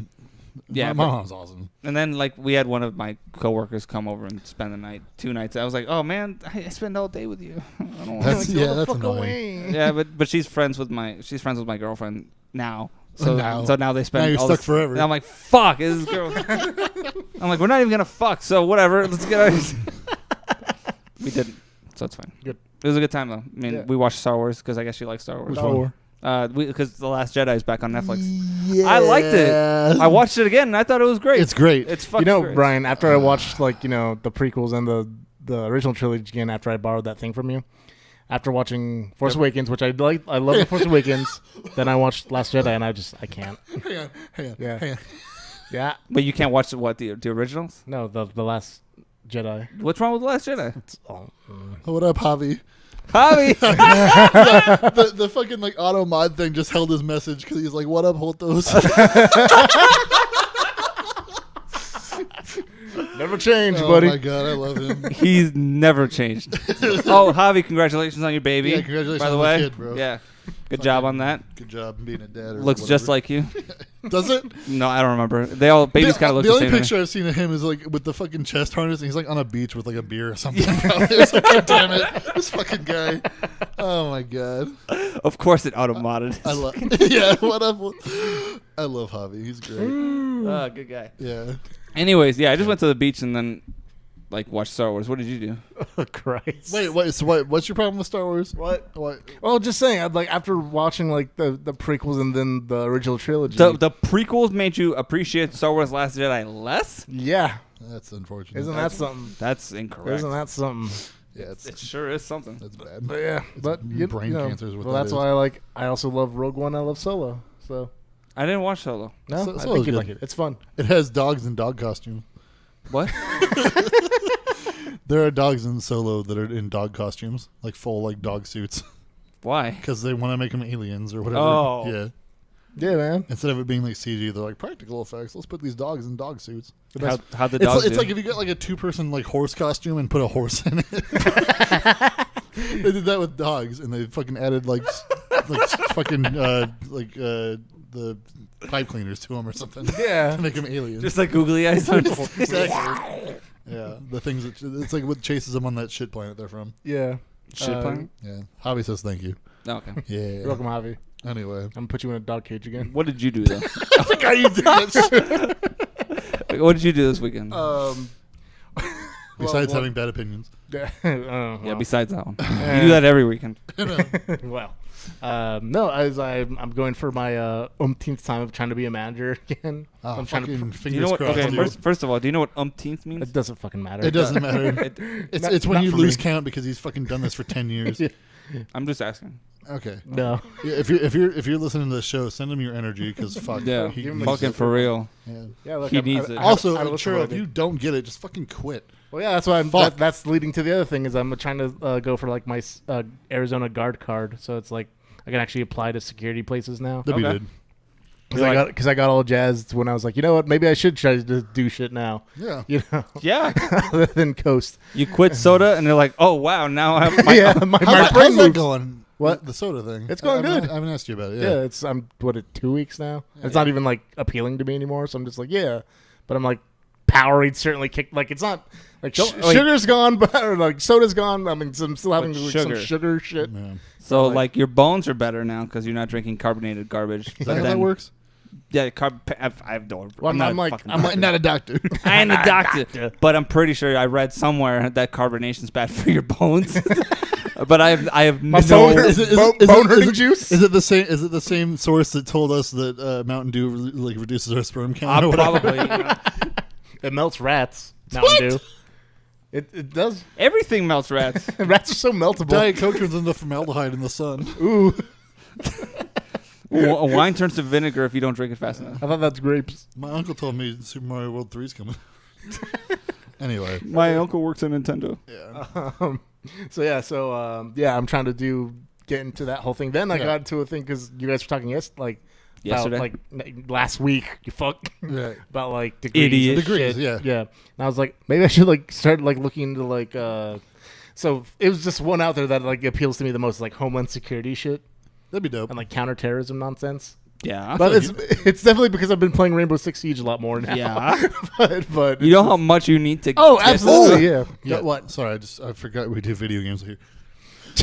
Yeah, My but- mom's awesome. And then like we had one of my coworkers come over and spend the night, 2 nights. I was like, oh man, I spend all day with you. I don't want That's- to. yeah, Go the that's fuck annoying. away. Yeah, but she's friends with my girlfriend now. So now they spend. Now you're all stuck this, forever. And I'm like, fuck, is this girl? I'm like, we're not even gonna fuck. So whatever, let's get out. We didn't, so it's fine. Good. It was a good time though. I mean, Yeah. we watched Star Wars because I guess you like Star Wars. Which one? Because The Last Jedi is back on Netflix. Yeah. I liked it. I watched it again and I thought it was great. It's great. It's You fucking know, great. Brian, after I watched the prequels and the original trilogy again, after I borrowed that thing from you, after watching Force Awakens, which I love the Force Awakens, then I watched Last Jedi and I can't. Hang on. Yeah. Hang on. Yeah. But you can't watch the originals? No, the Last Jedi. What's wrong with The Last Jedi? It's all. What up, Javi? Javi! The fucking like auto mod thing just held his message because he's like, "What up, Holtos?" Never change, Oh buddy. my god, I love him. He's never changed. Oh, Javi, congratulations on your baby. Yeah, congratulations by the on the way. kid, bro. Yeah. Good job on that. Good job being a dad. Or Looks just whatever. like you. Does it? No, I don't remember. Babies kind of look the the only same. picture I've seen of him is like with the fucking chest harness, and he's like on a beach with like a beer or something. It's like, God damn it, this fucking guy. Oh my god. Of course, it auto-modded. I love. Yeah, what up? I love Javi. He's great. Good guy. Yeah. Anyways, yeah, I just went to the beach and then like watched Star Wars. What did you do? Oh, Christ. Wait, what's your problem with Star Wars? What? Well, just saying, I'd like after watching like the prequels and then the original trilogy. The prequels made you appreciate Star Wars: Last Jedi less? Yeah. That's unfortunate. Isn't that something? That's incorrect. Isn't that something? Yeah, It sure is something. that's bad. But yeah, brain cancer is what well, that that's is. why I also love Rogue One. I love Solo. So I didn't watch Solo. no, I Solo's think you'd good. like it. It's fun. It has dogs in dog costume. What? There are dogs in Solo that are in dog costumes, like full like dog suits, Why? because they want to make them aliens or whatever. Oh. Yeah. Yeah, man. Instead of it being like CG, they're like practical effects. Let's put these dogs in dog suits. How'd the dogs It's do? like if you got like a 2-person like horse costume and put a horse in it. They did that with dogs, and they fucking added like fucking the pipe cleaners to them or something. Yeah. To make them aliens. Just like googly eyes on Exactly. Yeah, the things that it's like what chases them on that shit planet they're from. Yeah. shit planet? Yeah, Javi says thank you. Okay. Yeah. You're welcome, Javi. Anyway, I'm gonna put you in a dog cage again. What did you do though? I forgot you did that shit. What did you do this weekend? Besides having bad opinions. Yeah, besides that one. You do that every weekend. well, no, as I'm going for my umpteenth time of trying to be a manager again. Oh, I'm trying fucking to. Do you know fingers what? crossed. Okay, dude. first of all, do you know what umpteenth means? It doesn't fucking matter. It doesn't matter. It's when not you for lose me. count because he's fucking done this for 10 years. I'm just asking. Okay. No. Yeah, if you're listening to the show, send him your energy because fuck. Yeah, he give him needs fucking it. for real. Yeah. Yeah, look, He needs it. Also, I listen sure, to if what I you do. don't get it, just fucking quit. Well, yeah, that's why Fuck. that's leading to the other thing is I'm trying to go for like my Arizona guard card, so it's like I can actually apply to security places now. That'd be Okay. good. Because I got all jazzed when I was like, you know what, maybe I should try to do shit now. Yeah. You know, Yeah. other than coast. You quit soda, and they're like, "Oh wow, now I have my." Yeah, my How's brain that moves. going? What? The soda thing? It's going I haven't- good. I haven't asked you about it. Yeah, it's I'm 2 weeks now. It's not even like appealing to me anymore. So I'm just like, yeah, but I'm like Powerade certainly kicked. Like it's not like wait. sugar's gone, but or like soda's gone. I mean, I'm still having But like, sugar. some sugar shit. Yeah. So like- like your bones are better now because you're not drinking carbonated garbage. Is that how that works? Yeah, I've don't. Well, I'm like- fucking I'm doctor. not a doctor. I ain't a doctor, but I'm pretty sure I read somewhere that carbonation's bad for your bones. But I have My no. bone hurts. Bone hurting juice. Is it the same? Is it the same source that told us that Mountain Dew like reduces our sperm count? or whatever? Probably. You know. It melts rats. Mountain Dew. It does. Everything melts rats. Rats are so meltable. Diet Coke turns into formaldehyde in the sun. Ooh, Wine turns to vinegar if you don't drink it fast enough. I thought that's grapes. My uncle told me Super Mario World 3's coming. Anyway, My uncle works at Nintendo. yeah. Yeah, I'm trying to get into that whole thing. Then I Yeah. got into a thing because you guys were talking Yesterday? about, last week. You fuck Right. about like degrees. Idiot. and Degrees, shit. yeah. Yeah. And I was like, maybe I should like start like looking into like. So it was just one out there that like appeals to me the most, like Homeland Security shit That'd be dope. and like counterterrorism nonsense. Yeah. But it's definitely because I've been playing Rainbow Six Siege a lot more now. Yeah. but You know how much you need to. Oh, get- absolutely, yeah. Yeah. What? Sorry, I forgot we do video games here.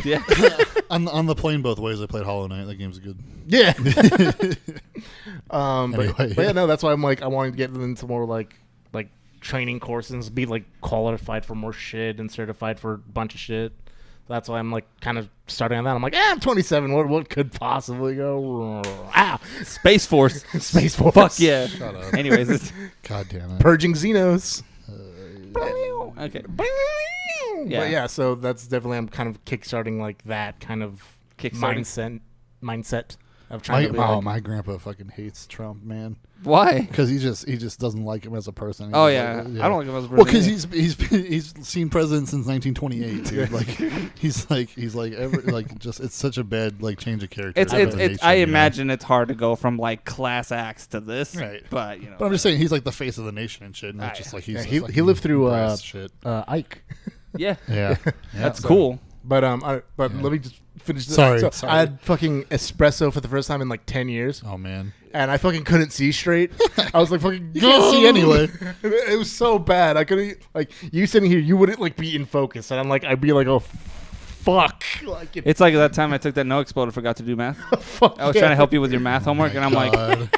Yeah. On the plane both ways, I played Hollow Knight. That game's good. Yeah. Anyway, but yeah, no, that's why I'm like I wanted to get into more like training courses, be like qualified for more shit and certified for a bunch of shit. That's why I'm like kind of starting on that. I'm like, I'm 27. What could possibly go? Ah, Space Force. Space Force. Fuck yeah. Shut up. Anyways, it's God damn it. Purging Xenos. okay. Yeah. But yeah, so that's definitely I'm kind of kickstarting like that kind of Kickstarting? mindset. of trying to be like, My grandpa fucking hates Trump, man. Why? Because he just doesn't like him as a person. Oh He's yeah. like, I don't like him as a person. Well, because either. he's seen presidents since 1928, dude. Like he's like just it's such a bad like change of character. It's of the I nation, you know? imagine it's hard to go from like class acts to this, Right. But you know. But I'm just saying he's like the face of the nation and shit. And it's Ah, just like yeah, he's he lived through shit. Ike. Yeah, Yeah, that's so- cool. But let me just finish this. Sorry. I had fucking espresso for the first time in like 10 years. Oh man, And I fucking couldn't see straight. I was like fucking you can't see anyway. It was so bad. I couldn't like you sitting here. You wouldn't like be in focus, and I'm like I'd be like, oh fuck. Like It's like that time I took that no exploder, forgot to do math. fuck I was trying to help you with your math homework, and I'm like,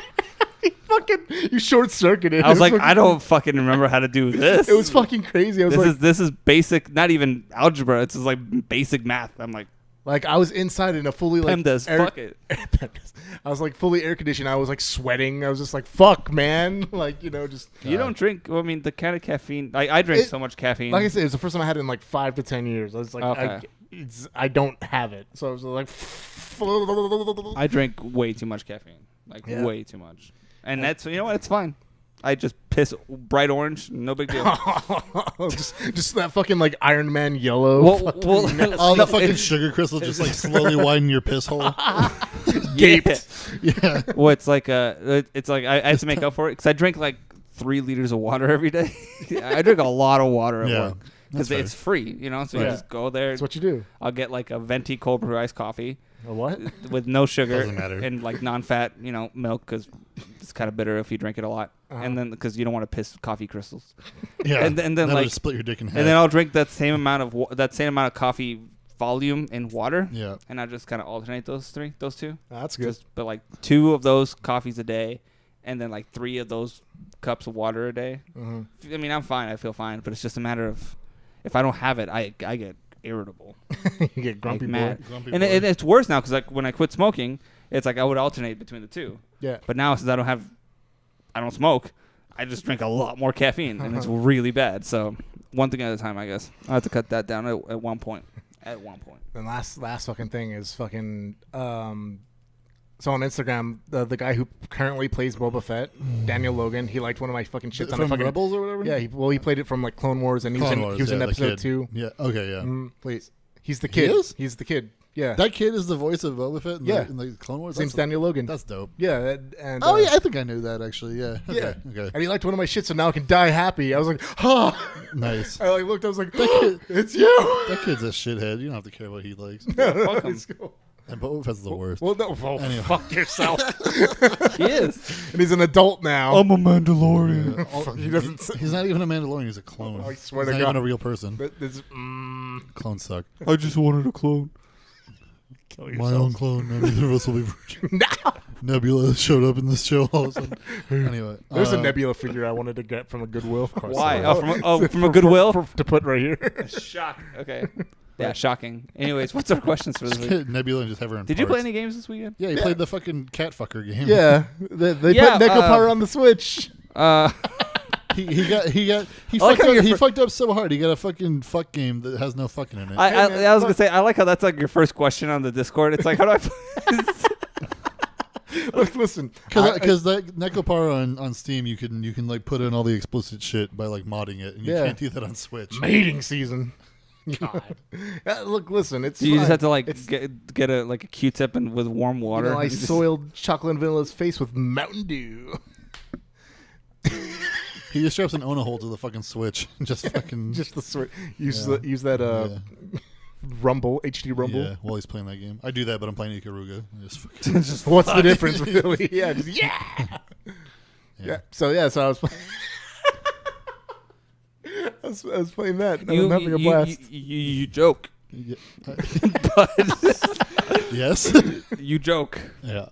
you short circuited. I was like, I don't fucking remember how to do this. It was fucking crazy. I was This is basic, not even algebra. It's just like basic math. I'm like, I was inside in a fully like PEMDAS, fuck it. I was like fully air conditioned. I was like sweating. I was just like, fuck, man. Like just. You don't drink. Well, I mean, the kind of caffeine. I drink so much caffeine. Like I said, it was the first time I had it in like 5 to 10 years. I was like, Okay. I don't have it. So I was like, I drink way too much caffeine. Like Yeah. way too much. And that's, you know what? It's fine. I just piss bright orange. No big deal. just that fucking like Iron Man yellow. All the fucking sugar crystals just like slowly widen your piss hole. Gaped. Yeah. Well, it's like I have to make up for it because I drink like 3 liters of water every day. I drink a lot of water at Yeah, work because that's it's free, you know. So you Yeah. just go there. That's what you do. I'll get like a venti cold brew iced coffee A what? with no sugar Doesn't matter. and like non-fat, milk because it's kind of bitter if you drink it a lot, and then because you don't want to piss coffee crystals. Yeah. And then That'll like just split your dick in half. and then I'll drink that same amount of coffee volume in water. Yeah. And I just kind of alternate those two. That's good. But like 2 of those coffees a day, and then like 3 of those cups of water a day. Mm-hmm. I mean, I'm fine. I feel fine, but it's just a matter of if I don't have it, I get irritable, You get grumpy like boy. mad. Grumpy And boy. it's worse now because like when I quit smoking, it's like I would alternate between the 2. Yeah. But now since I don't smoke, I just drink a lot more caffeine, and it's really bad. So one thing at a time, I guess. I have to cut that down at one point. At one point. And last fucking thing is fucking so on Instagram, the guy who currently plays Boba Fett, Daniel Logan, he liked one of my fucking shits on From the fucking Rebels or whatever? Yeah, he played it from like Clone Wars, and he Clone Wars, was in yeah, the episode kid. 2. Yeah. Okay, yeah. Wait, he's the kid. He is? He's the kid. Yeah. That kid is the voice of Boba Fett in the Clone Wars? His name's Daniel Logan. That's dope. Yeah. And Oh, yeah, I think I knew that, actually. Yeah. Okay. Yeah. Okay. And he liked one of my shits, so now I can die happy. I was like, oh. Nice. I like looked. I was like, kid- it's you. That kid's a shithead. You don't have to care what he likes. Fuck him. It's cool. And Boba Fett's the worst. Well, no, Anyway. fuck yourself. He is. And he's an adult now. a Mandalorian. Fuck, he doesn't. He's not even a Mandalorian. He's a clone. I swear he's to not God. even a real person. But this, Clones suck. I just wanted a clone. kill My yourself. own clone. Neither of us will be virgin. No. Nebula showed up in this show all of a sudden. Anyway. There's a Nebula figure I wanted to get from a Goodwill. Why? From a Goodwill? To put right here. Shock. Okay. Yeah, shocking. Anyways, what's our questions for this Just week? get Nebula and just have her in Did you play parts. any games this weekend? Yeah, he played the fucking cat fucker game. Yeah. They Yeah, put Neko Power on the Switch. He like how you're fucked up so hard. He got a fucking fuck game that has no fucking in it. I was gonna say I like how that's like your first question on the Discord. It's like how do I? Look, listen. Because that Nekopara on Steam, you can like put in all the explicit shit by like modding it, and you Yeah. can't do that on Switch. Mating season. God. Look, listen. It's You just fine. have to like It's- get a like a Q-tip and with warm water. I You just- soiled Chocolate and Vanilla's face with Mountain Dew. He just straps an Ona hole to the fucking Switch. Just fucking Just the Switch. Use Yeah. use that yeah. Rumble HD Rumble. Yeah, while he's playing that game. I do that, but I'm playing Ikaruga. Just fucking What's the difference, really? Yeah, just, yeah. So I was. I was playing that. And I'm having a blast. You joke, Yeah. but Yes. you joke. Yeah.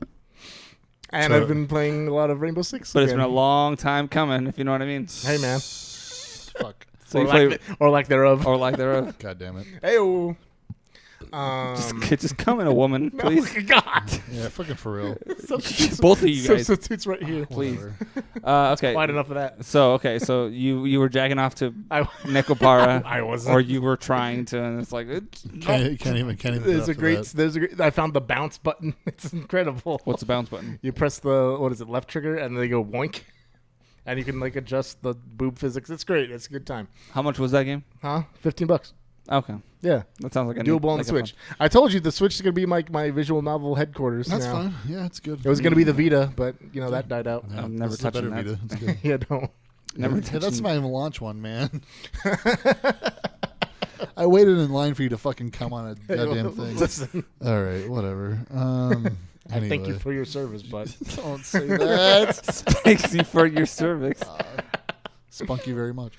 And So- I've been playing a lot of Rainbow Six. But it's been again. a long time coming, if you know what I mean. Hey, man. Fuck. So or, you play or lack thereof. or like thereof. God damn it. Hey-o. Just come in a woman, please. Oh, God. Yeah, fucking for real. Both of you guys, Substitutes right here. please. Whatever. Okay. Quite enough of that. So you were jacking off to I Nekopara, I wasn't. or you were trying to, and it's like Can't even. There's a great. I found the bounce button. It's incredible. what's the bounce button? You press the left trigger and they go boink, and you can like adjust the boob physics. It's great. It's a good time. How much was that game? Huh? $15. Okay, Yeah. that sounds like a Doable on the like a Switch. fun- I told you the Switch is gonna be my visual novel headquarters. That's now. fine. Yeah, it's good. It was gonna be the Vita, but that died out. Yeah, I'm never this is a touching better that. Vita. It's good. Yeah, don't. Never Yeah, that's touching- not even a launch one, man. I waited in line for you to fucking come on a goddamn thing. Listen, All right, whatever. I thank you Anyway. for your service, but Don't say that. Thanks you for your cervix. Spunk you very much.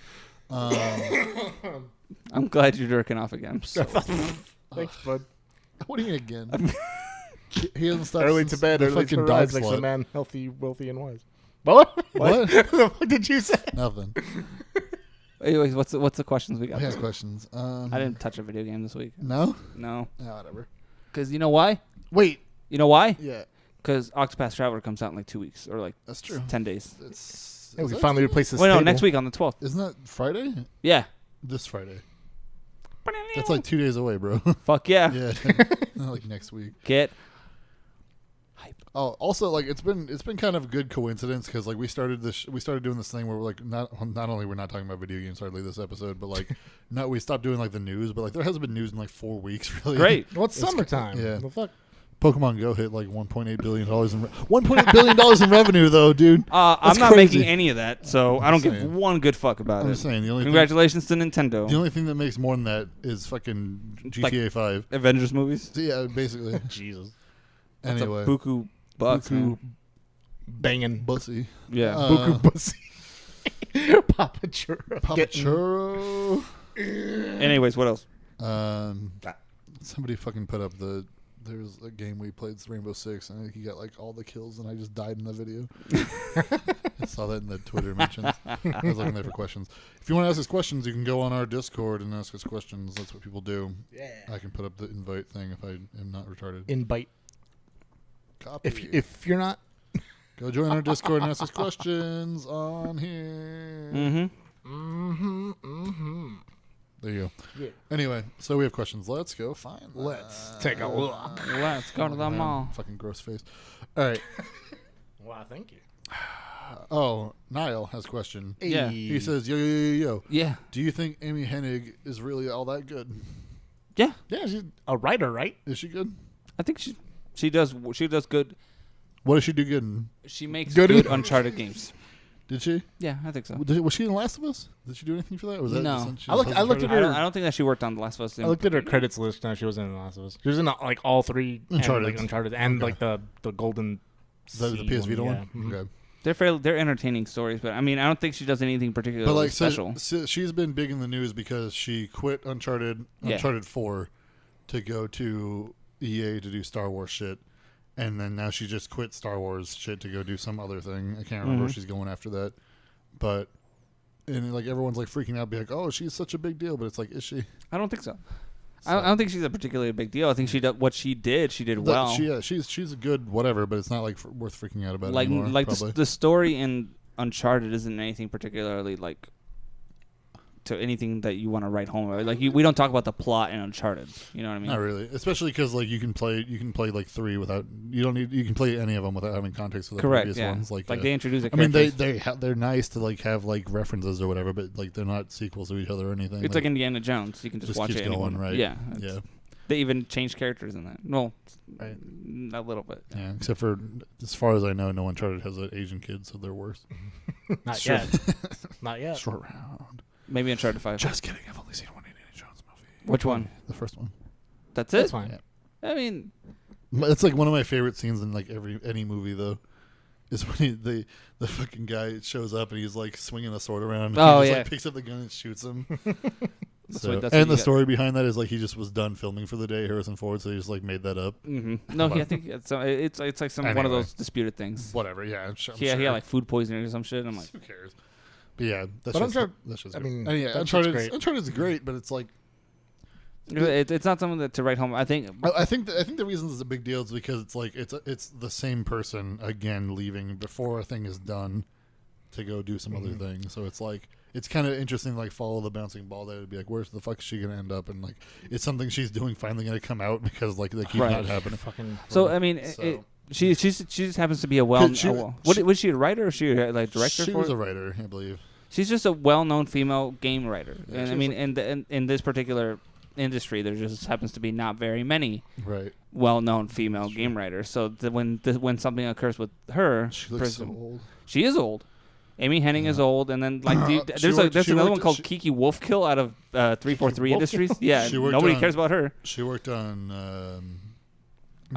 I'm glad you're jerking off again. thanks, bud. What do you mean again? He hasn't stopped Early since to bed, the early to fucking rise, dog makes a slut. man healthy, wealthy, and wise. What? What? the fuck did you say? Nothing. Anyways, what's the questions we got? I this have week? questions. I didn't touch a video game this week. No? No, No, whatever. because you know why? Wait. You know why? Yeah, Because Octopath Traveler comes out in like 2 weeks or like that's true. 10 days. It's, Hey, we is can that finally true? replace this. Wait, no, table. next week on the 12th. Isn't that Friday? Yeah. This Friday. That's like 2 days away, bro. Fuck yeah. Yeah, not like next week. Get hype. Oh, also, like it's been kind of a good coincidence because like we started doing this thing where we're like not only we're not talking about video games hardly this episode, but like we stopped doing like the news, but like there hasn't been news in like 4 weeks really. Great. Well, it's summertime. yeah. The fuck? Pokemon Go hit like $1.8 billion $1.8 billion in revenue though, dude. I'm That's not crazy. making any of that, so I don't give saying. one good fuck about I'm it. saying the only Congratulations to Nintendo. the only thing that makes more than that is fucking GTA 5. Avengers movies. So, yeah, basically. Jesus. That's Anyway, a buku bucks, man. Banging. bussy. Yeah. Buku pussy. Papa Churro. Papa Getting- Churro. Anyways, what else? Somebody fucking put up there's a game we played, it's Rainbow Six, and I think he got like all the kills, and I just died in the video. I saw that in the Twitter mentions. I was looking there for questions. If you want to ask us questions, you can go on our Discord and ask us questions. That's what people do. Yeah. I can put up the invite thing if I am not retarded. Invite. Copy. If you're not. Go join our Discord and ask us questions on here. Mm-hmm. There you go. Yeah. Anyway, so we have questions. Let's go find them. Let's take a look. Let's go to the Man, mall. Fucking gross face. All right. Wow, thank you. Oh, Niall has a question. Yeah. He says, yo, yo, yo, yo, yo. Yeah. Do you think Amy Hennig is really all that good? Yeah. Yeah, she's a writer, right? Is she good? I think she does good. What does she do good in? She makes Good. good Uncharted games. Did she? Yeah, I think so. Was she in Last of Us? Did she do anything for that? Or was that No. just since she I was looked at Uncharted? her- I don't think that she worked on The Last of Us. I looked at her credits list. No, she wasn't in The Last of Us. She was in like all three Uncharted. Uncharted and Okay. like the golden. The Sea PS Vita one? yeah. Mhm. Okay. They're entertaining stories, but I mean, I don't think she does anything particularly But like, special. so she's been big in the news because she quit Uncharted 4 to go to EA to do Star Wars shit. And then now she just quit Star Wars shit to go do some other thing. I can't remember where she's going after that. But, and like everyone's like freaking out, be like, oh, she's such a big deal. But it's like, is she? I don't think so. I don't think she's a particularly big deal. I think what she did well. She's a good whatever, but it's not like worth freaking out about like anymore. like probably. the story in Uncharted isn't anything particularly like to anything that you want to write home about. Like we don't talk about the plot in Uncharted. You know what I mean? Not really, especially because like you can play like 3 without you can play any of them without having context with the Correct. previous Yeah. ones. Like they introduce. I mean, they're nice to like have like references or whatever, but like they're not sequels to each other or anything. It's like Indiana Jones. You can just watch keeps it. going, anyone. right? Yeah. Yeah. They even changed characters in that. Well, Right. a little bit. Yeah, except for as far as I know, no Uncharted has an Asian kid, so they're worse. Not Sure. yet. Not yet. Short round. Maybe Uncharted 5. Just kidding. I've only seen one Indiana Jones movie. Which one? The first one. That's it. That's fine. Yeah. I mean, It's like one of my favorite scenes in like any movie though. Is when the fucking guy shows up and he's like swinging a sword around. And Oh, he just, yeah. like, picks up the gun and shoots him. That's So- what- that's what and you the got. story behind that is like he just was done filming for the day, Harrison Ford, so he just like made that up. no, I think it's like some one of Anyway. those disputed things. Whatever, yeah, I'm sure. He had like food poisoning or some shit. I'm like, who cares? But yeah, that's But just Uncharted- that's just. I mean, and yeah, that shit's Uncharted's great, but it's like It's not something to write home. I think I think the reason it's a big deal is because it's like it's the same person again leaving before a thing is done to go do some other thing. So it's like it's kind of interesting to like follow the bouncing ball there to be like, where's the fuck is she gonna end up? And like, it's something she's doing finally gonna come out because like they keep not happening. So I mean, she just happens to be a was she a writer or was she a like director? She was a writer, I believe. She's just a well-known female game writer, and I mean, in this particular industry, there just happens to be not very many well-known female game writers. So when something occurs with her, she looks so old. She is old. Amy Hennig is old, and then like there's another one called Kiki Wolfkill out of 343 Industries. Yeah, nobody cares about her. She worked on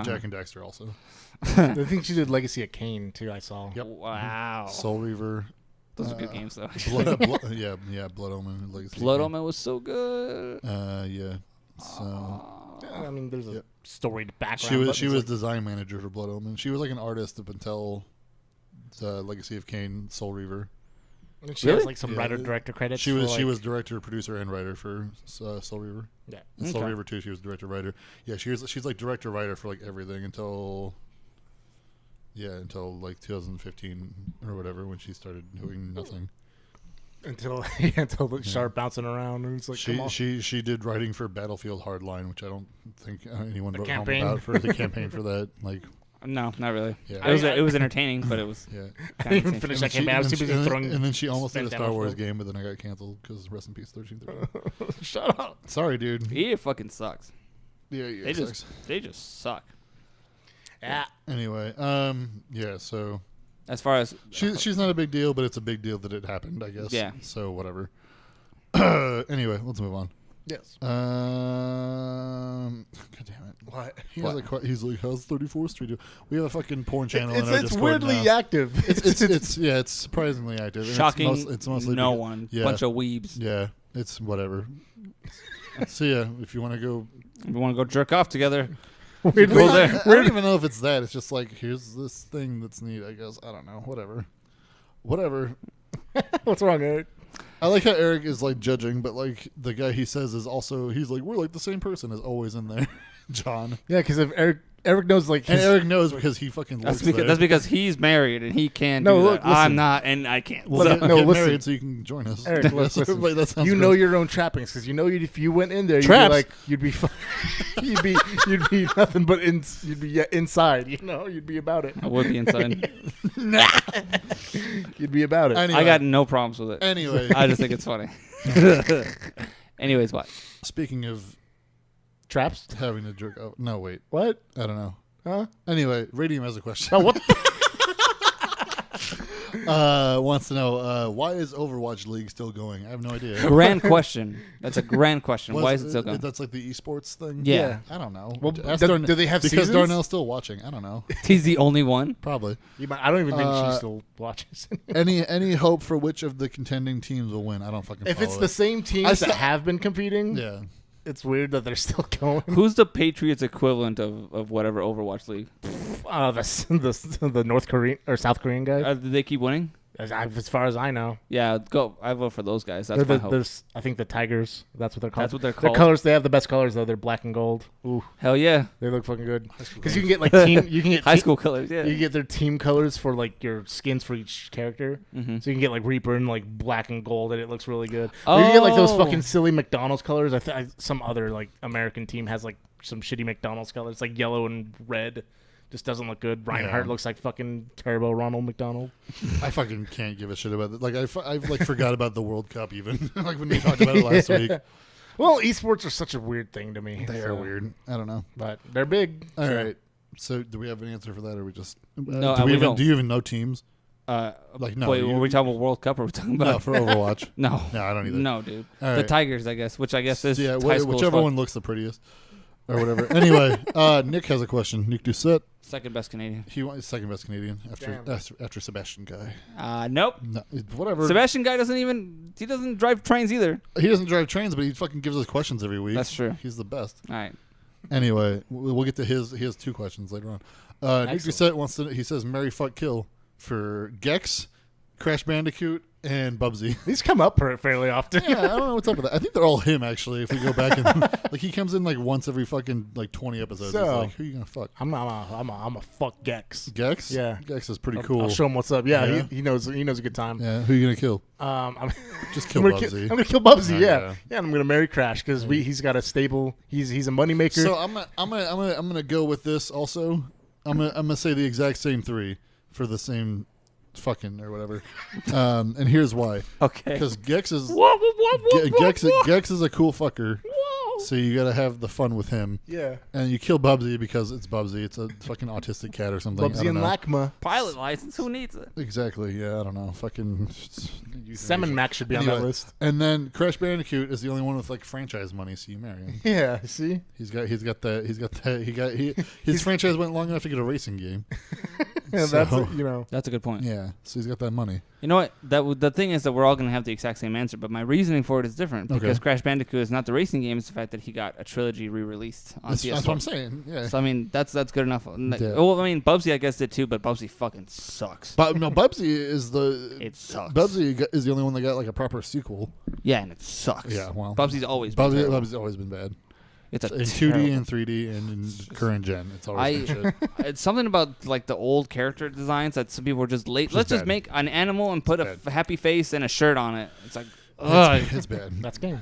Jack and Daxter also. I think she did Legacy of Kain too. I saw. Yep. Wow. Soul Reaver. Those are good games though. Blood Omen. Legacy Blood Omen was so good. Yeah. So. I mean, there's a storied background. She was design manager for Blood Omen. She was like an artist up until Legacy of Kain, Soul Reaver. She has like some writer director credits. She was director, producer, and writer for Soul Reaver. Yeah, and Soul Reaver 2. She was director writer. Yeah, she's like director writer for like everything until like 2015 or whatever when she started doing nothing. Until start bouncing around and it's like she did writing for Battlefield Hardline, which I don't think anyone wrote home about for the campaign for that. Like. No, not really. Yeah. It was entertaining, but it was. Yeah. I didn't even finish that campaign. I was too busy throwing. And then she almost did a Star Wars game, but then I got canceled because rest in peace 1330. Shut up. Sorry, dude. EA fucking sucks. Yeah, they just suck. Yeah. Anyway, yeah. So as far as she's not a big deal, but it's a big deal that it happened, I guess. Yeah. So whatever. Anyway, let's move on. Yes. God damn it. What? He's like, how's 34th Street do? We have a fucking porn channel in our it's Discord weirdly now. active. It's surprisingly active. Shocking. It's mostly no one. Yeah. Bunch of weebs. Yeah. It's whatever. So yeah, if you want to go, jerk off together. Weirdly, I don't even know if it's that. It's just like, here's this thing that's neat, I guess. I don't know. Whatever. What's wrong, Eric? I like how Eric is like judging, but like the guy he says is also, he's like, we're like the same person is always in there. John. Yeah, because if Eric knows like and Eric knows because he fucking that's because he's married and he can't do that. Listen. I'm not and I can't. Get married so you can join us. Eric, listen. That sounds know your own trappings because if you went in there you'd be you'd be nothing but you'd be inside, you'd be about it. I would be inside. You'd be about it. Anyway. I got no problems with it. Anyway. I just think it's funny. Anyways, what? Speaking of traps having to jerk off. No, wait. What? I don't know. Huh? Anyway, Radium has a question. Oh, what? Wants to know why is Overwatch League still going? I have no idea. Grand question. That's a grand question. Why is it still going? That's like the esports thing. Yeah. I don't know. Well, do they have because seasons? Darnell's still watching. I don't know. He's the only one. Probably. I don't even think she still watches. Any hope for which of the contending teams will win? I don't fucking. If follow it's it. the same teams that have been competing, yeah. It's weird that they're still going. Who's the Patriots equivalent of whatever Overwatch League? The North Korean or South Korean guy. Did they keep winning? As far as I know. Yeah, go. I vote for those guys. That's my hope. I think the Tigers. That's what they're called. That's what they're called. Their colors. They have the best colors though. They're black and gold. Ooh, hell yeah. They look fucking good. Because you can get like team. You can get high school colors. Yeah. You can get their team colors for like your skins for each character. Mm-hmm. So you can get like Reaper in like black and gold, and it looks really good. Or you can get like those fucking silly McDonald's colors. Some other like American team has like some shitty McDonald's colors, like yellow and red. Just doesn't look good. Reinhardt looks like fucking Turbo Ronald McDonald. I fucking can't give a shit about it. Like I've like forgot about the World Cup even. Like when we talked about it last week. Well, esports are such a weird thing to me. They are weird. I don't know, but they're big. All right. So do we have an answer for that, or we just no? Do you even know teams? Like no. Wait, were we talking about World Cup or were we talking about? No, for Overwatch. No, I don't either. No, dude. All the right. Tigers, I guess. Which I guess is whichever one looks the prettiest. Or whatever. Anyway, Nick has a question. Nick Doucette. Second best Canadian. He wants second best Canadian after Sebastian Guy. Nope. No, whatever. Sebastian Guy doesn't drive trains either. He doesn't drive trains, but he fucking gives us questions every week. That's true. He's the best. All right. Anyway, we'll get to his. He has two questions later on. Nick Doucette wants to. He says, "Marry, fuck, kill" for Gex, Crash Bandicoot, and Bubsy. These come up fairly often. Yeah, I don't know what's up with that. I think they're all him actually. If we go back and like he comes in like once every fucking like 20 episodes. So, He's like, who you gonna fuck? I'm a fuck Gex. Gex? Yeah. Gex is pretty cool. I'll show him what's up. Yeah, Yeah. He knows a good time. Yeah, who you gonna kill? I'm Just kill I'm gonna Bubsy. I'm gonna kill Bubsy. Oh, Yeah. yeah. Yeah, and I'm gonna marry Crash because he's got a stable. He's a moneymaker. So I'm gonna go with this also. I'm gonna say the exact same 3 for the same fucking or whatever. And here's why. Okay. Because Gex is What? Gex is a cool fucker. So you gotta have the fun with him. Yeah. And you kill Bubsy because it's Bubsy. It's a fucking autistic cat or something. I Bubsy don't and know. Lacma. Pilot license. Who needs it? Exactly. Yeah, I don't know. Fucking Salmon Mac should be on that Anyway, list. And then Crash Bandicoot is the only one with like franchise money, so you marry him. Yeah. See. His franchise went long enough to get a racing game. Yeah, So- that's That's a good point. Yeah, so he's got that money. You know what? The thing is that we're all going to have the exact same answer, but my reasoning for it is different Okay. because Crash Bandicoot is not the racing game; it's the fact that he got a trilogy re-released on That's PS4. what I'm saying. Yeah. So I mean, that's good enough. Yeah. Well, I mean, Bubsy I guess did too, but Bubsy fucking sucks. But no, Bubsy is It sucks. Bubsy is the only one that got like a proper sequel. Yeah, and it sucks. Yeah, well, Bubsy's always been terrible. Bubsy's always been bad. It's a In 2D and 3D and in current gen, it's always been shit. It's something about like the old character designs that some people were just late. Just Let's just bad. make an animal and put a happy face and a shirt on it. It's like, It's bad. that's game.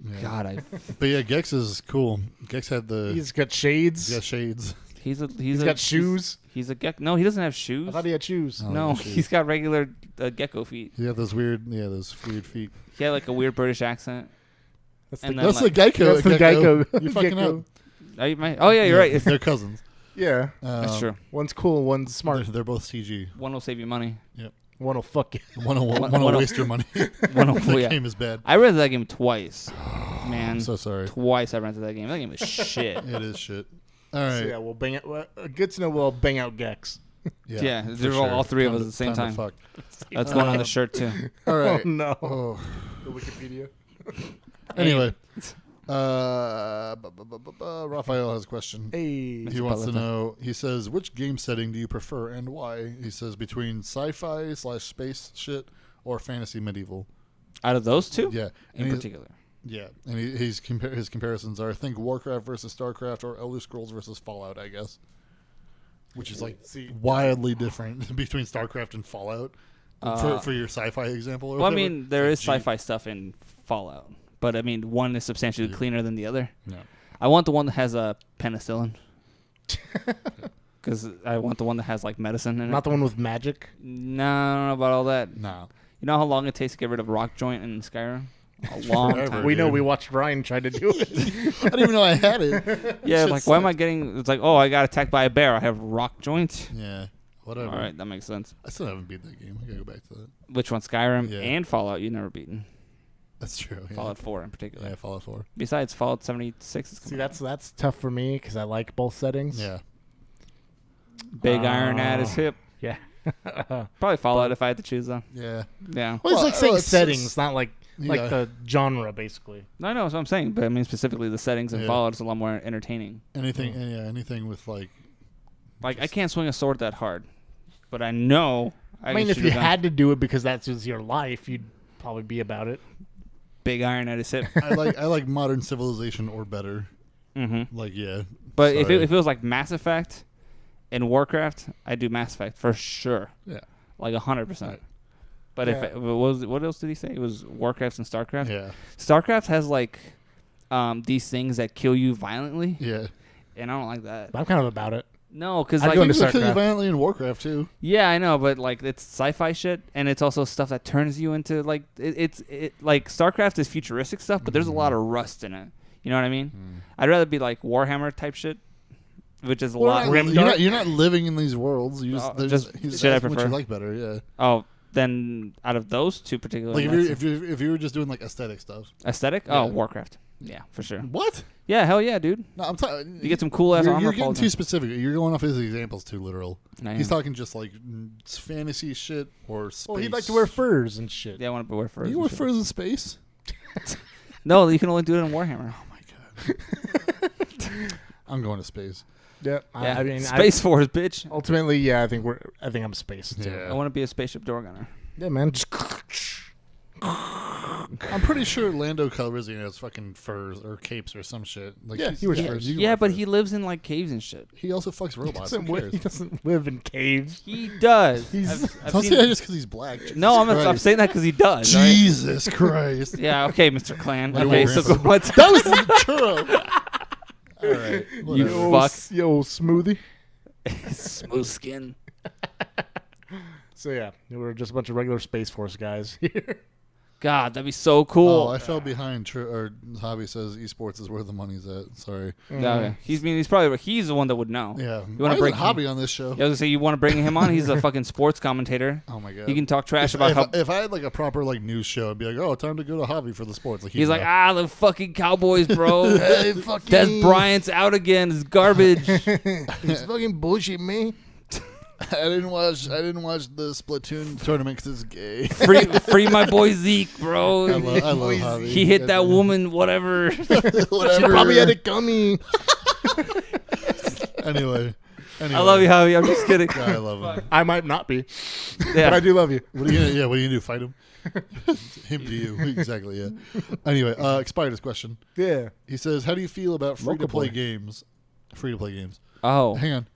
Yeah. God, But yeah, Gex is cool. Gex had the He's got shades. he's got shades. He's got shoes. He's a gecko. No, he doesn't have shoes. I thought he had shoes. Oh, No, shoes. he's got regular gecko feet. He had those weird feet. He had like a weird British accent. That's And the, then, That's like, the Geico. that's the Geico. You're fucking Gecko. up. Oh yeah, you're right. They're cousins. Yeah. That's true. One's cool. One's smart. They're both CG. One will save you money. One will fuck you. One will waste your money. One will, The yeah. game is bad. I rented that game twice, man. I'm so sorry. Twice I rented that game. That game is shit. It is shit. All right. So yeah, we'll bang out. Good to know we'll bang out Gex. Yeah, for they're all three of us to- at the same to time. fuck. That's going on the shirt too. All right. Oh no. Oh. The Wikipedia. Anyway, Raphael has a question. Hey. He wants to know. He says, "Which game setting do you prefer and why?" He says, "Between sci-fi / space shit or fantasy medieval." Out of those two, Yeah, in and particular. yeah, and his comparisons are, I think, Warcraft versus Starcraft or Elder Scrolls versus Fallout, I guess, which is like wildly different between Starcraft and Fallout. For your sci-fi example, or Well, I whatever. mean, there is Gee. sci-fi stuff in Fallout, but I mean, one is substantially cleaner than the other. No. I want the one that has a penicillin. Because I want the one that has like medicine in it. Not the one with magic. No, I don't know about all that. No. You know how long it takes to get rid of rock joint in Skyrim? A long Forever. time. We know. dude. We watched Ryan try to do it. I didn't even know I had it. Yeah, Shit like why am I sucked. getting? It's like, oh, I got attacked by a bear. I have rock joint. Yeah. Whatever. All right, that makes sense. I still haven't beat that game. I gotta go back to that. Which one? Skyrim Yeah. and Fallout. You never beaten That's true. Yeah. Fallout 4 in particular. Yeah, Fallout 4. Besides Fallout 76 is See, coming out. that's tough for me because I like both settings. Yeah. Big iron at his hip. Yeah. Probably Fallout if I had to choose though. Yeah. Yeah. Well, it's like saying it's- settings, not like Yeah. the genre, basically. No, I know that's what I'm saying, but I mean specifically the settings in Yeah. Fallout is a lot more entertaining. Anything. Yeah. Anything with like. Like I can't swing a sword that hard, but I know I mean, can if shoot you a gun. had to do it because that's just your life, you'd probably be about it. big iron at his hip. I like modern civilization or better. Mm-hmm. Like yeah. But if Sorry. it was like Mass Effect and Warcraft, I'd do Mass Effect for sure, Yeah. like 100%. Right. But Yeah. if it was, what else did he say? It was Warcraft and Starcraft. Yeah. Starcraft has like these things that kill you violently, Yeah. and I don't like that. I'm kind of about it. No, because I'd like go into People kill you Starcraft. violently in Warcraft too. yeah, I know, but like it's sci-fi shit, and it's also stuff that turns you into like it's like Starcraft is futuristic stuff, but there's a lot of rust in it. You know what I mean? I'd rather be like Warhammer type shit, which is a lot. You're not living in these worlds. You just, Oh, they're just he's shit I asking what prefer. you like better. Yeah. Oh, then out of those two particularly, Like if you were just doing like aesthetic stuff. aesthetic. Yeah. Oh, Warcraft. Yeah, for sure. What? Yeah, hell yeah, dude. No, I'm talking. You get some cool ass armor. You're getting called too specific. You're going off his examples too literal. I He's am. talking just like fantasy shit or space. Well, he'd like to wear furs and shit. Yeah, I want to wear furs. You and wear shit. furs in space? No, you can only do it in Warhammer. Oh my god. I'm going to space. Yeah. Yeah. I mean, Space Force, bitch. ultimately, yeah. I think I'm space. Too. Yeah. I want to be a spaceship door gunner. Yeah, man. Just I'm pretty sure Lando Calrissian has fucking furs or capes or some shit. Like Yeah, he wears furs. Yeah, but he lives in like caves and shit. He also fucks robots. Who cares? He doesn't live in caves. He does. Don't say that just because he's black. No, I'm saying that because he does. Right? Jesus Christ. Yeah, okay, Mr. Clan. I Okay, don't so remember. what's That was the churro. All right. You whatever. fuck. Yo, smoothie. Smooth skin. So yeah, we're just a bunch of regular Space Force guys here. God, that'd be so cool. Oh, I fell behind. Or Hobby says esports is where the money's at. Sorry. Okay. He's the one that would know. Yeah. You Why want to bring isn't Hobby on this show? Yeah, I was gonna say you want to bring him on. He's a fucking sports commentator. Oh my god. He can talk trash about how if I had like a proper like news show, I'd be like, oh, time to go to Hobby for the sports. Like he's like, the fucking Cowboys, bro. Hey, fucking Des Bryant's out again. It's garbage. It's fucking bullshit, man. I didn't watch the Splatoon tournament because it's gay. Free my boy Zeke, bro. I love Hobby. He hit that woman, whatever. She probably had it coming. Anyway. I love you, Javi. I'm just kidding. Yeah, I love him. I might not be, Yeah. but I do love you. What are you gonna do? Fight him? Him to you. Exactly, yeah. Anyway, Spider's question. Yeah. He says, how do you feel about free-to-play boy. games? Free-to-play games. Oh. Hang on.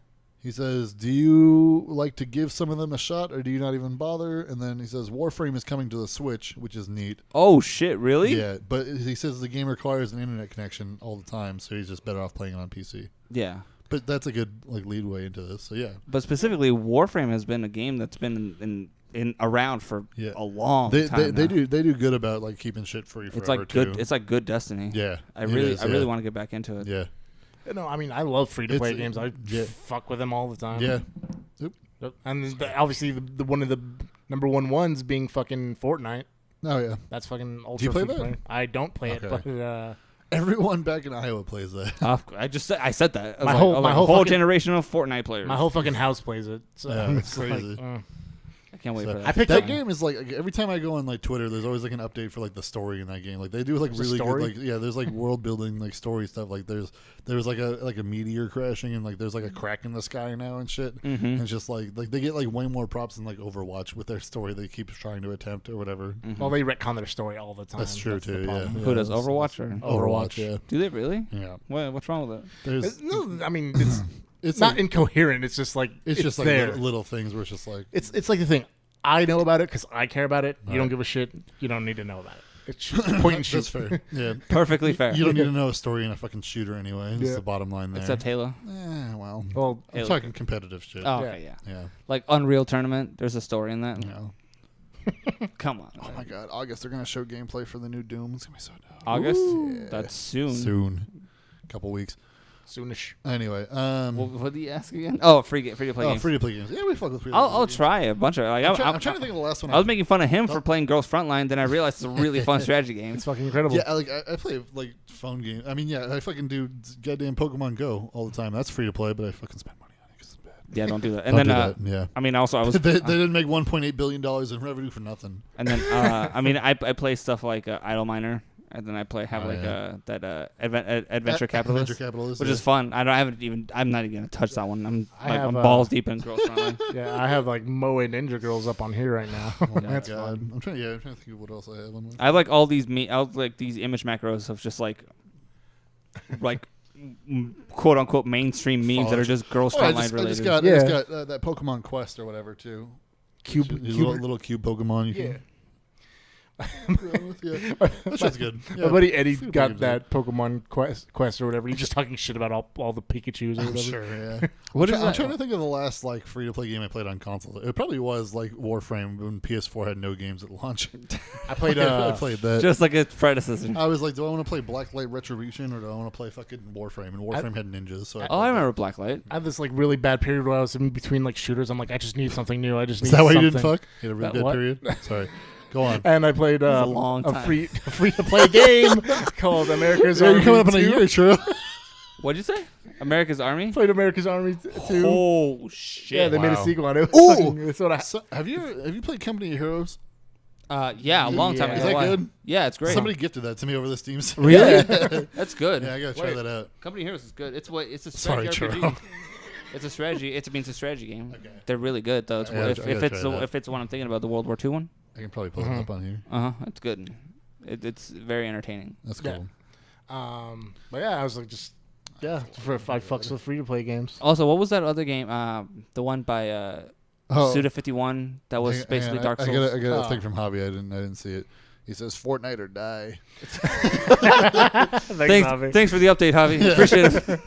He says, do you like to give some of them a shot, or do you not even bother? And then he says, Warframe is coming to the Switch, which is neat. Oh, shit. Really? Yeah, but he says the game requires an internet connection all the time, so he's just better off playing it on PC. Yeah. But that's a good like leadway into this, so yeah. But specifically, Warframe has been a game that's been in around for a long time. They do good about like keeping shit free forever. It's like good. It's like good Destiny. Yeah, I really want to get back into it. Yeah. No, I mean I love free to play It's- games. I yeah. fuck with them all the time. Yeah. Oop. And obviously the one of the number ones being fucking Fortnite. Oh yeah. That's fucking ultra. Do you play free to that? I don't play it, Okay. but Everyone back in Iowa plays that. I said that. I was My like, whole- oh, my a whole whole fucking- generation of Fortnite players. my whole fucking house plays it. So Yeah, it's it's like, crazy. I can't wait So- for that. I picked That up. game is like every time I go on like Twitter, there's always like an update for like the story in that game. Like they do like There's a really good story? like there's like world building like story stuff. Like there's like a meteor crashing and like there's like a crack in the sky now and shit. Mm-hmm. And it's just like they get like way more props than like Overwatch with their story they keep trying to attempt or whatever. Well, they retcon their story all the time. That's true, the too, problem. yeah. Who does that's- Overwatch or? Overwatch, yeah. Do they really? Yeah. What's wrong with it? There's No, I mean it's not like, incoherent. It's just like it's just like there. little things where it's just like It's like the thing. I know about it because I care about it. You Right. don't give a shit. You don't need to know about it. It's point and shoot. that's fair. Yeah. Perfectly fair. You don't need to know a story in a fucking shooter anyway. That's Yeah. the bottom line there. Except Halo. Well, Well, I'm talking competitive shit. Oh, okay, yeah. Yeah. Like Unreal Tournament. There's a story in that. Yeah. Come on. Oh my god, August they're gonna show gameplay for the new Doom. It's gonna be so dope. August? Yeah. That's soon. Soon. Couple weeks. soonish. Anyway, What did you ask again? Oh, free to play games. free to play games. Yeah, we fuck with free to play I'll games. try a bunch of. Like, I'm trying to think of the last one. I was making fun of him for playing Girls Frontline. Then I realized it's a really fun strategy game. It's fucking incredible. Yeah, I play like phone games. I mean, yeah, I fucking do goddamn Pokemon Go all the time. That's free to play, but I fucking spend money on it 'cause it's bad. Yeah, don't do that. And Don't then, do that. Yeah. I mean, also I was. they didn't make $1.8 billion in revenue for nothing. And then, I mean, I play stuff like Idle Miner, and then I have Adventure Capitalist, Adventure Capitalist, which yeah. is fun. I'm not even gonna touch that one. I'm I have, balls deep in Girls Frontline. Yeah, I have like Moe Ninja Girls up on here right now. Oh my That's god. fun. I'm trying to think of what else I have on my. I have like all these these image macros of just like quote unquote mainstream memes that are just Girls I Frontline just related. got Yeah. that Pokemon Quest or whatever too. Cube, These cube. little cube Pokemon. You Yeah. can yeah. That shit's good. Yeah. My buddy Eddie Free-to-play got games that Pokemon Quest or whatever. He's just talking shit about all the Pikachus or I'm whatever. sure, yeah. What is I'm that? trying to think of the last like free to play game I played on console. It probably was like Warframe when PS4 had no games at launch. I played I played that. Just like its predecessor. I was like, do I want to play Blacklight Retribution or do I want to play fucking Warframe? And Warframe had ninjas, so Oh, I remember Blacklight. I have this like really bad period where I was in between like shooters. I'm like, I just need something new. I just need Is that why something. you didn't fuck? You had a really That good what? period. Sorry, go on. And I played a long a time. free to play game called America's Yeah, Army you're coming up in a 2. year, true. What'd you say? America's Army? Played America's Army 2. Oh shit! Yeah, they made a Wow. sequel on it. Ooh! That's what I. So, have you played Company of Heroes? Yeah, a long time Yeah. ago. Is that Why? good? Yeah, it's great. Somebody gifted that to me over the Steam sale. Really? Yeah, That's good. I gotta try Wait. that out. Company Heroes is good. It's a Sorry, strategy Churro. RPG. It's a strategy. It's a strategy game. Okay. They're really good though. It's, I gotta if try it's that. if it's the one I'm thinking about, the World War II one. I can probably pull it up on here. It's good. It's very entertaining. That's cool. But yeah, I was like, just for $5 with free to play games. Also, what was that other game? The one by Suda 51 that was basically Dark Souls. I got a thing from Hobby. I didn't see it. He says Fortnite or die. Thanks for the update, Javi. Appreciate it.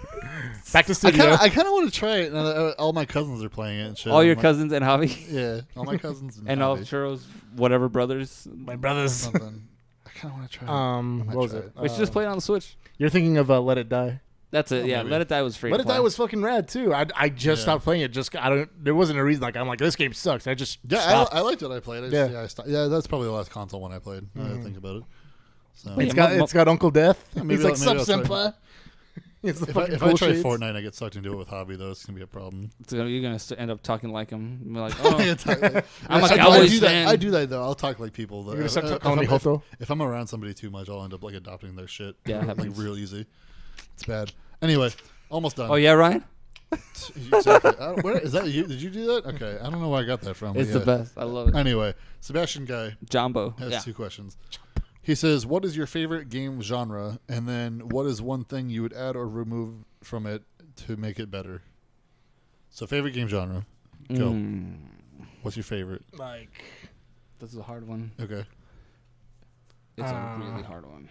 Back to studio. I kind of want to try it. All my cousins are playing it. And shit. All your cousins and Javi. Yeah, all my cousins and all Churros, whatever brothers. My brothers. Something. I kind of want to try it. What was it? We should just play it on the Switch. You're thinking of Let It Die. That's it. Yeah, maybe. Let It Die was free. Let It Die was fucking rad too. I just stopped playing it. There wasn't a reason. Like I'm like, this game sucks. I just stopped. I liked what I played. I stopped. That's probably the last console one I played. Now that I think about it. So. It's got Uncle Death. Maybe He's like maybe Sup Senpai. If I try Fortnite, I get sucked into it with Hobby though. It's gonna be a problem. You're gonna end up talking like him. You're like, oh, I'm a Cowboys fan. I do that though. I'll talk like people. You're gonna start calling me Hoto. If I'm around somebody too much, I'll end up like adopting their shit. Yeah, like real easy. It's bad. Anyway, almost done. Oh yeah, Ryan. Exactly. Where is that? You? Did you do that? Okay, I don't know where I got that from. It's the best. I love it. Anyway, Sebastian Guy Jumbo has 2 questions. He says, "What is your favorite game genre?" And then, "What is one thing you would add or remove from it to make it better?" So, favorite game genre. Go. What's your favorite? Like, this is a hard one. Okay. It's a really hard one.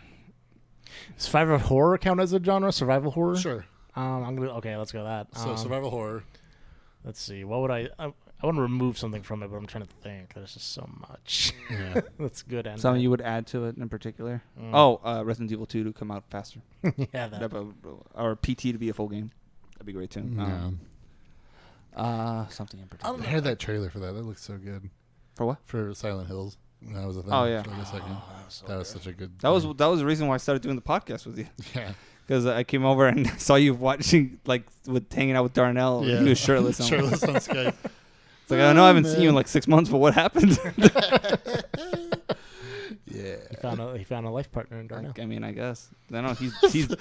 Does survival horror count as a genre? Survival horror? Sure. Let's go that. So, survival horror. Let's see. What would I want to remove something from it, but I'm trying to think. There's just so much. Yeah. That's good. Something you would add to it in particular? Resident Evil 2 to come out faster. Yeah, that. Or PT to be a full game. That'd be great too. Something in particular. I had that trailer for that. That looks so good. For what? For Silent Hills. That was a thing. Oh yeah. For like a second. That was such a good. That was the reason why I started doing the podcast with you. Yeah. Because I came over and saw you watching, hanging out with Darnell. Yeah. He was shirtless. Shirtless on Skype. It's like, I know I haven't seen you in like 6 months, but what happened? Yeah. He found a life partner in Darnell. I mean, I guess. No, he's dead.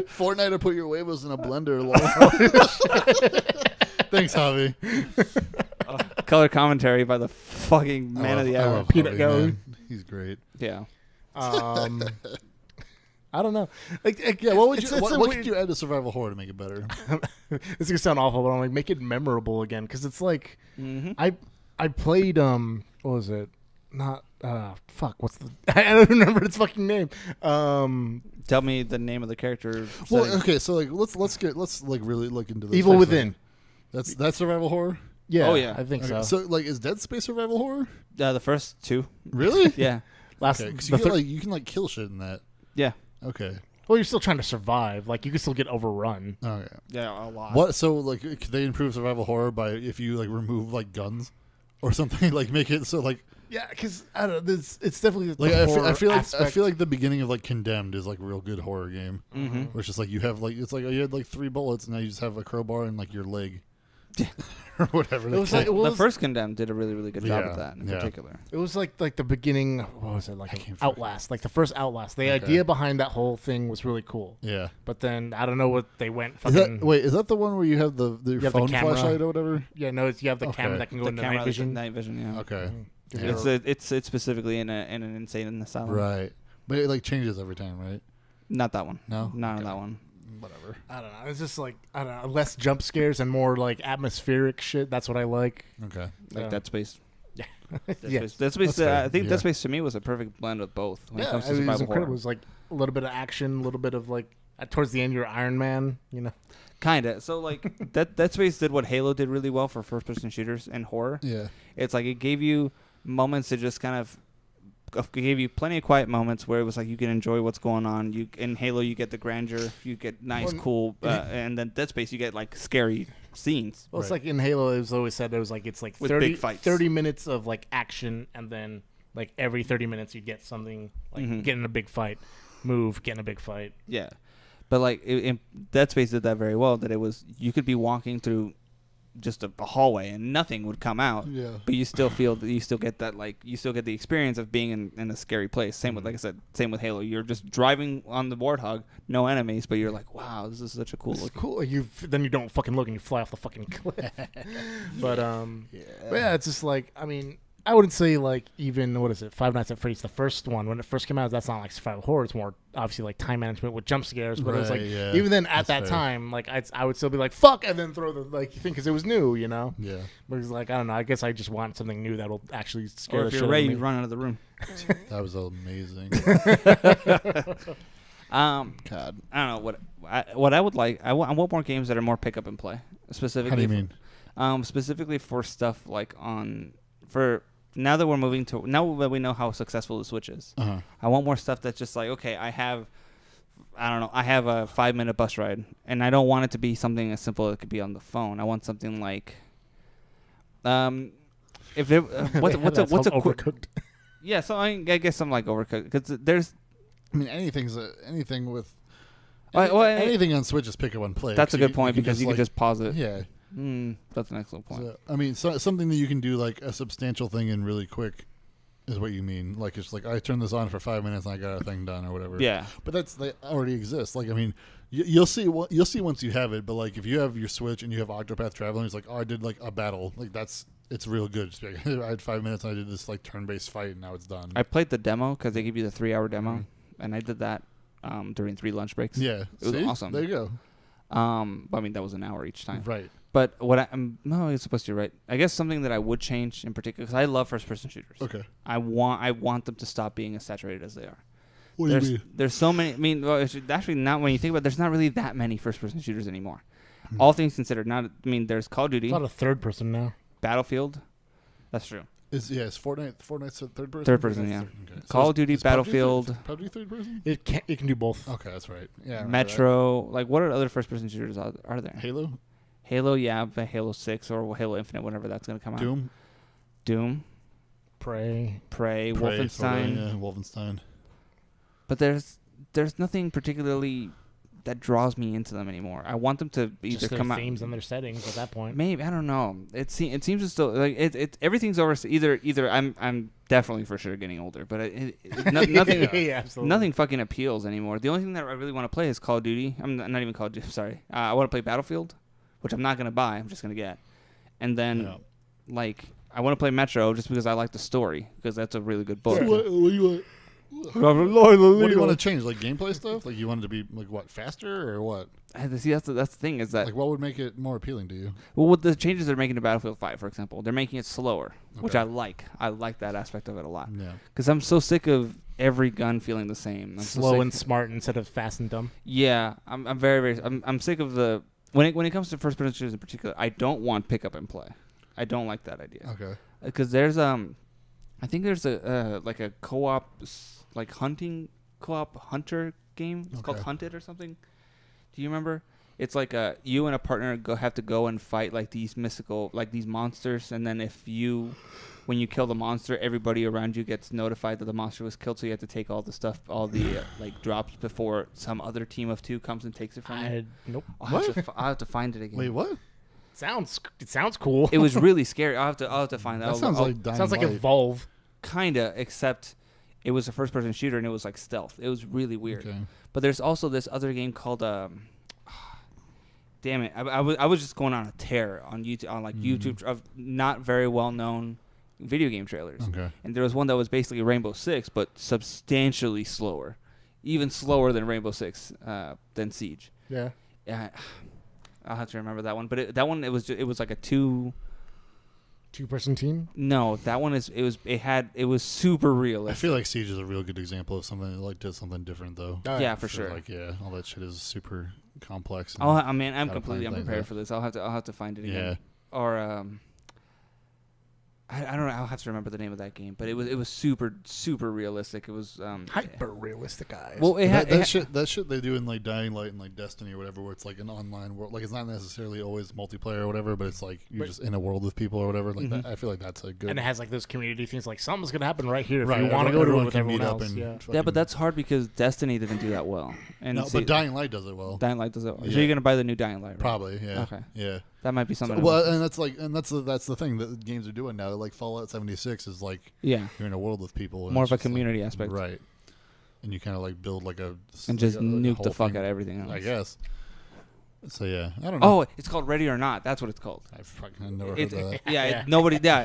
Fortnite to put your huevos in a blender. Thanks, Javi. Color commentary by the fucking man of the hour. Peanut Gallery. He's great. Yeah. I don't know. What could you add to survival horror to make it better? It's gonna sound awful, but I'm like, make it memorable again, because it's like I played what was it? Not what's the I don't remember its fucking name. Tell me the name of the character. Well, okay, so like let's really look into this. Evil Within. That's survival horror? Yeah. Oh yeah. I think so. So like, is Dead Space survival horror? The first 2. Really? Yeah. You can like kill shit in that. Yeah. Okay. Well, you're still trying to survive. Like, you can still get overrun. Oh yeah. Yeah, a lot. What? So like, could they improve survival horror by if you like remove like guns or something? Like make it so like. Yeah, because I don't know. It's definitely like I feel like the beginning of like Condemned is like a real good horror game. Mm-hmm. Where it's just like you have like it's like you had like 3 bullets and now you just have a crowbar and like your leg. Or whatever. The first Condemned did a really, really good job with that in particular. It was like the beginning. What was it like? Outlast, like the first Outlast. The idea behind that whole thing was really cool. Yeah. But then I don't know what they went. Is that the one where you have the phone flashlight or whatever? Yeah, no, you have the camera that can go into night vision. Night vision, yeah. Okay. It's specifically in an insane asylum. Right, but it like changes every time, right? Not that one. No, not on that one. Whatever. I don't know. It's just like less jump scares and more like atmospheric shit. That's what I like. Okay. Like Dead Space. Yeah. Dead Space. I think Dead Space to me was a perfect blend of both when it comes to survival horror. It was like a little bit of action, a little bit of like towards the end you're Iron Man, you know. Kinda. So like Dead Space did what Halo did really well for first person shooters and horror. Yeah. It's like it gave you moments to just kind of gave you plenty of quiet moments where it was like you can enjoy what's going on. You in Halo you get the grandeur, you get nice, cool, and then Dead Space you get like scary scenes. Well, it's like in Halo, it was always said it was like it's like 30 minutes of like action, and then like every 30 minutes you get something like get in a big fight, get in a big fight. Yeah, but like Dead Space did that very well. That it was you could be walking through just a hallway and nothing would come out, but you still feel that you still get that like you still get the experience of being in a scary place. Same with like I said, same with Halo. You're just driving on the Warthog, no enemies, but you're like, wow, this is such a cool look. Cool. Then you don't fucking look and you fly off the fucking cliff. But yeah, it's just like I mean, I wouldn't say like even what is it, Five Nights at Freddy's, the first one when it first came out. That's not like survival horror. It's more obviously like time management with jump scares. But it was like even then at that time, like I would still be like fuck, and then throw the like thing because it was new, you know. Yeah. Because like I don't know. I guess I just want something new that'll actually scare Or the if shit you're out ready, of you me. run out of the room. That was amazing. God. I don't know what I would like. I want more games that are more pick up and play. Specifically, How do you mean? Specifically for stuff like for now that we know how successful the Switch is. Uh-huh. I want more stuff that's just like, okay, I have a 5-minute bus ride, and I don't want it to be something as simple as it could be on the phone. I want something like, if it what's a Overcooked? Yeah, so I guess something like Overcooked, because there's. I mean, anything with anything on Switch is pick up and play. That's a good point because you can just pause it. Yeah. That's an excellent point. So, I mean, something that you can do like a substantial thing in really quick is what you mean. Like it's like I turned this on for 5 minutes and I got a thing done or whatever. Yeah. But they already exist. Like I mean, you'll see once you have it. But like if you have your Switch and you have Octopath Traveler, it's like I did like a battle. Like it's real good. Just like, I had 5 minutes and I did this like turn-based fight and now it's done. I played the demo because they give you the 3-hour demo, and I did that during 3 lunch breaks. Yeah. It was awesome. There you go. But I mean that was an hour each time. Right. But no, you're supposed to be right. I guess something that I would change in particular, because I love first-person shooters. Okay. I want them to stop being as saturated as they are. What do you mean? There's so many. I mean, well, it's actually not when you think about it, there's not really that many first-person shooters anymore. All things considered. There's Call of Duty. It's a lot of third person now. Battlefield. That's true. Is Fortnite's a third person? Third person, yeah. Okay. Call of Duty, is Battlefield. PUBG third person? It can do both. Okay, that's right. Yeah. Metro. Like, what are other first-person shooters are there? Halo, yeah, but Halo 6 or Halo Infinite, whenever that's going to come out. Doom. Prey. Wolfenstein. Yeah, Wolfenstein. But there's nothing particularly that draws me into them anymore. I want them to either Just their come out. themes and their settings at that point. Maybe, I don't know. It seems as though like everything's over. Either I'm definitely for sure getting older, but nothing Yeah, absolutely. nothing fucking appeals anymore. The only thing that I really want to play is Call of Duty. I'm not even Call of Duty. Sorry, I want to play Battlefield, which I'm not gonna buy. I'm just gonna get, and then like I want to play Metro just because I like the story, because that's a really good book. What do you want? What do you want to change? Like gameplay stuff? Like you want it to be like what, faster or what? See, that's the thing is that Like what would make it more appealing to you? well, with the changes they're making to Battlefield 5, for example, they're making it slower, which I like. I like that aspect of it a lot. Yeah. Because I'm so sick of every gun feeling the same. Slow and smart instead of fast and dumb. Yeah, I'm very I'm sick of the when it comes to first person shooters in particular. I don't want pick up and play. I don't like that idea. Okay. Because there's I think there's a like a co-op like hunting co-op hunter game. It's called Hunted or something. Do you remember? It's like you and a partner have to go and fight like these mystical like these monsters, and then when you kill the monster, everybody around you gets notified that the monster was killed. So you have to take all the stuff, all the like drops before some other team of 2 comes and takes it from you. Nope. I'll have to find it again. Wait, what? It sounds cool. It was really scary. I'll have to find that. That sounds like Dying sounds like Light. Evolve. Kinda, except it was a first-person shooter and it was like stealth. It was really weird. Okay. But there's also this other game called damn it! I was just going on a tear on YouTube of not very well-known video game trailers. Okay. And there was one that was basically Rainbow Six, but substantially slower, even slower than Rainbow Six, than Siege. Yeah. Yeah, I'll have to remember that one. But it was like a 2-person team. No, that one it was super real. I feel like Siege is a real good example of something that like did something different though. Yeah, for sure. Like all that shit is super complex. I mean, I'm gotta completely find things unprepared out. for this. I'll have to find it again. Yeah. Or I don't know. I'll have to remember the name of that game. But it was super super realistic. It was Hyper realistic eyes. well, that shit they do in like Dying Light and like Destiny or whatever, where it's like an online world. Like it's not necessarily always multiplayer or whatever, but it's like you're just in a world with people or whatever. Like that, I feel like that's a good. and it has like those community things, like something's gonna happen right here if Right, you want to go to it everyone with can everyone meet up else. and Yeah. yeah, but that's hard because Destiny didn't do that well. And no, but Dying Light does it well. Dying Light does it well. Yeah. So you're gonna buy the new Dying Light, right? Probably, yeah. Okay. Yeah. That might be something. Well, and that's the thing that games are doing now. Like Fallout 76 is like yeah, you're in a world with people. more it's of a just, like, community aspect, right? And you kind of like build like a and just like a nuke whole the fuck thing, out of everything else. I guess. So yeah, I don't know. Oh, it's called Ready or Not. That's what it's called. I fucking never heard It's, of that. nobody. Yeah,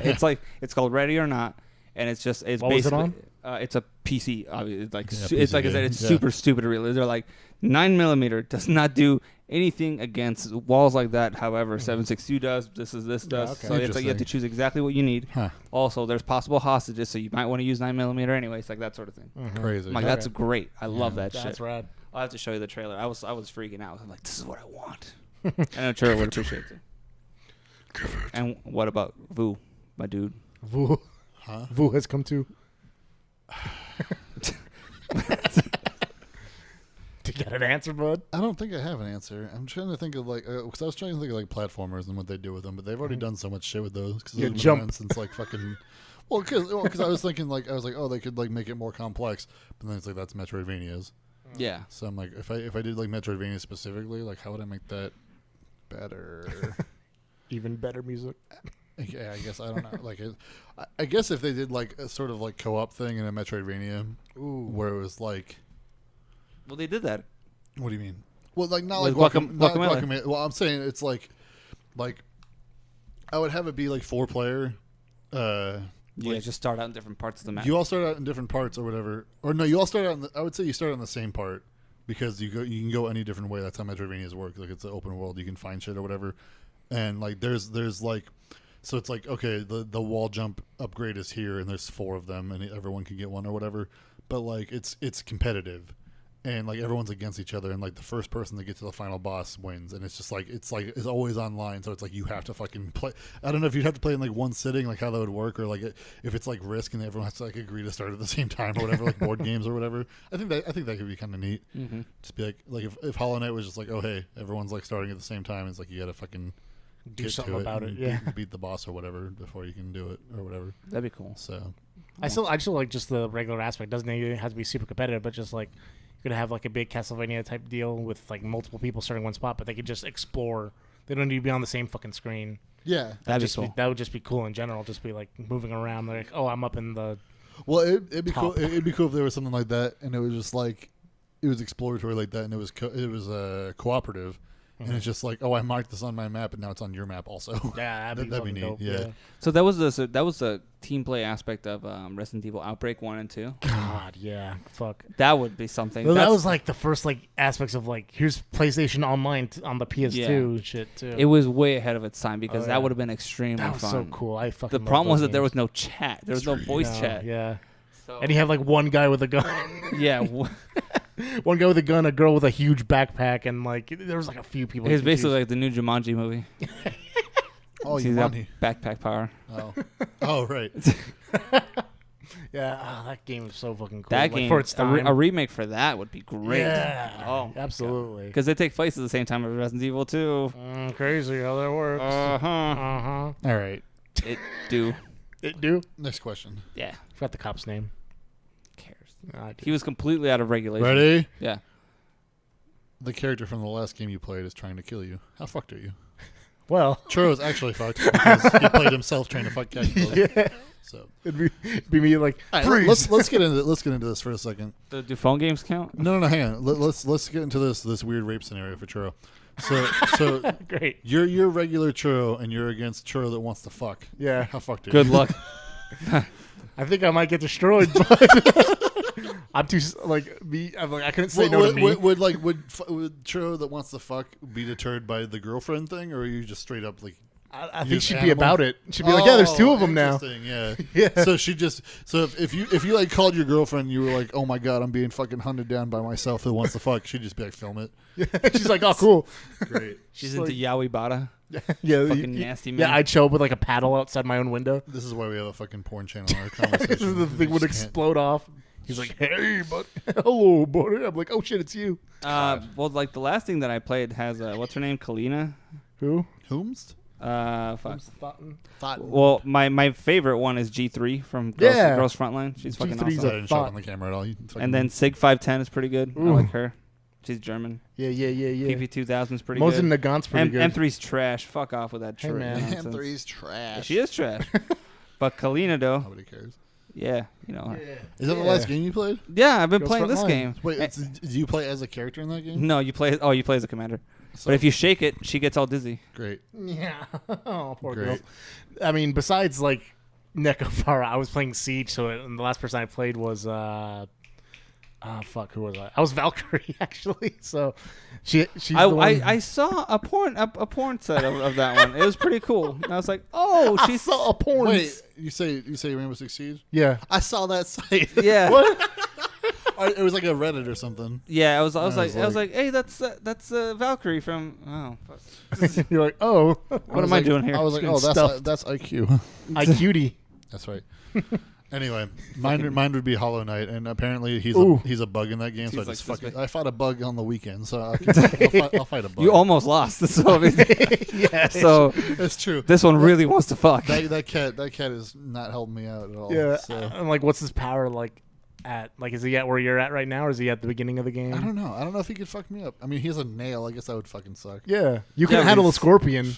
it's called Ready or Not, and it's What basically was it on? It's a PC. It's like Yeah, it's PC like I said, game. it's Yeah. super stupid. Really, they're like 9mm does not do anything against walls like that. However, 7.62 does. This does. okay. So it's like you have to choose exactly what you need. Huh. Also, there's possible hostages, so you might want to use 9mm anyways, like that sort of thing. Crazy. I'm like, that's great. I love that That's shit. rad. I'll have to show you the trailer. I was freaking out. I'm like, this is what I want. I know Trevor would appreciate it. And what about Vu, my dude? Vu. Huh? Vu has come to. Did you get an answer, bud? I don't think I have an answer. I'm trying to think of like, because I was trying to think of like platformers and what they do with them, but they've already done so much shit with those. Cause Yeah, they've been jump. around since like fucking. Well, because I was thinking like oh, they could like make it more complex, but then it's like that's Metroidvanias. Yeah. So I'm like, if I did like Metroidvania specifically, like how would I make that better? Even better music. Yeah, I guess I don't know. Like, I guess if they did like a sort of like co-op thing in a Metroidvania, where it was like, Well, they did that. what do you mean? Well, like not With like Guacamole. Guacamole. Well, I'm saying it's like I would have it be like 4-player. Yeah, just start out in different parts of the map. You all start out in different parts or whatever, or no, you all start out. I would say you start on the same part because you can go any different way. That's how Metroidvanias work. Like it's an open world, you can find shit or whatever, and like there's like, so it's like okay, the wall jump upgrade is here, and there's 4 of them, and everyone can get one or whatever. But like it's competitive, and like everyone's against each other, and like the first person to get to the final boss wins, and it's just like it's always online, so it's like you have to fucking play. I don't know if you'd have to play in like one sitting, like how that would work, or like if it's like Risk and everyone has to like agree to start at the same time or whatever, like board games or whatever. I think that could be kind of neat. Mm-hmm. Just be like if Hollow Knight was just like, oh hey, everyone's like starting at the same time, it's like you gotta fucking Do get something to about and it. Yeah. beat the boss or whatever before you can do it or whatever. That'd be cool. So I still like just the regular aspect. Doesn't even have to be super competitive, but just like you're gonna have like a big Castlevania type deal with like multiple people starting one spot, but they could just explore. They don't need to be on the same fucking screen. yeah. That'd be cool. That would just be cool in general. Just be like moving around. Like, oh, I'm up in the. Well, it'd be Top. cool. It'd be cool if there was something like that, and it was just like it was exploratory like that, and it was cooperative, and it's just like, oh, I marked this on my map, and now it's on your map also. Yeah, that'd be That'd be fucking neat, dope. yeah. So that was the team play aspect of Resident Evil Outbreak 1 and 2. God, yeah. Fuck. That would be something. Well, that That's- was like the first like aspects of like here's PlayStation Online on the PS2 and shit too. It was way ahead of its time because Oh, that yeah. would have been extremely that was fun. so cool. I fucking. The love problem was those that there was games. no chat. There was no voice No, chat. Yeah. So, And you have like one guy with a gun, yeah. one guy with a gun, a girl with a huge backpack, and like there was like a few people. It's you could basically choose. like the new Jumanji movie. Oh, See you that money. backpack power. Oh, right. Yeah, that game is so fucking cool. That Like, game, for its time. a remake for that would be great. Yeah. Oh, absolutely. because they take place at the same time as Resident Evil 2. Crazy how that works. Uh-huh. Uh-huh. All right. It do. It do. Next question. Yeah. Forgot the cop's name. Cares. I He was completely out of regulation. Ready? Yeah. The character from the last game you played is trying to kill you. How fucked are you? Well, Churro's actually fucked because he played himself trying to fuck Cactus. yeah. So It'd be me like, all right, freeze. let's get into this for a second. Do phone games count? No, hang on. Let's get into this weird rape scenario for Churro. So Great. you're regular Churro and you're against Churro that wants to fuck. Yeah. How fucked are Good you? luck. I think I might get destroyed, but I'm too like me. I'm like I couldn't say no to me. Would Churro that wants to fuck be deterred by the girlfriend thing, or are you just straight up like? I you think just she'd be animal? about it. She'd be like, yeah, there's 2 of them now. Interesting, yeah. Yeah. So if you like called your girlfriend, and you were like, oh my god, I'm being fucking hunted down by myself who wants to fuck. She'd just be like, film it. She's like, oh, cool. Great. She's She's into like- yaoi bada. Yeah, Fucking nasty man. Yeah, I'd show up with like a paddle outside my own window. This is why we have a fucking porn channel in our conversation. The thing would explode off. He's like, hey, bud. Hello, buddy. I'm like, oh shit, it's you. Well, like the last thing that I played has what's her name? Kalina. Who? Whomst? Fuck. Thought. Well, my favorite one is G3 from Yeah. Girls Frontline. She's fucking G3's awesome. I didn't show up on the camera at all. You fucking- And then Sig 510 is pretty good. I Ooh. like her. She's German. Yeah. PP 2000 is pretty Mosin good. Nagant's pretty good. M3's trash. Fuck off with that Hey, shit. man. nonsense. M3's trash. She is trash. But Kalina though, Nobody cares. Yeah, you know. Is that the last game you played? Yeah, I've been Girls playing Front this Line. game. Wait, do you play as a character in that game? No, you play. Oh, you play as a commander. So, But if you shake it, she gets all dizzy. great, Yeah. Oh, poor Great. girls. I mean, besides like Nekafara, I was playing Siege, and the last person I played was fuck, who was I? I was Valkyrie actually. So she's the one. I saw a porn set of that one. It was pretty cool. And I was like, oh, I she's saw a porn. Wait, you say Rainbow Six Siege? Yeah. I saw that site. yeah. What? It was like a Reddit or something. Yeah, I was was like, hey, that's Valkyrie from. Oh, fuck. You're like, oh, What am I doing here? I was like, Getting oh, stuffed. that's IQ. I cutie. That's right. Anyway, mine would be Hollow Knight, and apparently he's Ooh. a bug in that game. So I He's just like this fucking I fought a bug on the weekend, so I'll fight a bug. You almost lost. So, Yeah. so It's true. this one really wants to fuck. That cat is not helping me out at all. Yeah. So. I'm like, what's his power like? Is he at where you're at right now, or is he at the beginning of the game? I don't know. I don't know if he could fuck me up. I mean, he has a nail. I guess that would fucking suck. Yeah, you can Yeah, handle a he's- scorpion,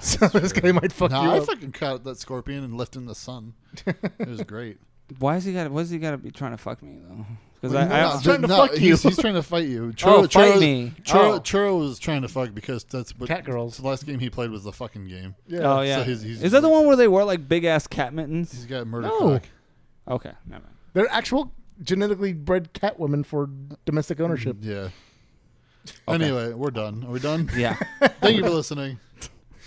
so this guy might fuck No, you I up. fucking caught that scorpion and left in the sun. It was great. Why has he got to be trying to fuck me though? Because Well, I was trying to fuck you. He's trying to fight you. fight me. Churro was trying to fuck because that's what Cat girls. The last game he played was the fucking game. Oh yeah. So he's Is that the one where they wear like big ass cat mittens? He's got murder No. cock. Okay, never mind. They're actual genetically bred cat women for domestic ownership. Yeah. Anyway, we're done. Are we done? Yeah. Thank you for listening.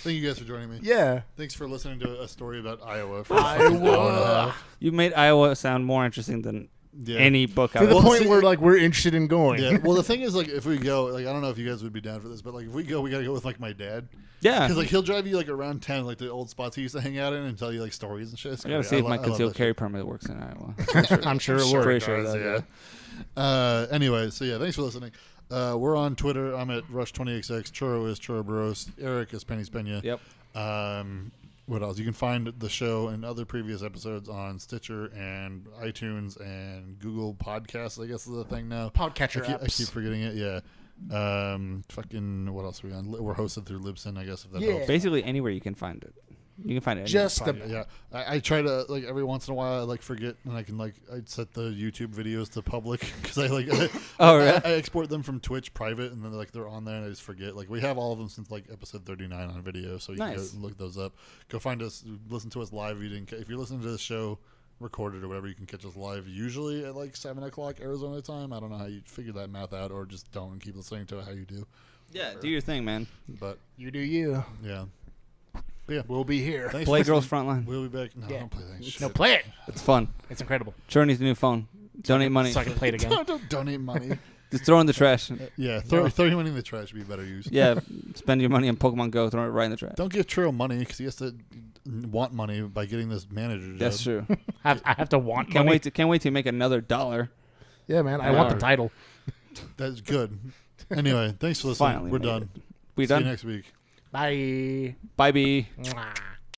Thank you guys for joining me. Yeah. Thanks for listening to a story about Iowa. For Iowa. You made Iowa sound more interesting than Yeah. any book To out the there. point where like we're interested in going. Yeah. Well, the thing is, like, if we go, like, I don't know if you guys would be down for this, but like, if we go, we gotta go with like my dad, Yeah. because like he'll drive you like around town, like the old spots he used to hang out in, and tell you like stories and shit. It's I gotta great. see if lo- my I love concealed that carry shit. permit works in Iowa. I'm sure it Sure will. Pretty sure it does, does, Anyway, so yeah, thanks for listening. We're on Twitter. I'm at Rush20XX. Churro is Churro Bros. Eric is Penny's Peña. Yep. What else? You can find the show and other previous episodes on Stitcher and iTunes and Google Podcasts. I guess is the thing now. Podcatcher I apps. keep forgetting it. Yeah. Fucking what else are we on? We're hosted through Libsyn, I guess, if that Yeah. helps. Basically anywhere you can find it. You can find it anywhere. Just a Yeah, I try to like every once in a while I like forget and I can like I set the YouTube videos to public because I like Oh, really? I export them from Twitch private and then like they're on there and I just forget. Like we have all of them since like episode 39 on video, so you Nice. can go look those up. Go find us, listen to us live. If you're listening to the show recorded or whatever, you can catch us live usually at like 7:00 Arizona time. I don't know how you figure that math out or just don't and keep listening to it how you do. Yeah, do your thing, man. But You do you. yeah. But yeah, We'll be here. thanks Play for Girls listening. Frontline. We'll be back. No, Yeah. don't play that shit. No, play it. It's fun. It's incredible. Churro needs a new phone. Donate money. So I can play it again. Don't donate money. Just throw in the trash. Yeah, throw your money in the trash would be better use. Yeah, spend your money on Pokemon Go. Throw it right in the trash. Don't give Truro money because he has to want money by getting this manager job. That's true. I have to want Can't money. wait to make another $1. Yeah, man. I Yeah. want the title. That's good. Anyway, thanks for listening. Finally We're made done. We See you done? next week. Bye. Bye, B. Mwah.